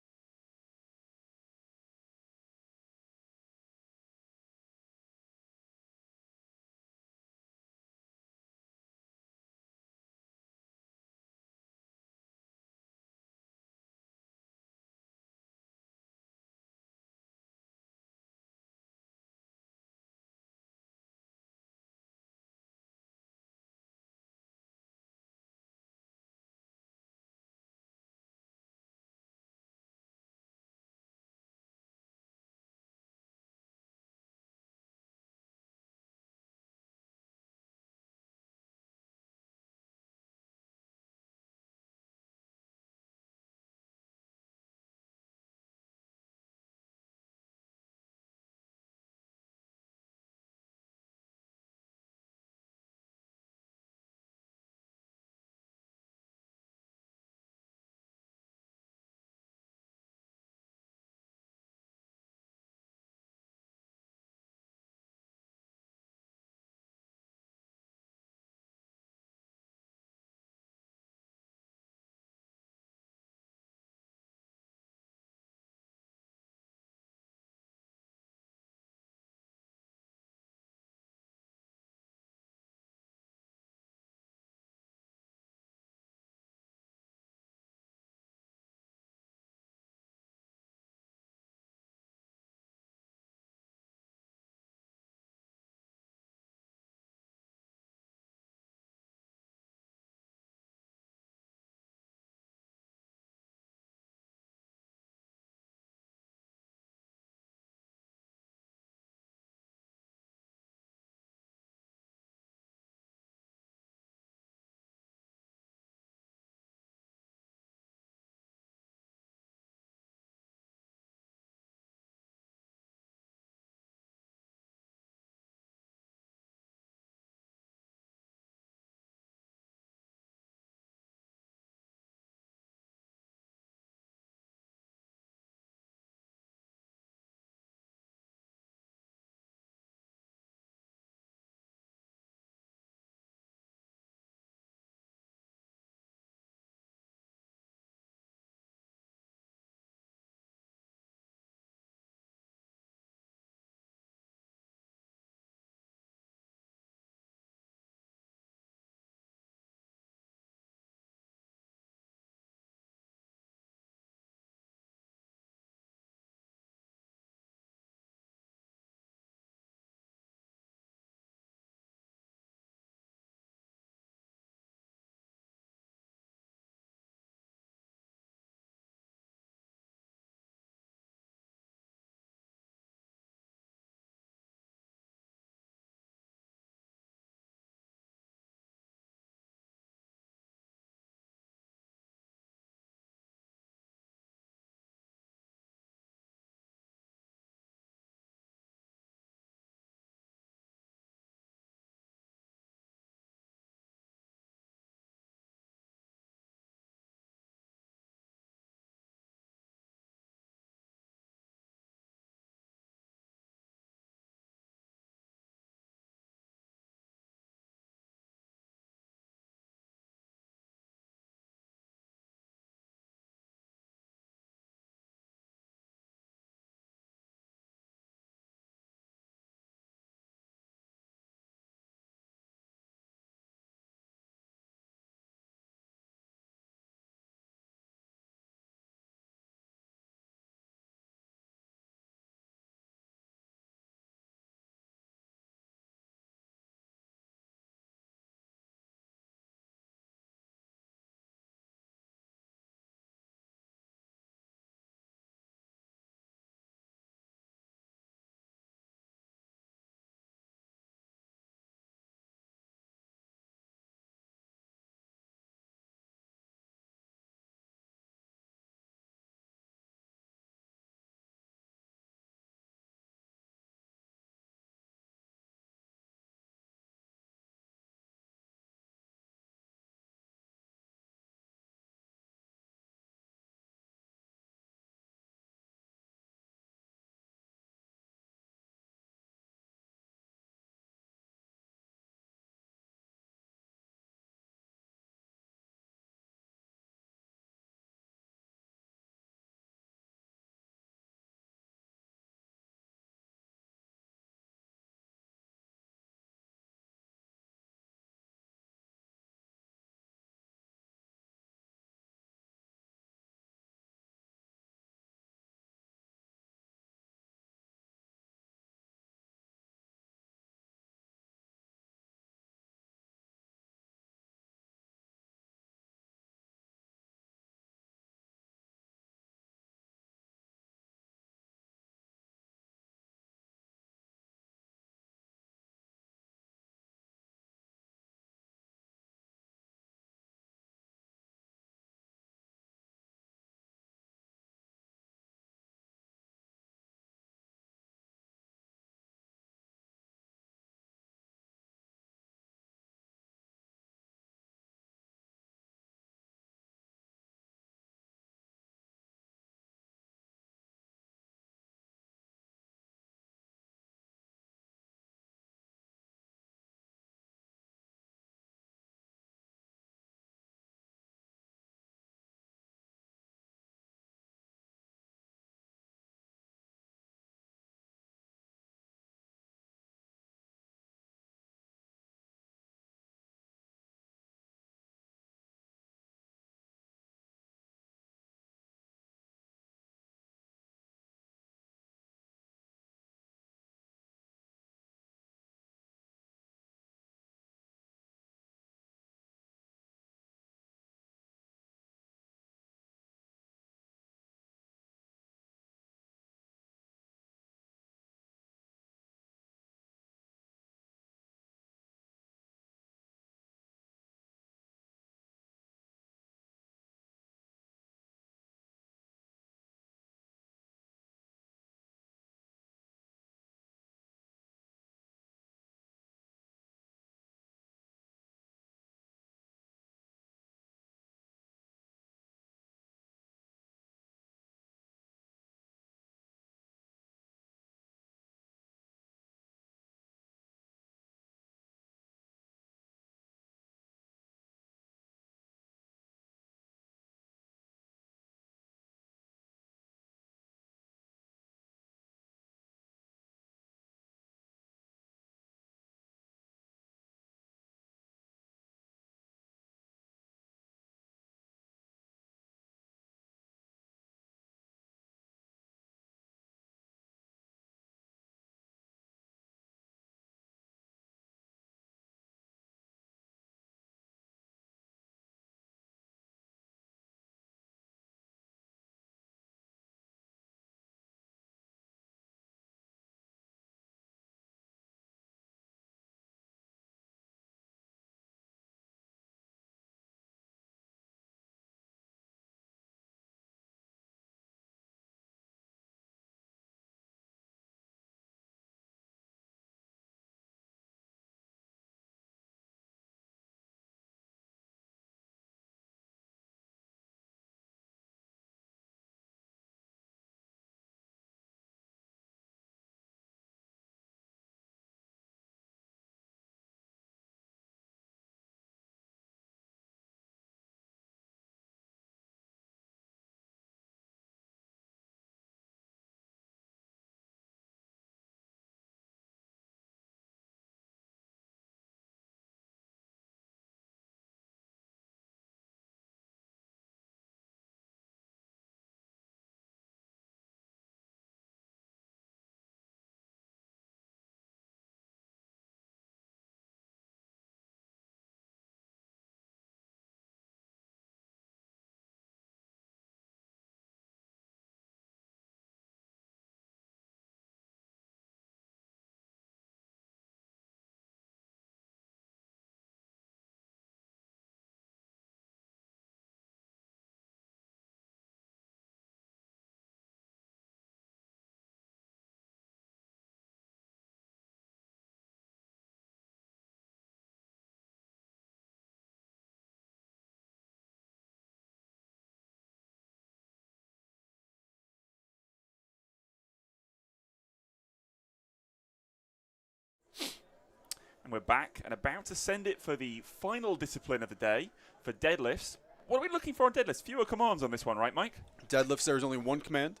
A: And we're back and about to send it for the final discipline of the day, for deadlifts. What are we looking for on deadlifts? Fewer commands on this one, right, Mike?
B: Deadlifts, there is only one command,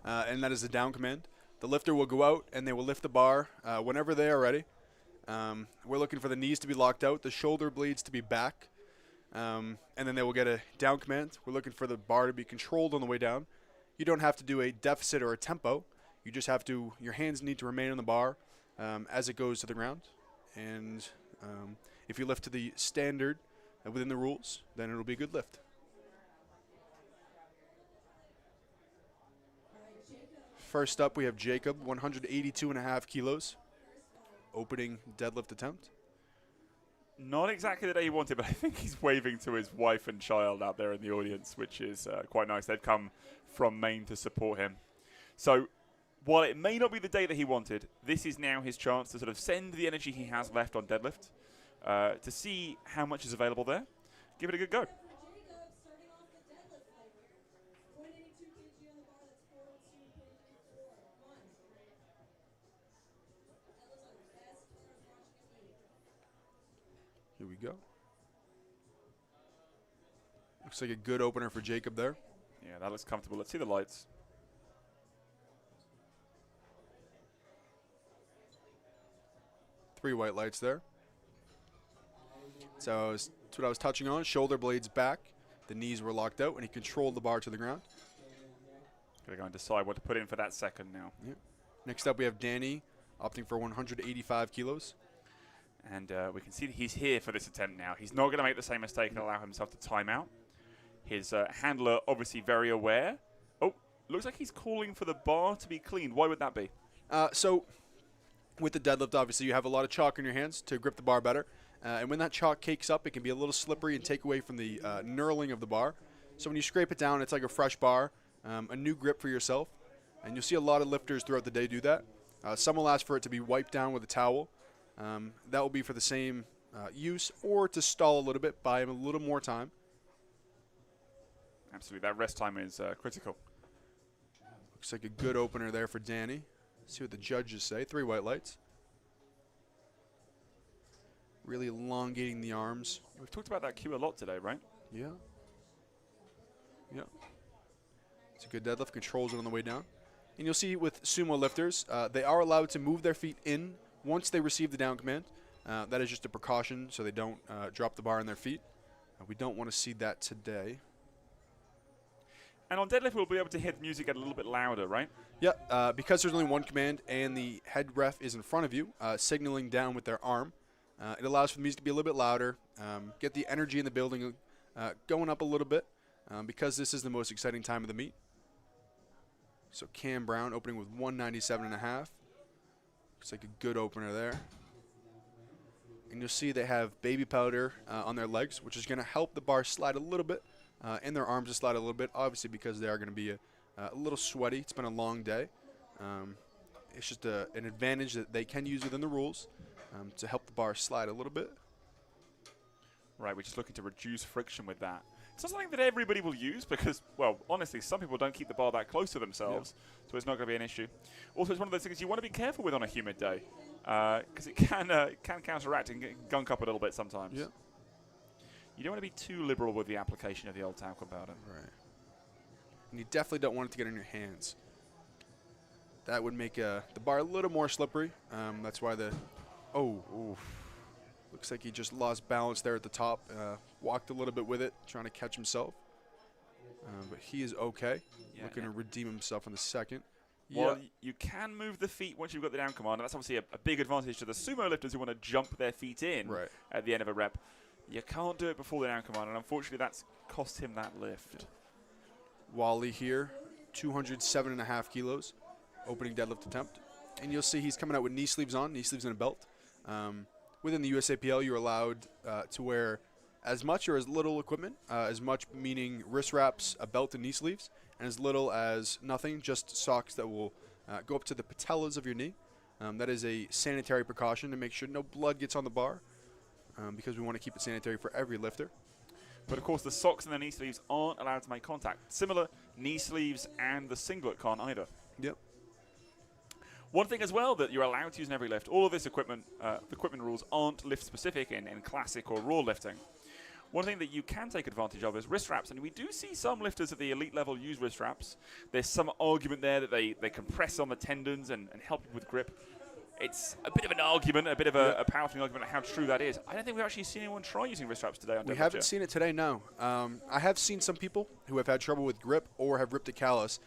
B: and that is the down command. The lifter will go out and they will lift the bar whenever they are ready. We're looking for the knees to be locked out, the shoulder blades to be back, and then they will get a down command. We're looking for the bar to be controlled on the way down. You don't have to do a deficit or a tempo. You just have to, your hands need to remain on the bar as it goes to the ground. And if you lift to the standard within the rules, then it'll be a good lift. First up, we have Jacob, 182.5 kilos, opening deadlift attempt.
A: Not exactly the day he wanted, but I think he's waving to his wife and child out there in the audience, which is quite nice. They've come from Maine to support him. So while it may not be the day that he wanted, this is now his chance to sort of send the energy he has left on deadlift to see how much is available there. Give it a good go.
B: Here we go. Looks like a good opener for Jacob there.
A: Yeah, that looks comfortable. Let's see the lights.
B: Three white lights there. So that's what I was touching on. Shoulder blades back. The knees were locked out, and he controlled the bar to the ground.
A: Going to go and decide what to put in for that second now.
B: Yep. Next up, we have Danny, opting for 185 kilos.
A: And we can see that he's here for this attempt now. He's not going to make the same mistake and allow himself to time out. His handler obviously very aware. Oh, looks like he's calling for the bar to be cleaned. Why would that be?
B: So with the deadlift, obviously, you have a lot of chalk in your hands to grip the bar better. And when that chalk cakes up, it can be a little slippery and take away from the knurling of the bar. So when you scrape it down, it's like a fresh bar, a new grip for yourself. And you'll see a lot of lifters throughout the day do that. Some will ask for it to be wiped down with a towel. That will be for the same use, or to stall a little bit, buy him a little more time.
A: Absolutely, that rest time is critical.
B: Looks like a good opener there for Danny. See what the judges say. Three white lights. Really elongating the arms.
A: We've talked about that cue a lot today, right?
B: Yeah. Yeah. It's a good deadlift. Controls it on the way down. And you'll see with sumo lifters, they are allowed to move their feet in once they receive the down command. That is just a precaution so they don't drop the bar on their feet. We don't want to see that today.
A: And on deadlift, we'll be able to hit music a little bit louder, right?
B: Yeah, because there's only one command and the head ref is in front of you, signaling down with their arm. It allows for the music to be a little bit louder, get the energy in the building going up a little bit, because this is the most exciting time of the meet. So Cam Brown opening with 197.5. Looks like a good opener there. And you'll see they have baby powder on their legs, which is going to help the bar slide a little bit, and their arms to slide a little bit, obviously because they are going to be a little sweaty. It's been a long day. It's just an advantage that they can use within the rules to help the bar slide a little bit.
A: Right, we're just looking to reduce friction with that. It's not something that everybody will use because, well, honestly, some people don't keep the bar that close to themselves, so it's not going to be an issue. Also, it's one of those things you want to be careful with on a humid day because it can counteract and gunk up a little bit sometimes.
B: Yeah.
A: You don't want to be too liberal with the application of the old talcum powder.
B: Right. And you definitely don't want it to get in your hands. That would make the bar a little more slippery. That's why the... Oh, oof. Looks like he just lost balance there at the top. Walked a little bit with it, trying to catch himself. But he is okay.
A: Yeah,
B: Looking to redeem himself in the second.
A: Well, you can move the feet once you've got the down command, and that's obviously a big advantage to the sumo lifters who want to jump their feet in at the end of a rep. You can't do it before the down command, and unfortunately that's cost him that lift.
B: Wally here, 207.5 kilos, opening deadlift attempt. And you'll see he's coming out with knee sleeves on, knee sleeves and a belt. Within the USAPL, you're allowed to wear as much or as little equipment, as much meaning wrist wraps, a belt, and knee sleeves, and as little as nothing, just socks that will go up to the patellas of your knee. That is a sanitary precaution to make sure no blood gets on the bar because we want to keep it sanitary for every lifter.
A: But of course, the socks and the knee sleeves aren't allowed to make contact. Similar, knee sleeves and the singlet can't either.
B: Yep.
A: One thing as well that you're allowed to use in every lift, all of this equipment, the equipment rules aren't lift specific in classic or raw lifting. One thing that you can take advantage of is wrist wraps, and we do see some lifters at the elite level use wrist wraps. There's some argument there that they compress on the tendons and help you with grip. It's a bit of an argument, a bit of a powerlifting argument on how true that is. I don't think we've actually seen anyone try using wrist wraps today on Deadlift.
B: We haven't seen it today, no. I have seen some people who have had trouble with grip or have ripped a callus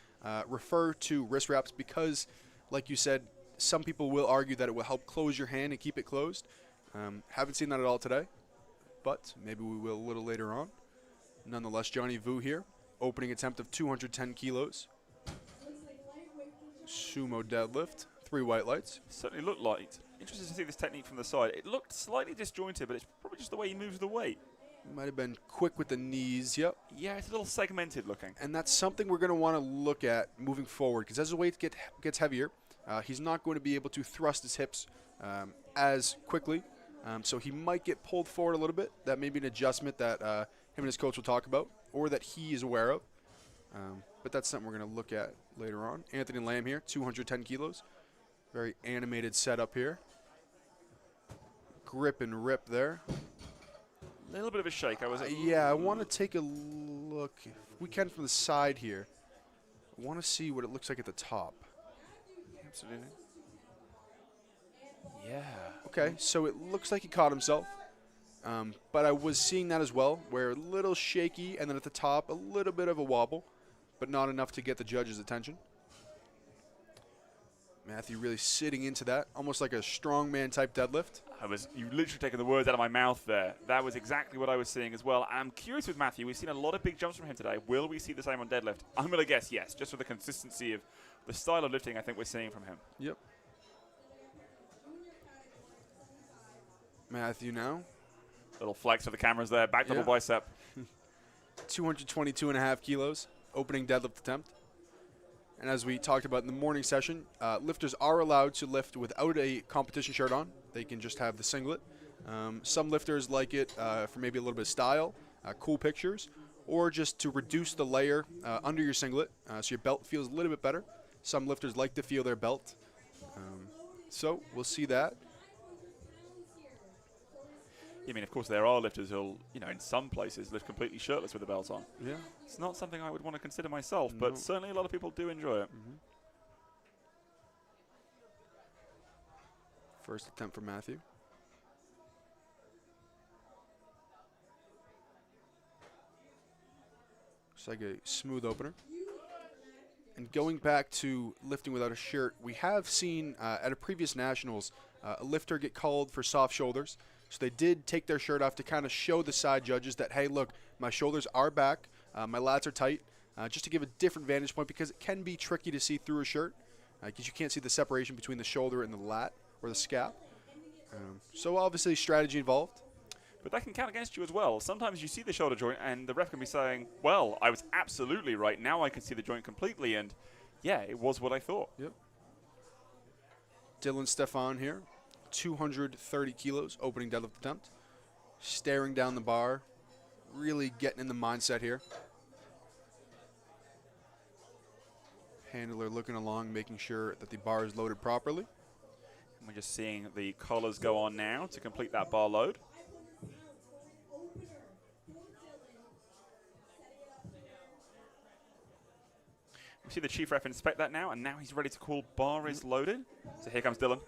B: refer to wrist wraps because, like you said, some people will argue that it will help close your hand and keep it closed. Haven't seen that at all today, but maybe we will a little later on. Nonetheless, Johnny Vu here, opening attempt of 210 kilos. Sumo deadlift. 3 white lights.
A: Certainly looked light. Interested to see this technique from the side. It looked slightly disjointed, but it's probably just the way he moves the weight.
B: Might have been quick with the knees, yep.
A: Yeah, it's a little segmented looking.
B: And that's something we're going to want to look at moving forward, because as the weight gets heavier, he's not going to be able to thrust his hips as quickly. So he might get pulled forward a little bit. That may be an adjustment that him and his coach will talk about, or that he is aware of. But that's something we're going to look at later on. Anthony Lamb here, 210 kilos. Very animated setup here. Grip and rip there.
A: A little bit of a shake.
B: Yeah, I want to take a look, if we can, from the side here. I want to see what it looks like at the top.
A: Absolutely. Yeah.
B: Okay, so it looks like he caught himself. But I was seeing that as well, where a little shaky, and then at the top, a little bit of a wobble, but not enough to get the judge's attention. Matthew really sitting into that, almost like a strongman type deadlift.
A: You literally taken the words out of my mouth there. That was exactly what I was seeing as well. I'm curious with Matthew. We've seen a lot of big jumps from him today. Will we see the same on deadlift? I'm going to guess yes, just for the consistency of the style of lifting I think we're seeing from him.
B: Yep. Matthew now.
A: Little flex for the cameras there. Back double bicep.
B: 222.5 kilos, opening deadlift attempt. And as we talked about in the morning session, lifters are allowed to lift without a competition shirt on. They can just have the singlet. Some lifters like it for maybe a little bit of style, cool pictures, or just to reduce the layer under your singlet so your belt feels a little bit better. Some lifters like to feel their belt. So we'll see that.
A: I mean, of course, there are lifters who'll, in some places lift completely shirtless with the belt on.
B: Yeah.
A: It's not something I would want to consider myself, but certainly a lot of people do enjoy it.
B: First attempt for Matthew. Looks like a smooth opener. And going back to lifting without a shirt, we have seen at a previous nationals a lifter get called for soft shoulders. So they did take their shirt off to kind of show the side judges that, hey, look, my shoulders are back, my lats are tight, just to give a different vantage point, because it can be tricky to see through a shirt because you can't see the separation between the shoulder and the lat or the scap. So obviously strategy involved.
A: But that can count against you as well. Sometimes you see the shoulder joint and the ref can be saying, well, I was absolutely right. Now I can see the joint completely. And yeah, it was what I thought.
B: Yep. Dylan Stefan here, 230 kilos, opening deadlift attempt. Staring down the bar, really getting in the mindset here. Handler looking along, making sure that the bar is loaded properly.
A: And we're just seeing the collars go on now to complete that bar load. We see the chief ref inspect that now, and now he's ready to call bar is loaded. So here comes Dylan.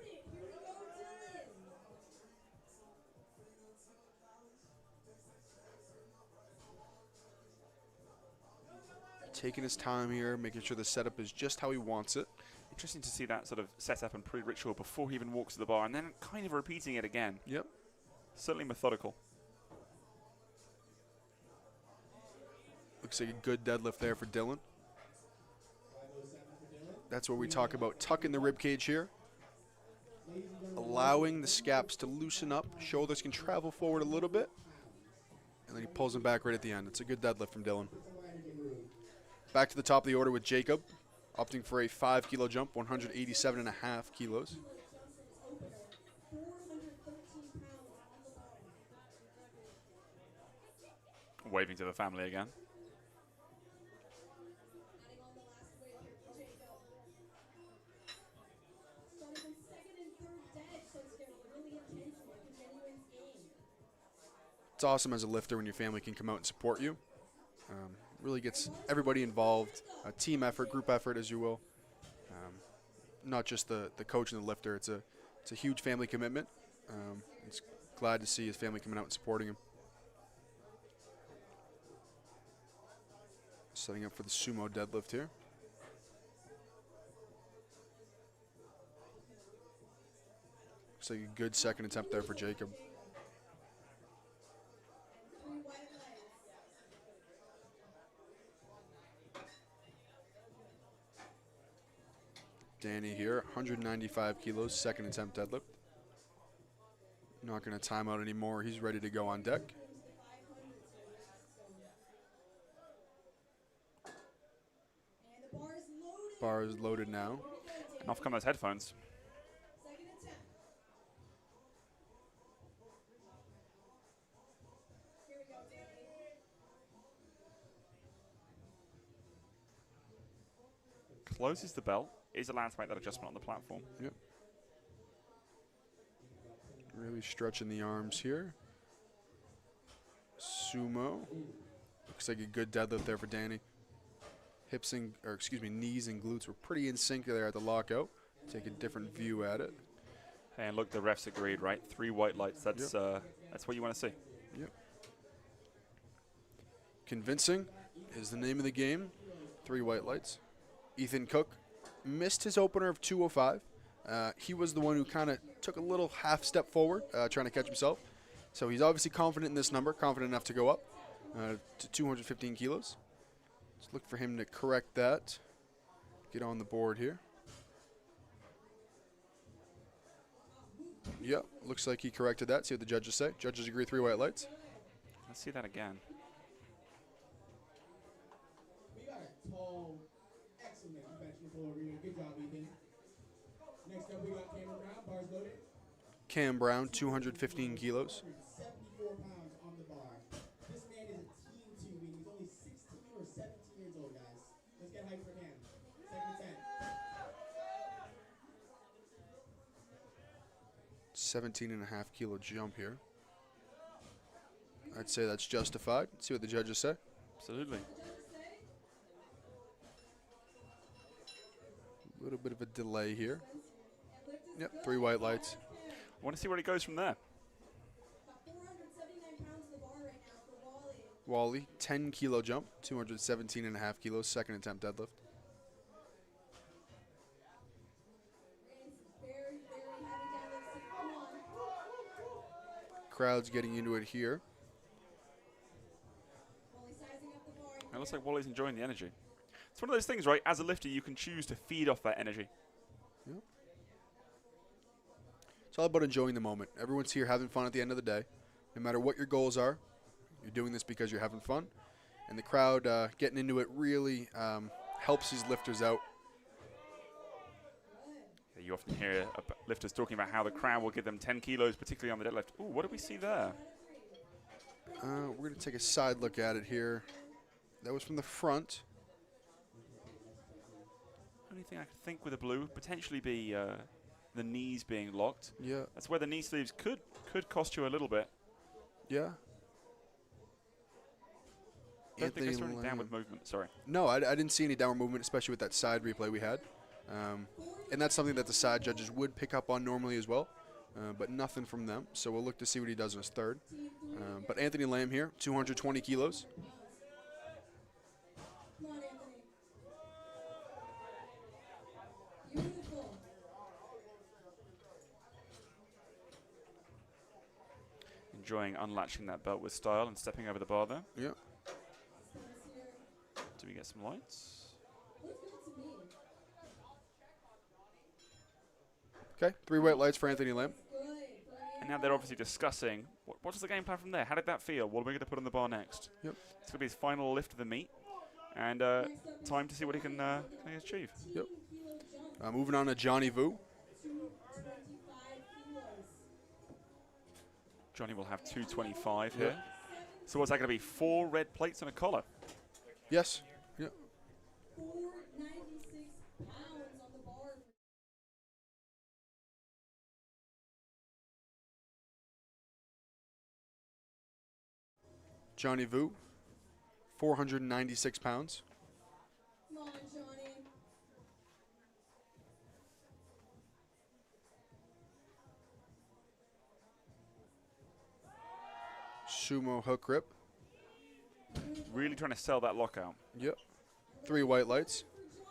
B: Taking his time here, making sure the setup is just how he wants it.
A: Interesting to see that sort of setup and pre-ritual before he even walks to the bar, and then kind of repeating it again.
B: Yep.
A: Certainly methodical.
B: Looks like a good deadlift there for Dylan. That's where we talk about tucking the rib cage here. Allowing the scaps to loosen up. Shoulders can travel forward a little bit. And then he pulls them back right at the end. It's a good deadlift from Dylan. Back to the top of the order with Jacob, opting for a 5-kilo jump, 187.5 kilos.
A: Waving to the family again.
B: it's awesome as a lifter when your family can come out and support you. Really gets everybody involved, a team effort, group effort, as you will. Not just the coach and the lifter. It's a huge family commitment. It's glad to see his family coming out and supporting him. Setting up for the sumo deadlift here. Looks like a good second attempt there for Jacob. Danny here, 195 kilos, second attempt deadlift. Not going to time out anymore. He's ready to go on deck. Bar is loaded now.
A: And off come those headphones. Closes the belt. Is allowed to make that adjustment on the platform.
B: Yep. Really stretching the arms here. Sumo. Looks like a good deadlift there for Danny. Knees and glutes were pretty in sync there at the lockout. Take a different view at it.
A: And look, the refs agreed, right? 3 white lights. That's what you want to see.
B: Yep. Convincing is the name of the game. 3 white lights. Ethan Cook missed his opener of 205. He was the one who kind of took a little half step forward, trying to catch himself. So he's obviously confident in this number, confident enough to go up to 215 kilos. Let's look for him to correct that. Get on the board here. Yep, looks like he corrected that. See what the judges say. Judges agree 3 white lights.
A: Let's see that again.
D: We got a tall, excellent conventional pull arena. Good job, Ethan. Next up, we got Cameron Brown, bars loaded.
B: Cam Brown, 215 kilos.
D: 74 pounds on the bar. This man is a team too, meaning he's only 16 or 17 years old, guys. Let's get hype for Cam. Second attempt.
B: 17.5 kilo jump here. I'd say that's justified. Let's see what the judges say.
A: Absolutely.
B: A little bit of a delay here. Yep, 3 white lights.
A: I want to see where he goes from there.
C: 479 pounds to the bar right now for Wally.
B: Wally, 10 kilo jump, 217.5 kilos, second attempt deadlift.
C: Very, very heavy deadlifts. Come on.
B: Crowd's getting into it here.
C: Wally sizing up the bar.
A: It looks like Wally's enjoying the energy. It's one of those things, right? As a lifter, you can choose to feed off that energy.
B: Yep. It's all about enjoying the moment. Everyone's here having fun at the end of the day. No matter what your goals are, you're doing this because you're having fun. And the crowd getting into it really helps these lifters out.
A: Yeah, you often hear lifters talking about how the crowd will give them 10 kilos, particularly on the deadlift. Ooh, what do we see there?
B: We're going to take a side look at it here. That was from the front.
A: Only thing I could think with the blue would potentially be the knees being locked.
B: Yeah.
A: That's where the knee sleeves could cost you a little bit.
B: Yeah.
A: Don't think I saw any
B: Lamb.
A: downward movement. Sorry.
B: No, I didn't see any downward movement, especially with that side replay we had. And that's something that the side judges would pick up on normally as well, but nothing from them. So we'll look to see what he does in his third. But Anthony Lamb here, 220 kilos.
C: Come on, Anthony. Beautiful.
A: Enjoying unlatching that belt with style and stepping over the bar there.
B: Yeah.
A: Do we get some lights?
C: Looks good to me.
B: Okay, 3 white lights for Anthony Lamb.
C: Good.
A: And now they're obviously discussing what's the game plan from there. How did that feel? What are we going to put on the bar next?
B: Yep.
A: It's going to be his final lift of the meet, and time to see what he can achieve.
B: Yep. Moving on to Johnny Vu.
C: 225 kilos.
A: Johnny will have 225 here. So what's that going to be? 4 red plates and a collar.
B: Yes. Johnny Vu, 496 pounds.
C: Come on, Johnny.
B: Sumo hook grip.
A: Really trying to sell that lockout.
B: Yep. 3 white lights.
C: For Johnny,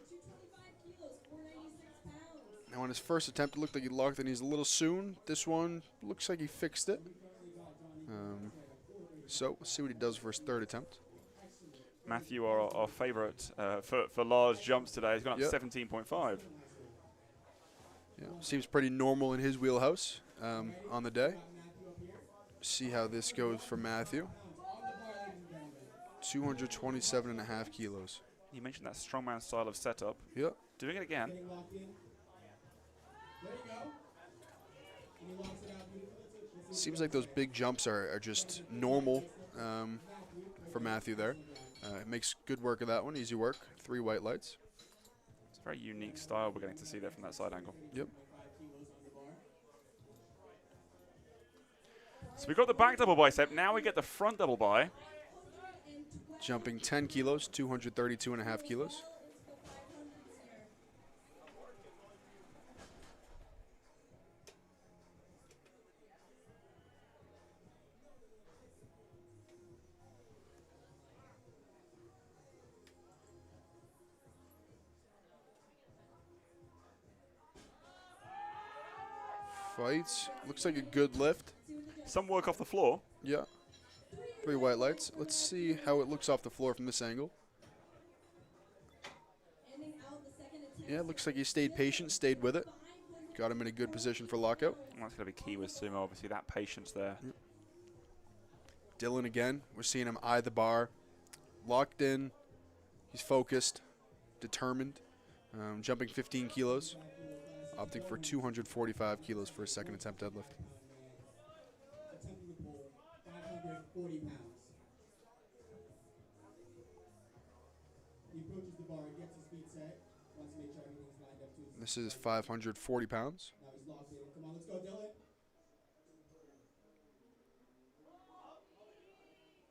C: 225 kilos, 496 pounds.
B: Now on his first attempt, it looked like he locked the knees a little soon. This one looks like he fixed it. So we'll see what he does for his third attempt.
A: Matthew, our favourite for large jumps today, has gone up
B: Yep.
A: to 17.5.
B: Yeah, seems pretty normal in his wheelhouse on the day. See how this goes for Matthew. 227.5 kilos.
A: You mentioned that strongman style of setup.
B: Yep.
A: Doing it again.
D: Getting locked in. There you go. And he locks it out beautifully.
B: Seems like those big jumps are just normal for Matthew there. Makes good work of that one. Easy work. 3 white lights.
A: It's a very unique style we're getting to see there from that side angle.
B: Yep.
A: So we've got the back double bicep. Now we get the front double bi.
B: Jumping 10 kilos, 232.5 kilos. Fights. Looks like a good lift.
A: Some work off the floor.
B: Yeah. 3 white lights. Let's see how it looks off the floor from this angle. Yeah, looks like he stayed patient, stayed with it. Got him in a good position for lockout.
A: Well, that's going to be key with sumo, obviously, that patience there.
B: Yep. Dylan again. We're seeing him eye the bar. Locked in. He's focused, determined. Jumping 15 kilos. Opting for 245 kilos for his second attempt deadlift.
D: Attempting to pull 540 pounds. He approaches the bar, gets his feet set, wants to make sure everything's lined up to his
B: This is 540 pounds.
D: Now he's locked in. Come on, let's go, Dylan.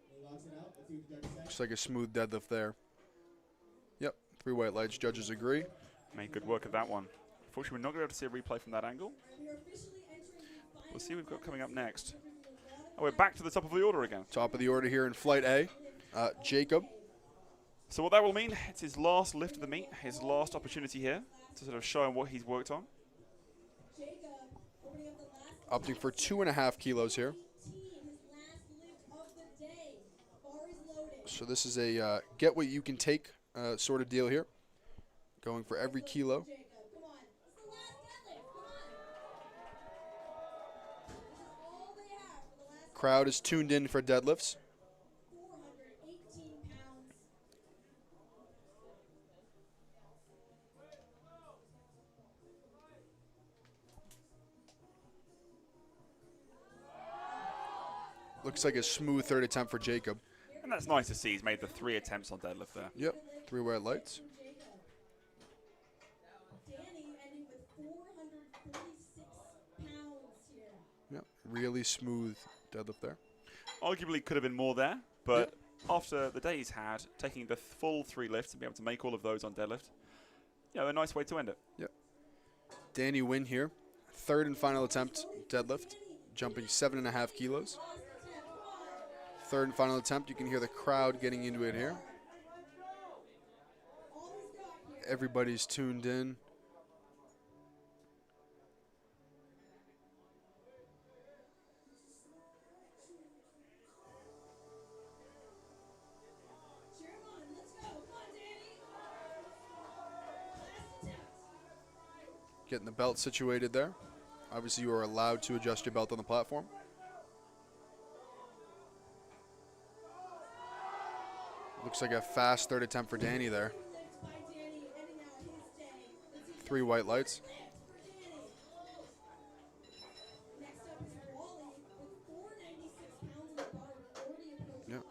D: He locks it out. Let's see what the judge says.
B: Looks like a smooth deadlift there. Yep, 3 white lights. Judges agree.
A: Made good work of that one. Unfortunately, we're not going to be able to see a replay from that angle. We'll see what we've got coming up next. Oh, we're back to the top of the order again.
B: Top of the order here in Flight A. Jacob.
A: So what that will mean, it's his last lift of the meet, his last opportunity here to sort of show him what he's worked on.
B: Opting for 2.5 kilos here. So this is a get what you can take sort of deal here. Going for every kilo. Crowd is tuned in for deadlifts.
C: 418 pounds.
B: Looks like a smooth third attempt for Jacob.
A: And that's nice to see. He's made the 3 attempts on deadlift there.
B: Yep, 3 white lights.
C: Danny ending with 446 pounds here.
B: Yep, really smooth deadlift there.
A: Arguably could have been more there, but after the day he's had, taking the full 3 lifts and being able to make all of those on deadlift, a nice way to end it.
B: Yep. Danny Wynn here. Third and final attempt deadlift. Jumping 7.5 kilos. Third and final attempt. You can hear the crowd getting into it here. Everybody's tuned in. Getting the belt situated there. Obviously, you are allowed to adjust your belt on the platform. Looks like a fast third attempt for Danny there. 3 white lights. Yep.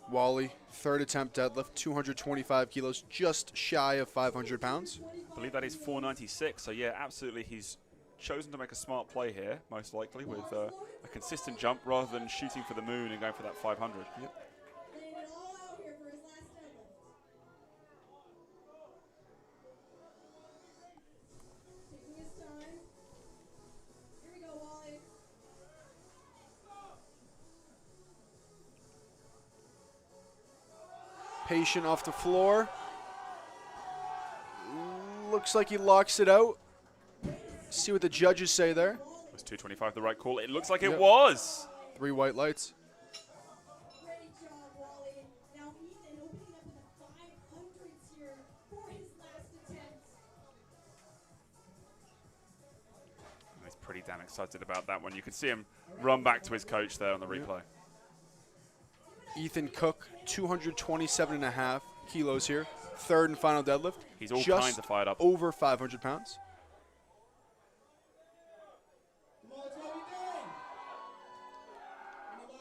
B: Wally, third attempt deadlift, 225 kilos, just shy of 500 pounds.
A: I believe that is 496, so yeah, absolutely he's chosen to make a smart play here, most likely, with a a consistent jump rather than shooting for the moon and going for that 500.
B: Yep.
C: Laying it all out here for his last deadlift. Taking his time. Here we go, Wally.
B: Patient off the floor. Looks like he locks it out. See what the judges say there.
A: Was 225 the right call? It looks like it
B: Yep.
A: was.
B: 3 white lights.
C: Great job, Wally. Now Ethan opening up in the 500s here for his last attempt.
A: He's pretty damn excited about that one. You can see him run back to his coach there on the replay.
B: Ethan Cook, 227.5 kilos here. Third and final deadlift.
A: He's all
B: Just
A: kinds of fired up.
B: over 500 pounds.
D: Come on, let's go, Ethan. And he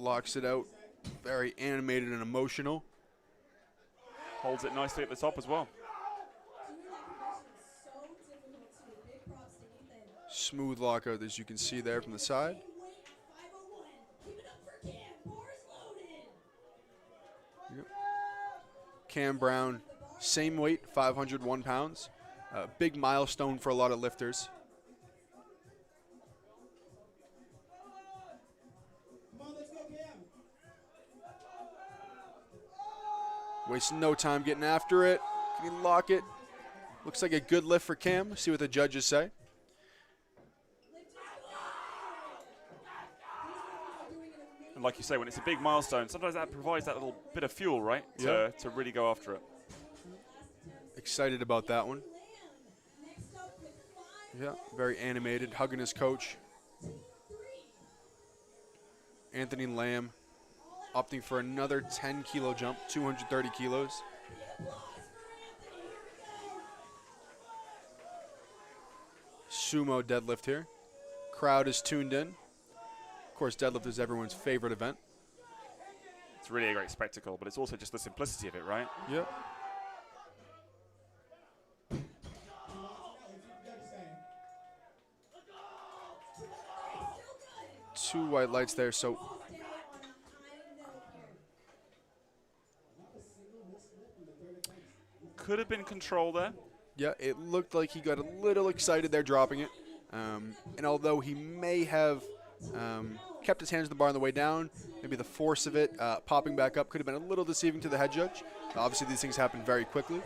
B: Locks
D: locks it out.
B: it out. Very animated and emotional.
A: Holds it nicely at the top as well.
C: Doing that conversion is so difficult too. Big props to Ethan.
B: Smooth lockout, as you can see there from the side.
C: Weight 501. Keep it up for Cam. Bars loaded.
B: Cam Brown, same weight, 501 pounds. Big milestone for a lot of lifters.
D: Come on, let's go, Cam.
B: Wasting no time getting after it. Can he lock it? Looks like a good lift for Cam. See what the judges say.
A: And like you say, when it's a big milestone, sometimes that provides that little bit of fuel, right? To really go after it.
B: Excited about that one.
C: Next up with 5
B: Yeah, very animated, hugging his coach. Anthony Lamb opting for another 10-kilo jump, 230 kilos. Sumo deadlift here. Crowd is tuned in. Of course, deadlift is everyone's favorite event.
A: It's really a great spectacle, but it's also just the simplicity of it, right?
B: Yep.
D: He locks it out. Let's see what the judges say.
B: 2 white lights there, so
C: Stay on a high note here.
A: Could have been control there.
B: yeah, it looked like he got a little excited there dropping it. And although he may have kept his hands on the bar on the way down, maybe the force of it popping back up could have been a little deceiving to the head judge. Obviously, these things happen very quickly.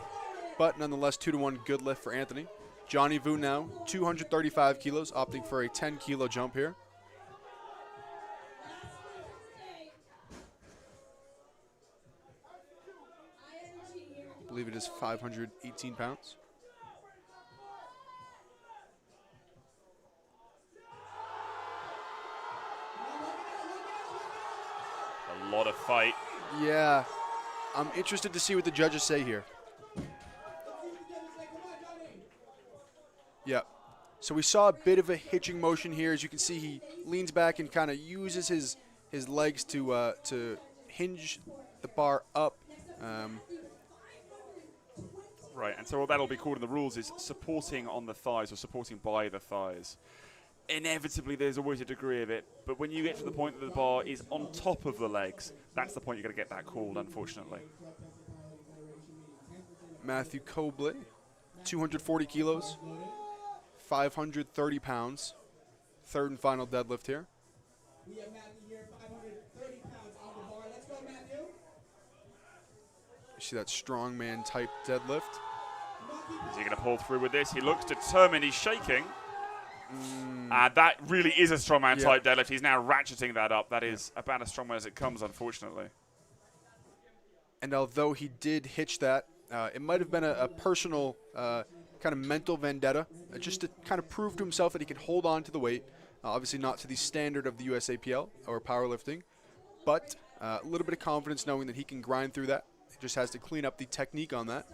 B: But nonetheless, 2-1 good lift for Anthony. Johnny Vu now, 235 kilos, opting for a 10-kilo jump here. I believe it is 518 pounds.
A: A lot of fight.
B: Yeah, I'm interested to see what the judges say here.
D: Let's see what the judges say. Come on, Johnny.
B: Yeah. So we saw a bit of a hitching motion here. As you can see, he leans back and kind of uses his legs to hinge the bar up.
A: Right, and so what that'll be called in the rules is supporting on the thighs or supporting by the thighs. Inevitably, there's always a degree of it, but when you get to the point that the bar is on top of the legs, that's the point you're going to get that called, unfortunately.
B: Matthew Cobley, 240 kilos, 530 pounds. Third and final deadlift here.
D: We have Matthew here, 530 pounds on the bar. Let's go, Matthew.
B: You see that strongman type deadlift.
A: Is he going to pull through with this? He looks determined. He's shaking. That really is a strongman type deadlift. He's now ratcheting that up. That is about as strongman as it comes, unfortunately.
B: And although he did hitch that, it might have been a personal kind of mental vendetta, just to kind of prove to himself that he can hold on to the weight. Obviously not to the standard of the USAPL or powerlifting, but a little bit of confidence knowing that he can grind through that. He just has to clean up the technique on that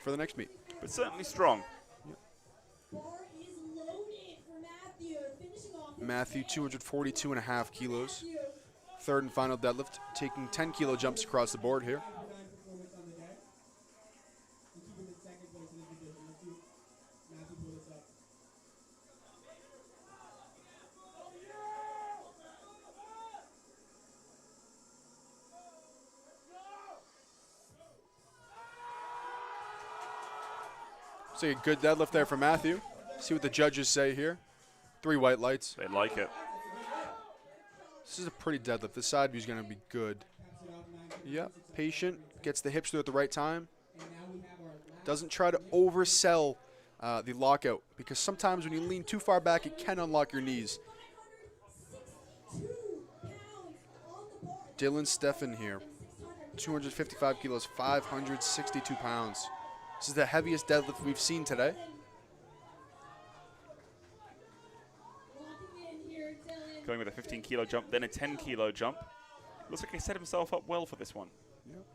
B: for the next meet.
A: But certainly strong.
C: Bar is loaded for Matthew. Finishing off his
B: Matthew, 242.5 kilos.
C: Matthew.
B: Third and final deadlift, taking 10-kilo jumps across the board here.
D: Performance on the day. We keep him in second place in the division. Let's see Matthew pull this up.
B: See a good deadlift there for Matthew. See what the judges say here. 3 white lights.
A: They like it.
B: This is a pretty deadlift. This side view is going to be good. Yep, patient, gets the hips through at the right time. Doesn't try to oversell the lockout, because sometimes when you lean too far back, it can unlock your knees.
C: 562 pounds on the bar.
B: Dylan Steffen here, 255 kilos, 562 pounds. This is the heaviest deadlift we've seen today.
C: Locking in here, Dylan.
A: Going with a 15-kilo jump, then a 10-kilo jump. Looks like he set himself up well for this one.
B: Yep.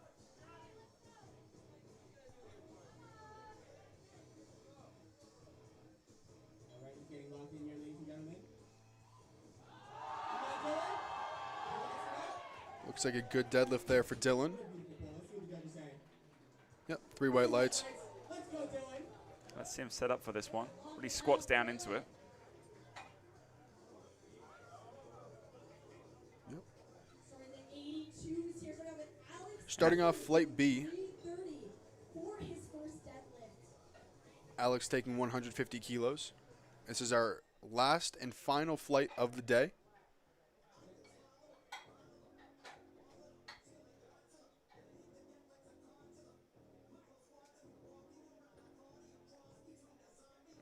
D: All right, he's getting locked in here, ladies and gentlemen.
B: Looks like a good deadlift there for Dylan.
D: Let's see what the judges say.
B: Yep, 3 white lights.
D: Let's go, Dylan.
A: Let's see him set up for this one. Really squats down into it.
C: Sorry, the 82s here. Starting off with Alex.
B: Starting off flight B,
C: 330 for his first deadlift.
B: Alex taking 150 kilos. This is our last and final flight of the day.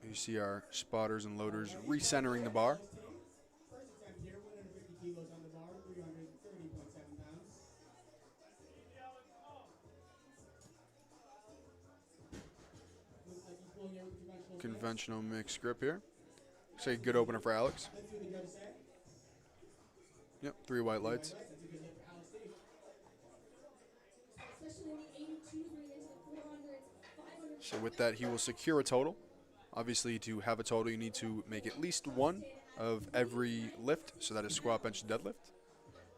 B: You see our spotters and loaders recentering the bar.
D: First attempt here, 150 kilos on the bar, 330.7 pounds. Looks like he's pulling here with the conventional.
B: Conventional mixed grip here. Looks like a good opener for Alex.
D: Let's see what the judges say.
B: Yep, 3 white lights.
D: That's a good lift for Alex Steve.
C: Especially in the 82s where he gets to the 400s, 500s.
B: So with that, he will secure a total. Obviously, to have a total, you need to make at least one of every lift. So that is squat, bench, and deadlift.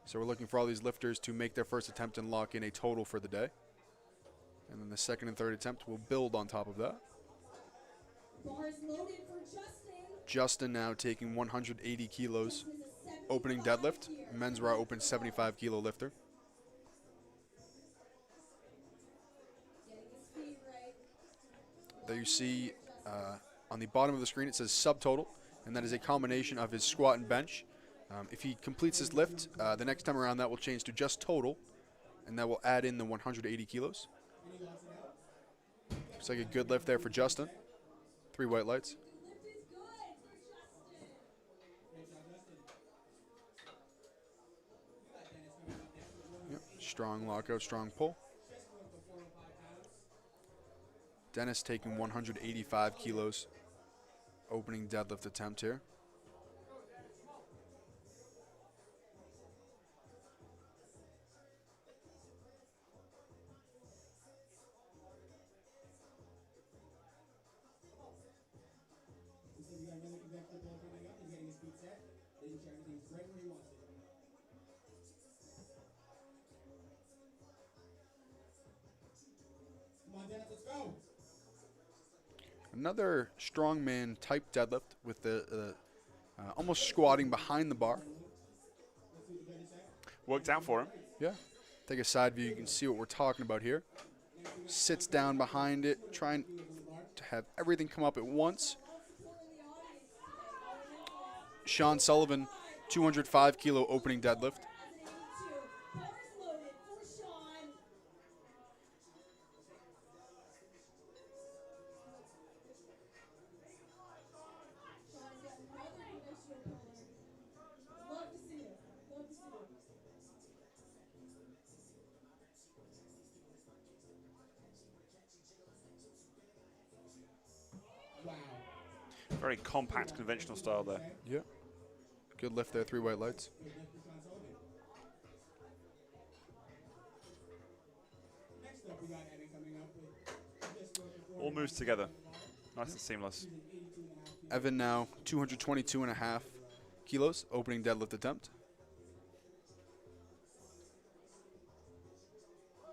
B: So we're looking for all these lifters to make their first attempt and lock in a total for the day. And then the second and third attempt will build on top of that.
C: Bars loaded for Justin.
B: Justin now taking 180 kilos.
C: Justin is a 75
B: Opening deadlift.
C: here.
B: Men's raw open 75 kilo lifter.
C: Getting his feet right.
B: There you see on the bottom of the screen it says subtotal, and that is a combination of his squat and bench. If he completes his lift, the next time around that will change to just total, and that will add in the 180 kilos. Looks like a good lift there for Justin. 3 white lights.
C: Lift is good for Justin.
B: Yep. Strong lockout, strong pull. Dennis taking 185 kilos. Opening deadlift attempt here.
D: He says he got another conventional pull coming up. He's getting his feet set. Making sure everything's right where he wants it. Come on, Dennis, let's go.
B: Another strongman type deadlift with the almost squatting behind the bar.
D: Let's see what the judges say.
A: Worked out for him.
B: Yeah. Take a side view. You can see what we're talking about here. Sits down behind it, trying to have everything come up at once. Sean Sullivan, 205 kilo opening deadlift.
C: Bars loaded for Sean. Sean's got another conventional puller. Love to see it. Love to see it.
D: Wow.
A: Very compact, conventional style there.
B: Yeah. Good lift there, 3 white lights.
D: Good lift for Sean Sullivan. Next up, we got Evan coming up with just over 400
A: All moves together. Nice and seamless.
B: Evan now 222.5 kilos, opening deadlift attempt. I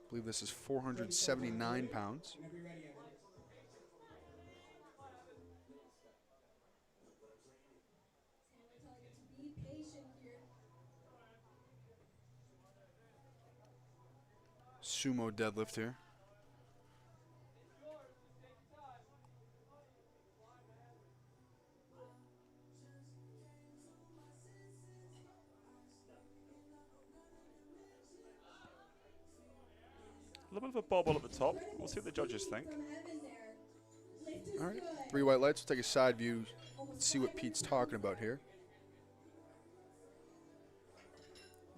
B: believe this is 479 pounds.
D: Whenever you're ready, Evan.
C: Telling you to be patient here.
B: Sumo deadlift here.
A: little bit of a bobble at the top. We'll see what the judges think.
C: From Evan there. Lift is
B: All right,
C: good.
B: 3 white lights. We'll take a side view, see what Pete's talking about here.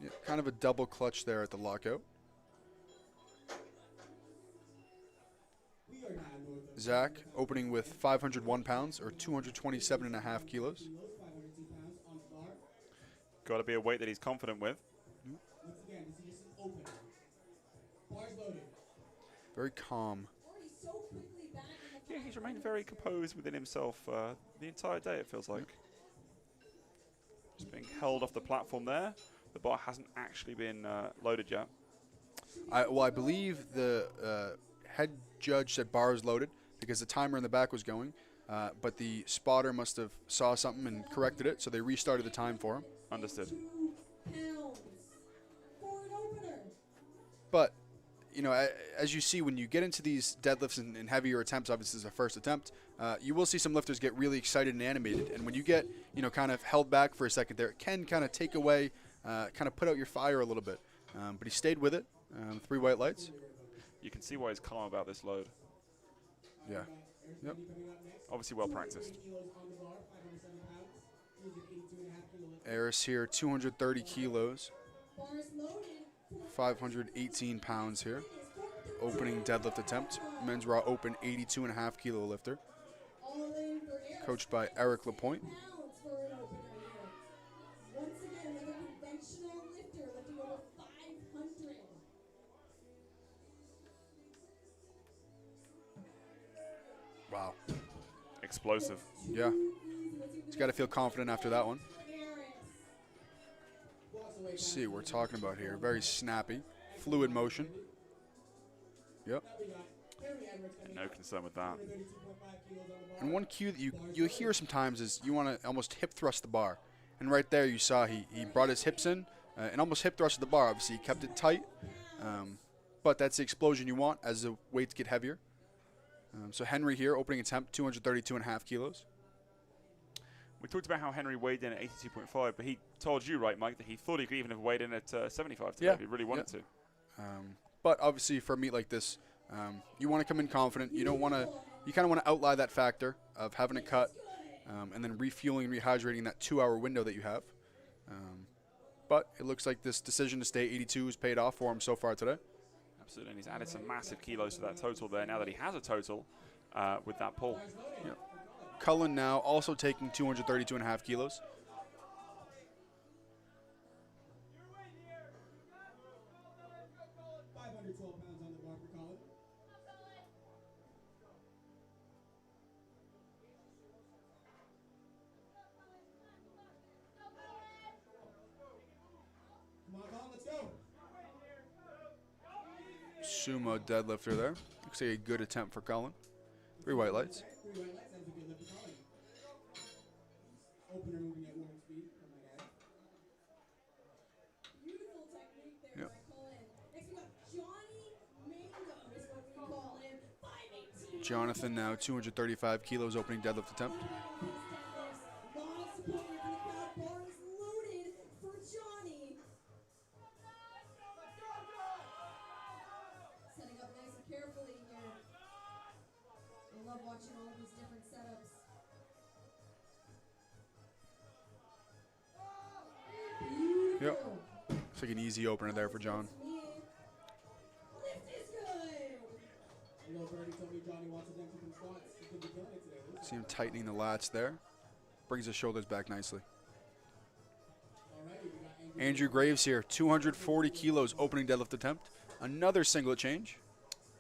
B: Yeah, kind of a double clutch there at the lockout.
D: We are now north of
B: Zach opening with 501 pounds or 227.5 kilos.
D: kilos, 502 pounds on the bar.
A: Got to be a weight that he's confident with.
D: Once again, this is just an open. Bars loaded.
B: Very calm.
C: Already so quickly back in the
A: Yeah, he's remained very composed within himself the entire day, it feels like. Just being held off the platform there. The bar hasn't actually been loaded yet.
B: I believe the head judge said bar is loaded because the timer in the back was going, but the spotter must have saw something and corrected it, so they restarted the time for him.
A: Understood.
C: 2 pounds for an opener.
B: But, you know, as you see, when you get into these deadlifts and heavier attempts, obviously this is a first attempt, you will see some lifters get really excited and animated. And when you get, you know, kind of held back for a second there, it can kind of take away, kind of put out your fire a little bit. But he stayed with it. 3 white lights.
A: You can see why he's calm about this load.
B: Yeah. Yep.
A: Obviously well practiced.
D: Kilos on the bar, 507 pounds. He's an 82.5 kilo lift.
B: Eris here, 230 kilos,
C: Bars loaded.
B: 518 pounds here. Opening deadlift attempt. Men's raw open 82.5 kilo lifter.
C: All in for Eric.
B: Coached by Eric Lapointe.
C: Pounds for an opener here. Once again, another conventional lifter lifting over 500.
B: Wow.
A: Explosive.
B: Yeah. He's got to feel confident after that one. Let's see what we're talking about here. Very snappy, fluid motion. Yep.
A: No concern with that.
B: And one cue that you hear sometimes is you want to almost hip thrust the bar. And right there you saw he brought his hips in and almost hip thrusted the bar. Obviously he kept it tight, but that's the explosion you want as the weights get heavier. So Henry here, opening attempt, 232.5 kilos.
A: We talked about how Henry weighed in at 82.5, but he told you, right, Mike, that he thought he could even have weighed in at 75 today if he really wanted to.
B: But obviously for a meet like this, you want to come in confident. You don't want to. You kind of want to outlie that factor of having a cut and then refueling and rehydrating that 2-hour window that you have. But it looks like this decision to stay 82 has paid off for him so far today.
A: Absolutely, and he's added some massive kilos to that total there now that he has a total with that pull.
B: Yep. Cullen now also taking 232.5 kilos.
D: £512 on the bar for Colin. Come on, Colin, let's go.
B: Sumo deadlifter there. Looks like a good attempt for Cullen. 3 white lights.
D: 3 white lights, that was a good lift for Colin. Opener moving at warm speed, I might add.
C: Beautiful technique there
B: Yep.
C: by Cullen. Next we got Johnny Mango is what we call him. 518.
B: Jonathan now 235 kilos opening deadlift attempt.
C: Lot of support here from the crowd. Bar is loaded for Johnny. Setting up nice and carefully here. I love watching all these different setups.
B: Yep. Looks like an easy opener there for John.
C: Lift is good.
D: You know, Birdie told me Johnny wants to dunk some squats. He's going to be killing it today.
B: See him tightening the lats there. Brings his shoulders back nicely.
D: Alrighty, we got
B: Andrew Graves here, 240 kilos opening deadlift attempt. Another singlet change.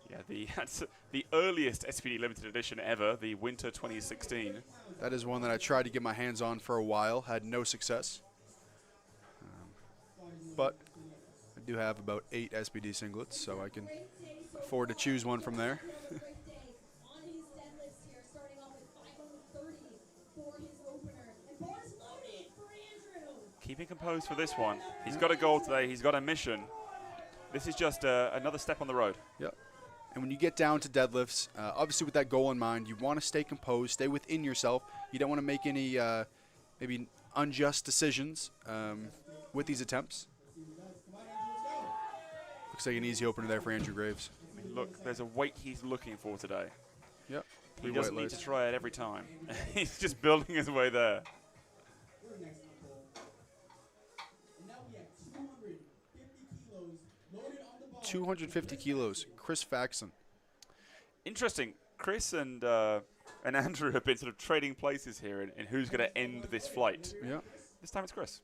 A: Yeah, that's the earliest SPD limited edition ever, the Winter 2016.
B: That is one that I tried to get my hands on for a while, had no success. But I do have about 8 SPD singlets, so I can afford to choose one from there.
C: Great day on his deadlifts here, starting off with 530 for his opener. And bars loaded for Andrew.
A: Keeping composed for this one. He's got a goal today. He's got a mission. This is just another step on the road.
B: Yep. And when you get down to deadlifts, obviously with that goal in mind, you want to stay composed, stay within yourself. You don't want to make any maybe unjust decisions with these attempts. Looks like an easy opener there for Andrew Graves.
A: I mean, look, there's a weight he's looking for today.
B: Yep.
A: He
B: Three
A: doesn't
B: white
A: need to
B: lights.
A: try it every time. He's just building his way there.
D: We're next on pole. And now we have 250 kilos loaded on the bar.
B: 250 kilos. Chris Faxon.
A: Interesting. Chris and Andrew have been sort of trading places here in who's going to end this flight.
B: Yeah.
A: This time it's Chris.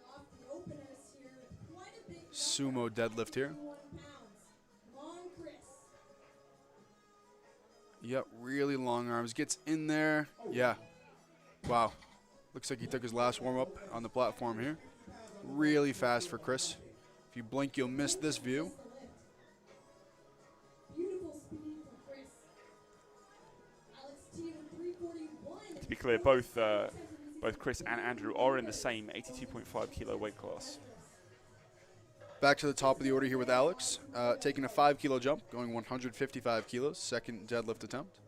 C: Off the openers here with quite a big
B: Sumo deadlift here.
C: 51 pounds. Come on, Chris.
B: Yep, really long arms. Gets in there. Yeah. Wow. Looks like he took his last warm-up on the platform here. Really fast for Chris. If you blink, you'll miss this view.
C: Beautiful speed from Chris. Alex T with 341.
A: To be clear, both Chris and Andrew are in the same 82.5 kilo weight class.
B: Back to the top of the order here with Alex. Taking a 5 kilo jump, going 155 kilos. Second deadlift attempt.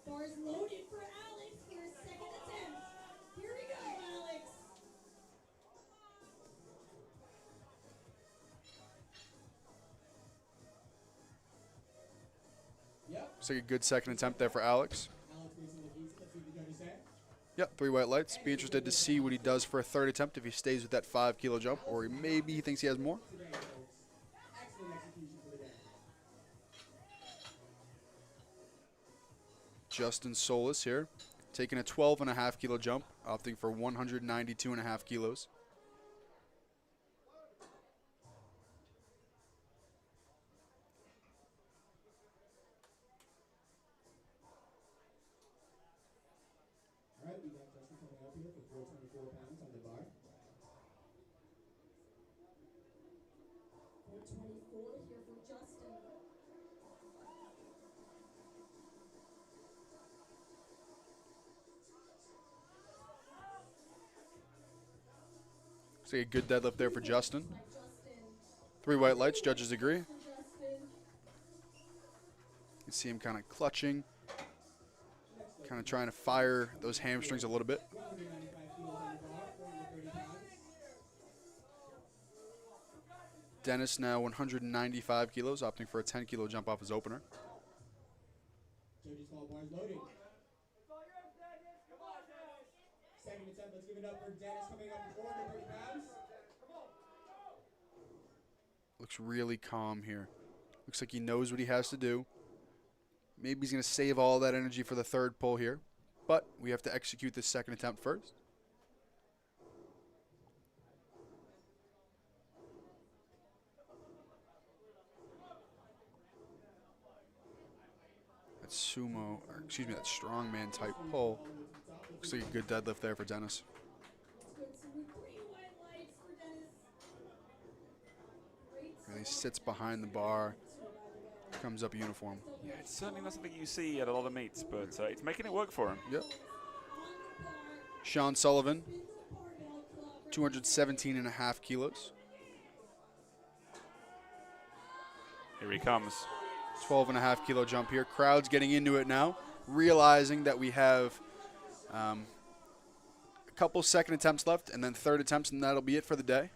C: Bars loaded for Alex. Here's second attempt. Here we go, Alex.
D: Yep.
B: Looks like a good second attempt there for Alex.
D: Alex makes it look easy. Let's see what the judges say.
B: Yep, 3 white lights. Be interested to see what he does for a third attempt, if he stays with that 5 kilo jump, or maybe he thinks he has more.
D: Today, folks. Excellent execution for the day.
B: Justin Solis here, taking a 12.5 kilo jump, opting for 192.5 kilos.
D: All right, we got Justin coming up here for 424 pounds on the bar.
C: 424 here for Justin.
B: Looks like a good deadlift there for Justin.
C: By Justin.
B: 3 white lights, judges agree. You
C: For Justin.
B: can see him kind of clutching, kind of trying to fire those hamstrings a little bit.
D: 195 kilos on the bar, 430 pounds.
B: Dennis now 195 kilos, opting for a 10 kilo jump off his opener.
D: Judges call bars loaded. Second attempt, let's give it up for Dennis coming up to 430 pounds.
B: Looks really calm here. Looks like he knows what he has to do. Maybe he's going to save all that energy for the third pull here, but we have to execute this second attempt first. That sumo, or excuse me, that strongman type pull. Looks like a good deadlift there for Dennis.
C: Let's go to 3 white lights for Dennis. Great
B: Really sits behind the bar, comes up uniform.
A: Yeah, it's certainly not something you see at a lot of meets, but it's making it work for him.
B: Yep.
C: on the bar.
B: Sean Sullivan,
C: Spin to the barbell club.
B: 217.5 kilos.
A: Here he comes.
B: 12.5 kilo jump here. Crowd's getting into it now, realizing that we have a couple second attempts left and then third attempts, and that'll be it for the day.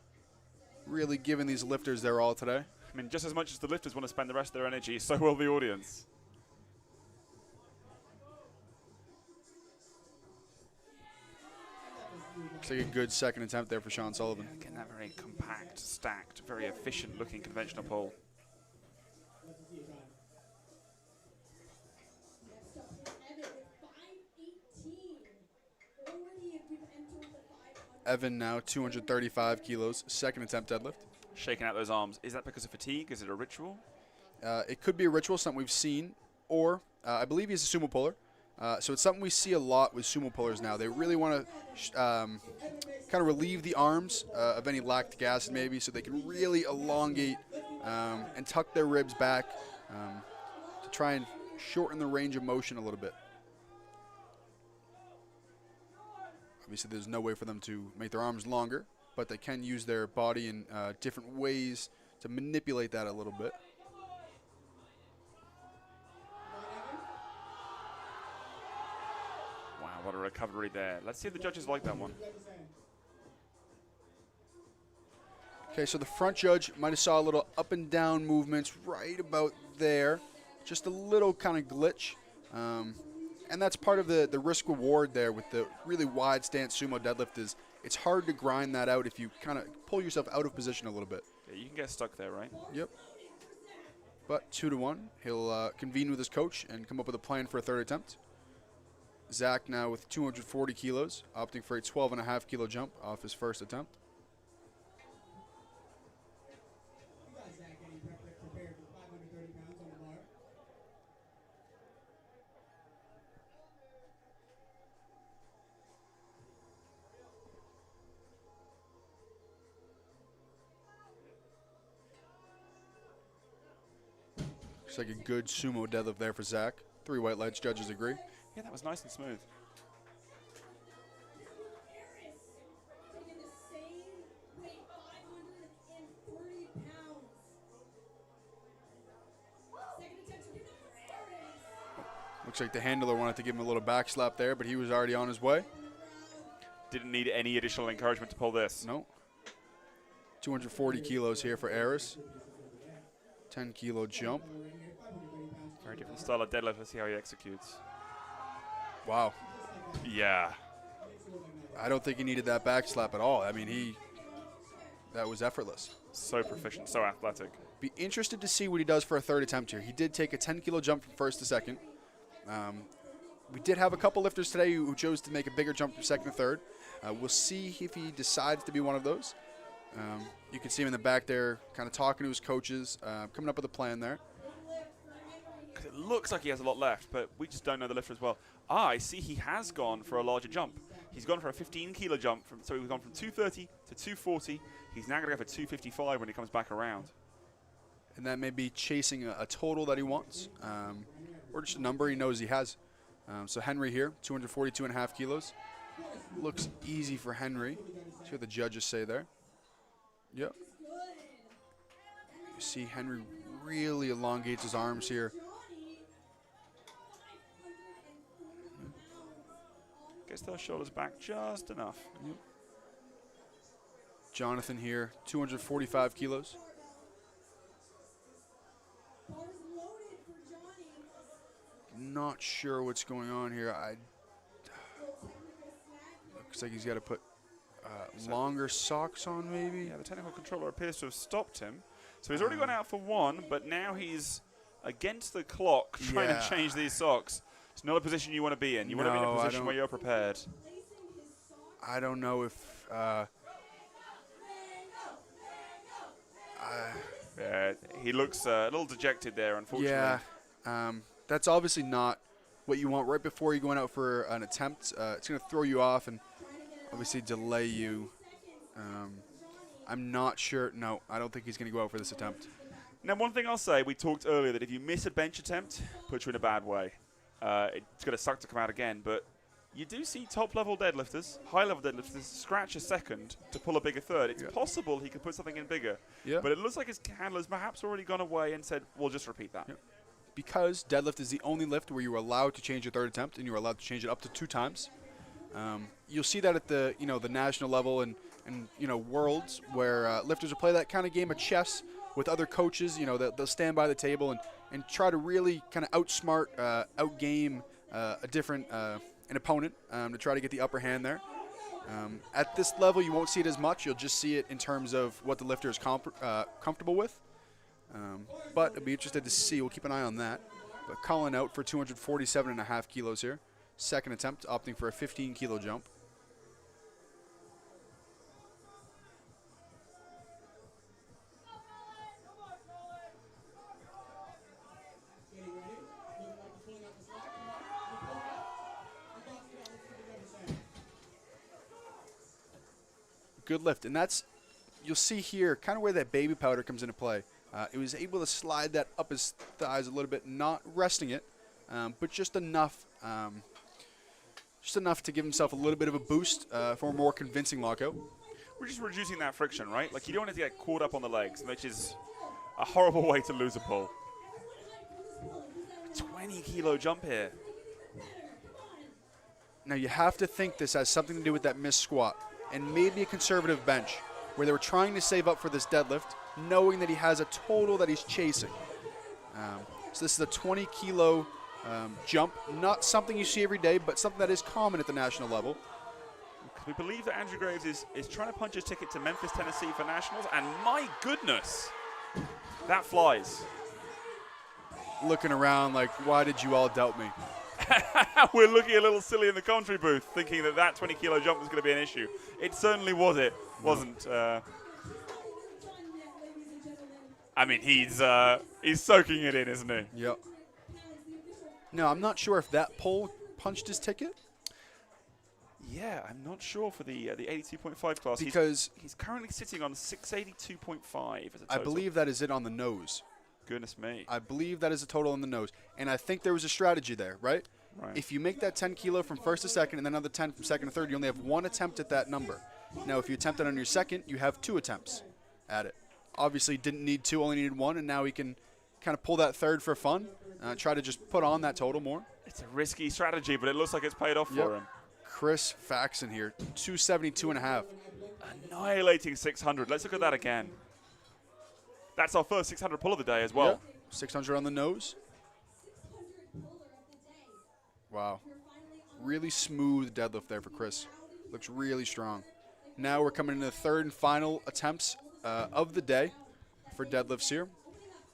B: Really giving these lifters their all today.
A: I mean, just as much as the lifters want to spend the rest of their energy, so will the audience.
B: Looks like a good second attempt there for Sean Sullivan.
A: Again, that very compact, stacked, very efficient-looking conventional pole.
D: Let's see it, Sean.
C: Next up here, Evan with 518. Already we've entered the 500.
B: Evan now 235 kilos, second attempt deadlift.
A: Shaking out those arms. Is that because of fatigue? Is it a ritual?
B: It could be a ritual, something we've seen, or I believe he's a sumo puller. So it's something we see a lot with sumo pullers now. They really want to kind of relieve the arms of any lactic acid maybe, so they can really elongate and tuck their ribs back to try and shorten the range of motion a little bit. Obviously, there's no way for them to make their arms longer, but they can use their body in different ways to manipulate that a little bit.
A: Oh, what a recovery there. Let's see if the judges like that one.
B: Okay, so the front judge might have saw a little up and down movements right about there. Just a little kind of glitch. And that's part of the risk reward there with the really wide stance sumo deadlift is it's hard to grind that out if you kind of pull yourself out of position a little bit.
A: Yeah, you can get stuck there, right?
B: Yep. But 2-1, he'll convene with his coach and come up with a plan for a third attempt. Zach now with 240 kilos, opting for a 12.5 kilo jump off his first attempt.
D: You got Zach getting prepared for 530 pounds on the bar.
B: Looks like a good sumo deadlift there for Zach. 3 white lights, judges agree.
A: Yeah, that was nice and smooth.
C: Harris taking the same weight, 530 pounds. Second attempt to give it for Harris.
B: Looks like the handler wanted to give him a little back slap there, but he was already on his way.
A: Didn't need any additional encouragement to pull this.
B: No. 240 kilos here for Aris. 10 kilo jump.
A: Very different style of deadlift. Let's see how he executes.
B: Wow.
A: Yeah.
B: I don't think he needed that back slap at all. I mean, that was effortless.
A: So proficient, so athletic.
B: Be interested to see what he does for a third attempt here. He did take a 10 kilo jump from first to second. We did have a couple lifters today who chose to make a bigger jump from second to third. We'll see if he decides to be one of those. You can see him in the back there kind of talking to his coaches, coming up with a plan there.
A: Because it looks like he has a lot left, but we just don't know the lifter as well. Ah, I see he has gone for a larger jump. He's gone for a 15 kilo jump, so he's gone from 230 to 240. He's now going to go for 255 when he comes back around.
B: And that may be chasing a total that he wants, or just a number he knows he has. So Henry here, 242.5 kilos. Looks easy for Henry. See what the judges say there. Yep. You see Henry really elongates his arms here.
A: Gets those shoulders back just enough.
B: Yep. Jonathan here, 245 kilos. Not sure what's going on here. Looks like he's got to put longer socks on, maybe.
A: Yeah, the technical controller appears to have stopped him. So he's already gone out for one, but now he's against the clock trying to change these socks. It's not a position you want to be in. You want to be in a position where you're prepared.
B: I don't know if...
A: yeah, he looks a little dejected there, unfortunately.
B: Yeah, that's obviously not what you want right before you're going out for an attempt. It's going to throw you off and obviously delay you. I'm not sure. No, I don't think he's going to go out for this attempt.
A: Now, one thing I'll say, we talked earlier that if you miss a bench attempt, puts you in a bad way. It's going to suck to come out again, but you do see top-level deadlifters, high-level deadlifters, scratch a second to pull a bigger third. It's possible he could put something in bigger, but it looks like his handler's perhaps already gone away and said, we'll just repeat that.
B: Because deadlift is the only lift where you're allowed to change your third attempt, and you're allowed to change it up to 2 times. You'll see that at the the national level and worlds where lifters will play that kind of game of chess with other coaches. They'll stand by the table and try to really kind of outsmart, outgame an opponent to try to get the upper hand there. At this level, you won't see it as much. You'll just see it in terms of what the lifter is comfortable with. But I'd be interested to see. We'll keep an eye on that. But Colin out for 247.5 kilos here. Second attempt, opting for a 15 kilo jump. Good lift, and you'll see here kind of where that baby powder comes into play. It was able to slide that up his thighs a little bit, not resting it, but just enough to give himself a little bit of a boost for a more convincing lockout.
A: We're just reducing that friction, right? Like, you don't want it to get caught up on the legs, which is a horrible way to lose a pull. 20 kilo jump here.
B: Now you have to think this has something to do with that missed squat and maybe a conservative bench where they were trying to save up for this deadlift, knowing that he has a total that he's chasing. So this is a 20-kilo jump, not something you see every day, but something that is common at the national level.
A: We believe that Andrew Graves is trying to punch his ticket to Memphis, Tennessee for nationals, and my goodness, that flies.
B: Looking around like, why did you all doubt me?
A: We're looking a little silly in the commentary booth, thinking that 20-kilo jump was going to be an issue. It certainly wasn't. I mean, he's soaking it in, isn't he?
B: Yep. No, I'm not sure if that pole punched his ticket.
A: Yeah, I'm not sure for the 82.5 class.
B: Because
A: he's currently sitting on 682.5 as a total.
B: I believe that is it on the nose.
A: Goodness me.
B: I believe that is a total on the nose. And I think there was a strategy there, right?
A: Right.
B: If you make that 10 kilo from first to second and then another 10 from second to third, you only have one attempt at that number. Now, if you attempt it on your second, you have 2 attempts at it. Obviously, didn't need 2, only needed 1, and now he can kind of pull that third for fun, try to just put on that total more.
A: It's a risky strategy, but it looks like it's paid off for him.
B: Chris Faxon here, 272.5.
A: Annihilating 600. Let's look at that again. That's our first 600 pull of the day as well.
B: Yep. 600 on the nose. Wow. Really smooth deadlift there for Chris. Looks really strong. Now we're coming into the third and final attempts of the day for deadlifts here.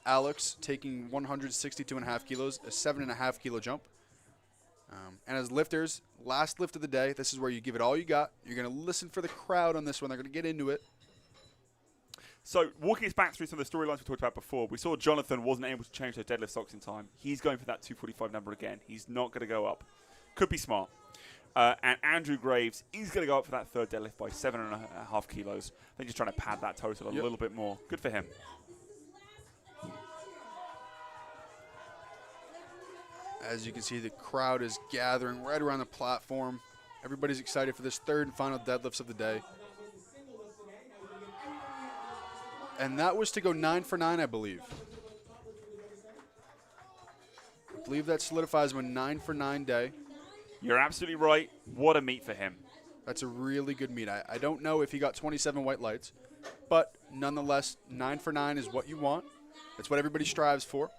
B: Alex taking 162.5 kilos, a 7.5 kilo jump. And as lifters, last lift of the day, this is where you give it all you got. You're going to listen for the crowd on this one. They're going to get into it.
A: So walking us back through some of the storylines we talked about before, we saw Jonathan wasn't able to change those deadlift stocks in time. He's going for that 245 number again. He's not going to go up. Could be smart. And Andrew Graves is going to go up for that third deadlift by 7.5 kilos. I think he's trying to pad that total a little bit more. Good for him.
B: As you can see, the crowd is gathering right around the platform. Everybody's excited for this third and final deadlifts of the day. And that was to go 9 for 9, I believe. I believe that solidifies him a 9 for 9 day.
A: You're absolutely right. What a meet for him.
B: That's a really good meet. I don't know if he got 27 white lights, but nonetheless, 9 for 9 is what you want. It's what everybody strives for.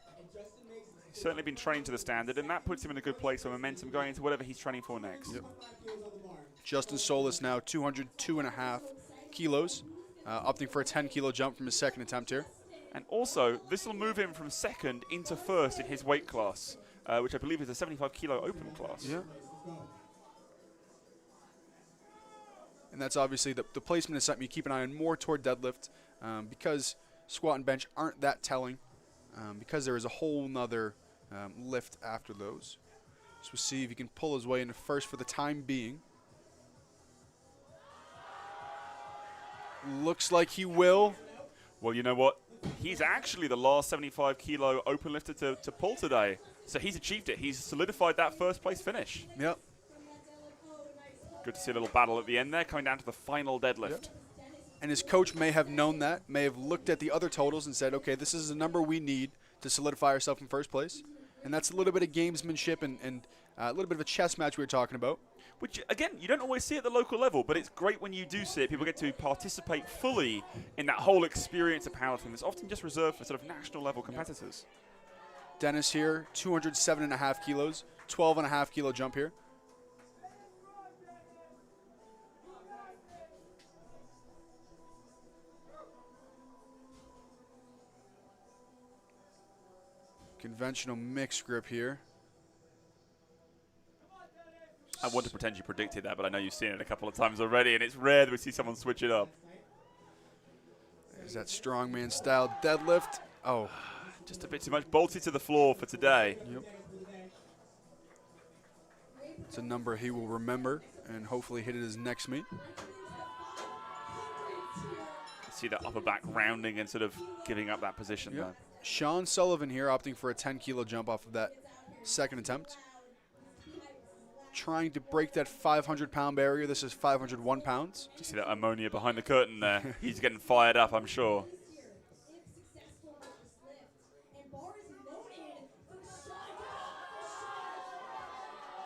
A: He's certainly been trained to the standard, and that puts him in a good place for momentum going into whatever he's training for next.
B: Yep. Justin Solis now 202.5 kilos, opting for a 10-kilo jump from his second attempt here.
A: And also, this will move him from second into first in his weight class, which I believe is a 75-kilo open class.
B: Yeah. And that's obviously the placement is something you keep an eye on more toward deadlift because squat and bench aren't that telling because there is a whole nother lift after those. So we'll see if he can pull his way into first for the time being. Looks like he will.
A: Well, you know what? He's actually the last 75-kilo open lifter to pull today. So he's achieved it. He's solidified that first place finish.
B: Yep.
A: Good to see a little battle at the end there, coming down to the final deadlift.
B: Yep. And his coach may have known that, may have looked at the other totals and said, okay, this is the number we need to solidify ourselves in first place. And that's a little bit of gamesmanship and a little bit of a chess match we were talking about.
A: Which, again, you don't always see at the local level, but it's great when you do see it. People get to participate fully in that whole experience of powerlifting that's often just reserved for sort of national level competitors.
B: Dennis here, 207.5 kilos, 12.5 kilo jump here. Conventional mixed grip here.
A: I want to pretend you predicted that, but I know you've seen it a couple of times already, and it's rare that we see someone switch it up.
B: There's that strongman style deadlift. Oh,
A: just a bit too much. Bolted to the floor for today.
B: Yep. It's a number he will remember and hopefully hit at his next meet.
A: See that upper back rounding and sort of giving up that position.
B: Yep.
A: Though.
B: Sean Sullivan here opting for a 10-kilo jump off of that second attempt. Trying to break that 500-pound barrier. This is 501 pounds.
A: You see that ammonia behind the curtain there? He's getting fired up, I'm sure.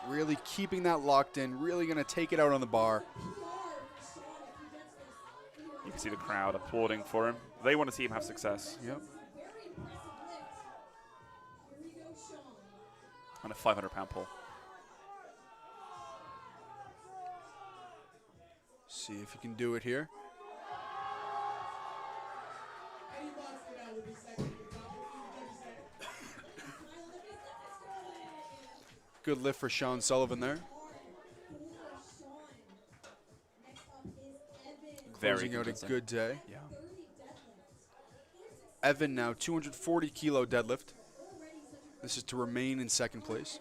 B: Really keeping that locked in, really going to take it out on the bar.
A: You can see the crowd applauding for him. They want to see him have success.
B: Yep.
A: On a 500-pound pull.
B: See if he can do it here. Good lift for Sean Sullivan there.
A: Very
B: Closing out a
A: convincing.
B: good day.
A: Yeah.
B: Evan now 240 kilo deadlift. This is to remain in second place.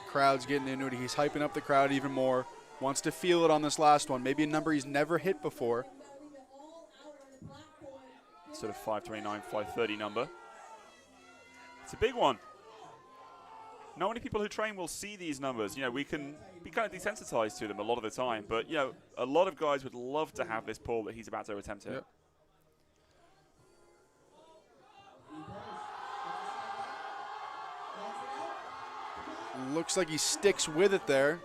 B: Crowd's getting into it. He's hyping up the crowd even more. Wants to feel it on this last one. Maybe a number he's never hit before.
A: Sort of 529, 530 number. It's a big one. Not many people who train will see these numbers. You know, we can be kind of desensitized to them a lot of the time, but you know, a lot of guys would love to have this pull that he's about to attempt here.
B: Yep. Looks like he sticks with it there.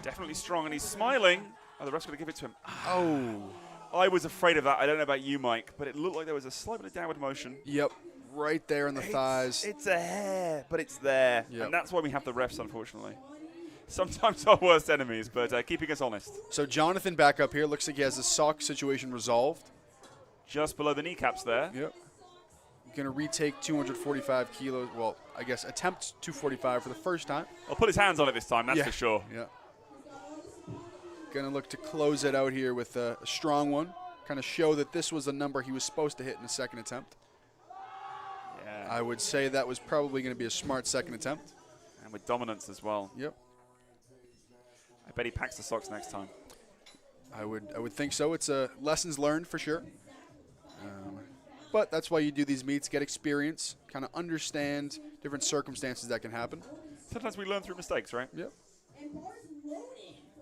A: Definitely strong, and he's smiling. Oh, the ref's going to give it to him.
B: Oh.
A: I was afraid of that. I don't know about you, Mike, but it looked like there was a slight bit of downward motion.
B: Yep. Right there in the thighs.
A: It's a hair, but it's there.
B: Yep.
A: And that's why we have the refs, unfortunately. Sometimes our worst enemies, but keeping us honest.
B: So Jonathan back up here. Looks like he has the sock situation resolved.
A: Just below the kneecaps there.
B: Yep. Going to retake 245 kilos. Well, I guess attempt 245 for the first time.
A: I'll put his hands on it this time, that's for sure.
B: Yeah. Going to look to close it out here with a strong one. Kind of show that this was a number he was supposed to hit in the second attempt.
A: Yeah.
B: I would say that was probably going to be a smart second attempt.
A: And with dominance as well.
B: Yep.
A: I bet he packs the socks next time.
B: I would think so. It's a lessons learned for sure. But that's why you do these meets, get experience, kind of understand different circumstances that can happen.
A: Sometimes we learn through mistakes, right?
B: Yep.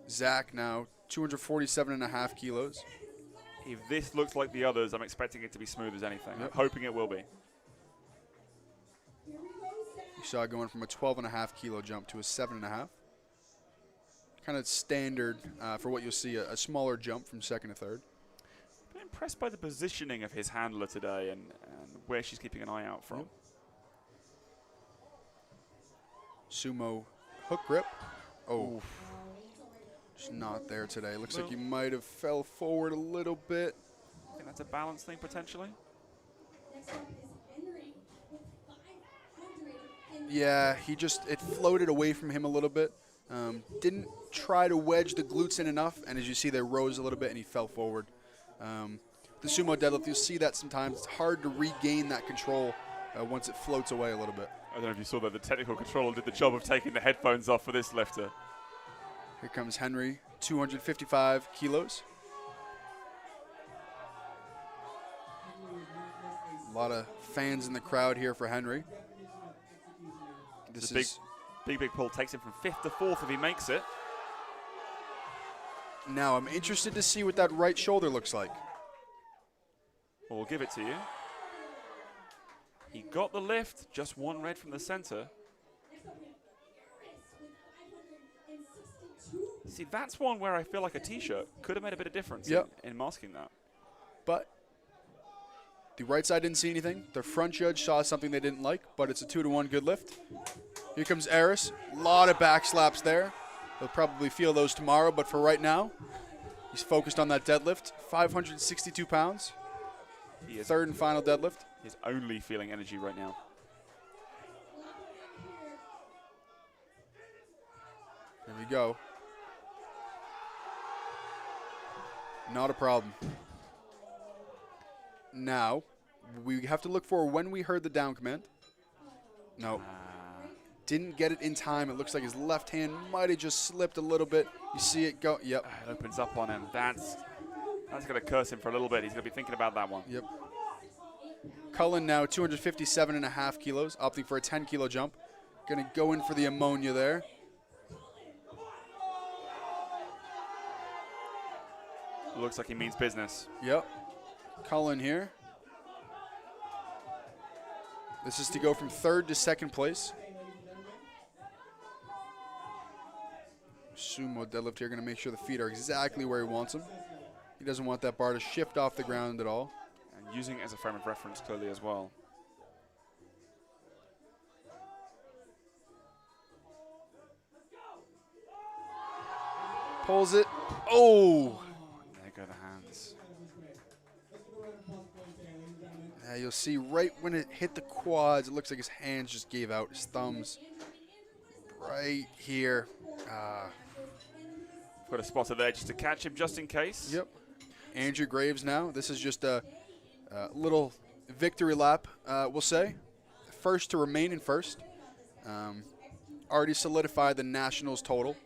B: Zach now 247.5 kilos.
A: If this looks like the others, I'm expecting it to be smooth as anything.
B: Yep.
A: I'm hoping it will be.
B: You saw going from a 12.5 kilo jump to a 7.5. Kind of standard for what you'll see, a smaller jump from second to third.
A: I'm impressed by the positioning of his handler today and where she's keeping an eye out from.
B: Yep. Sumo hook grip. Oh, just not there today. Looks like he might have fell forward a little bit.
A: I think that's a balance thing potentially.
B: Yeah, it floated away from him a little bit. Didn't try to wedge the glutes in enough, and as you see, they rose a little bit and he fell forward. The sumo deadlift, you'll see that sometimes. It's hard to regain that control once it floats away a little bit.
A: I don't know if you saw that the technical controller did the job of taking the headphones off for this lifter.
B: Here comes Henry, 255 kilos. A lot of fans in the crowd here for Henry. This is
A: big pull. Takes him from 5th to 4th if he makes it.
B: Now I'm interested to see what that right shoulder looks like.
A: Well, we'll give it to you. He got the lift, just one red from the center. See, that's one where I feel like a T-shirt could have made a bit of difference in masking that.
B: But the right side didn't see anything. The front judge saw something they didn't like, but it's a 2-to-1 good lift. Here comes Eris. A lot of back slaps there. He'll probably feel those tomorrow, but for right now, he's focused on that deadlift. 562 pounds.
A: He is
B: Third and final deadlift.
A: He's only feeling energy right now.
B: Here we go. Not a problem. Now, we have to look for when we heard the down command. No. Didn't get it in time. It looks like his left hand might have just slipped a little bit. You see it go. Yep.
A: It opens up on him. That's going to curse him for a little bit. He's going to be thinking about that one.
B: Yep. Cullen now 257.5 kilos, opting for a 10-kilo jump. Going to go in for the ammonia there.
A: Looks like he means business.
B: Yep. Cullen here. This is to go from 3rd to 2nd place. Sumo deadlift here, going to make sure the feet are exactly where he wants them. He doesn't want that bar to shift off the ground at all.
A: And using it as a frame of reference clearly as well.
B: Pulls it. Oh!
A: There go the hands.
B: Yeah, you'll see right when it hit the quads, it looks like his hands just gave out. His thumbs right here.
A: Got a spotter there just to catch him just in case.
B: Yep. Andrew Graves now. This is just a little victory lap, we'll say. First to remain in first. Already solidified the Nationals total.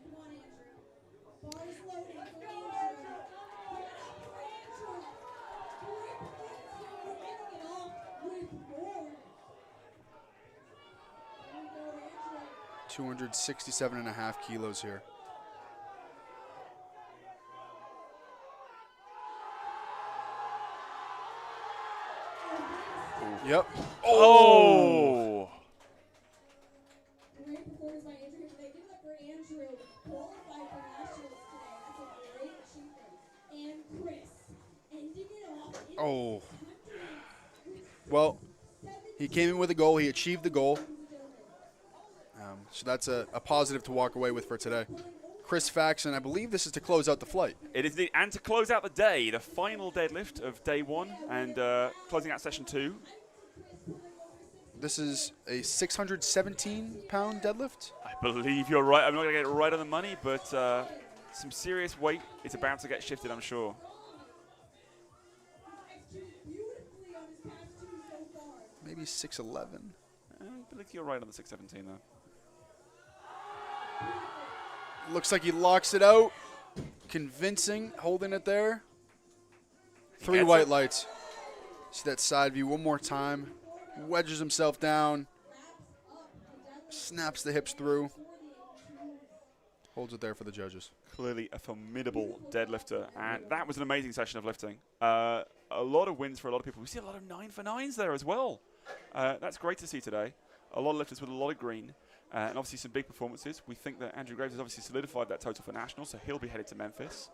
B: 267.5 kilos here. Yep.
A: Oh!
C: Great performance by Andrew here today. Give it up for Andrew. Qualified for nationals today. That's a great achievement. And Chris, ending it off.
B: Oh. Well, he came in with a goal. He achieved the goal. So that's a positive to walk away with for today. Chris Faxon, I believe this is to close out the flight.
A: It is the, and to close out the day, the final deadlift of day 1 and closing out session 2.
B: This is a 617-pound deadlift.
A: I believe you're right. I'm not going to get it right on the money, but some serious weight is about to get shifted, I'm sure.
B: Maybe 6'11".
A: I believe you're right on the 617, though.
B: Looks like he locks it out. Convincing, holding it there. 3 white lights. See that side view one more time. Wedges himself down. Snaps the hips through. Holds it there for the judges.
A: Clearly a formidable deadlifter, and that was an amazing session of lifting. A lot of wins for a lot of people. We see a lot of 9 for 9s there as well. That's great to see today. A lot of lifters with a lot of green. And obviously some big performances. We think that Andrew Graves has obviously solidified that total for nationals, so he'll be headed to Memphis.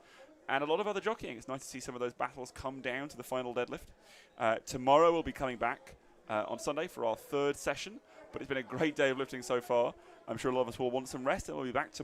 A: And a lot of other jockeying. It's nice to see some of those battles come down to the final deadlift. Tomorrow we'll be coming back on Sunday for our 3rd session, but it's been a great day of lifting so far. I'm sure a lot of us will want some rest, and we'll be back tomorrow.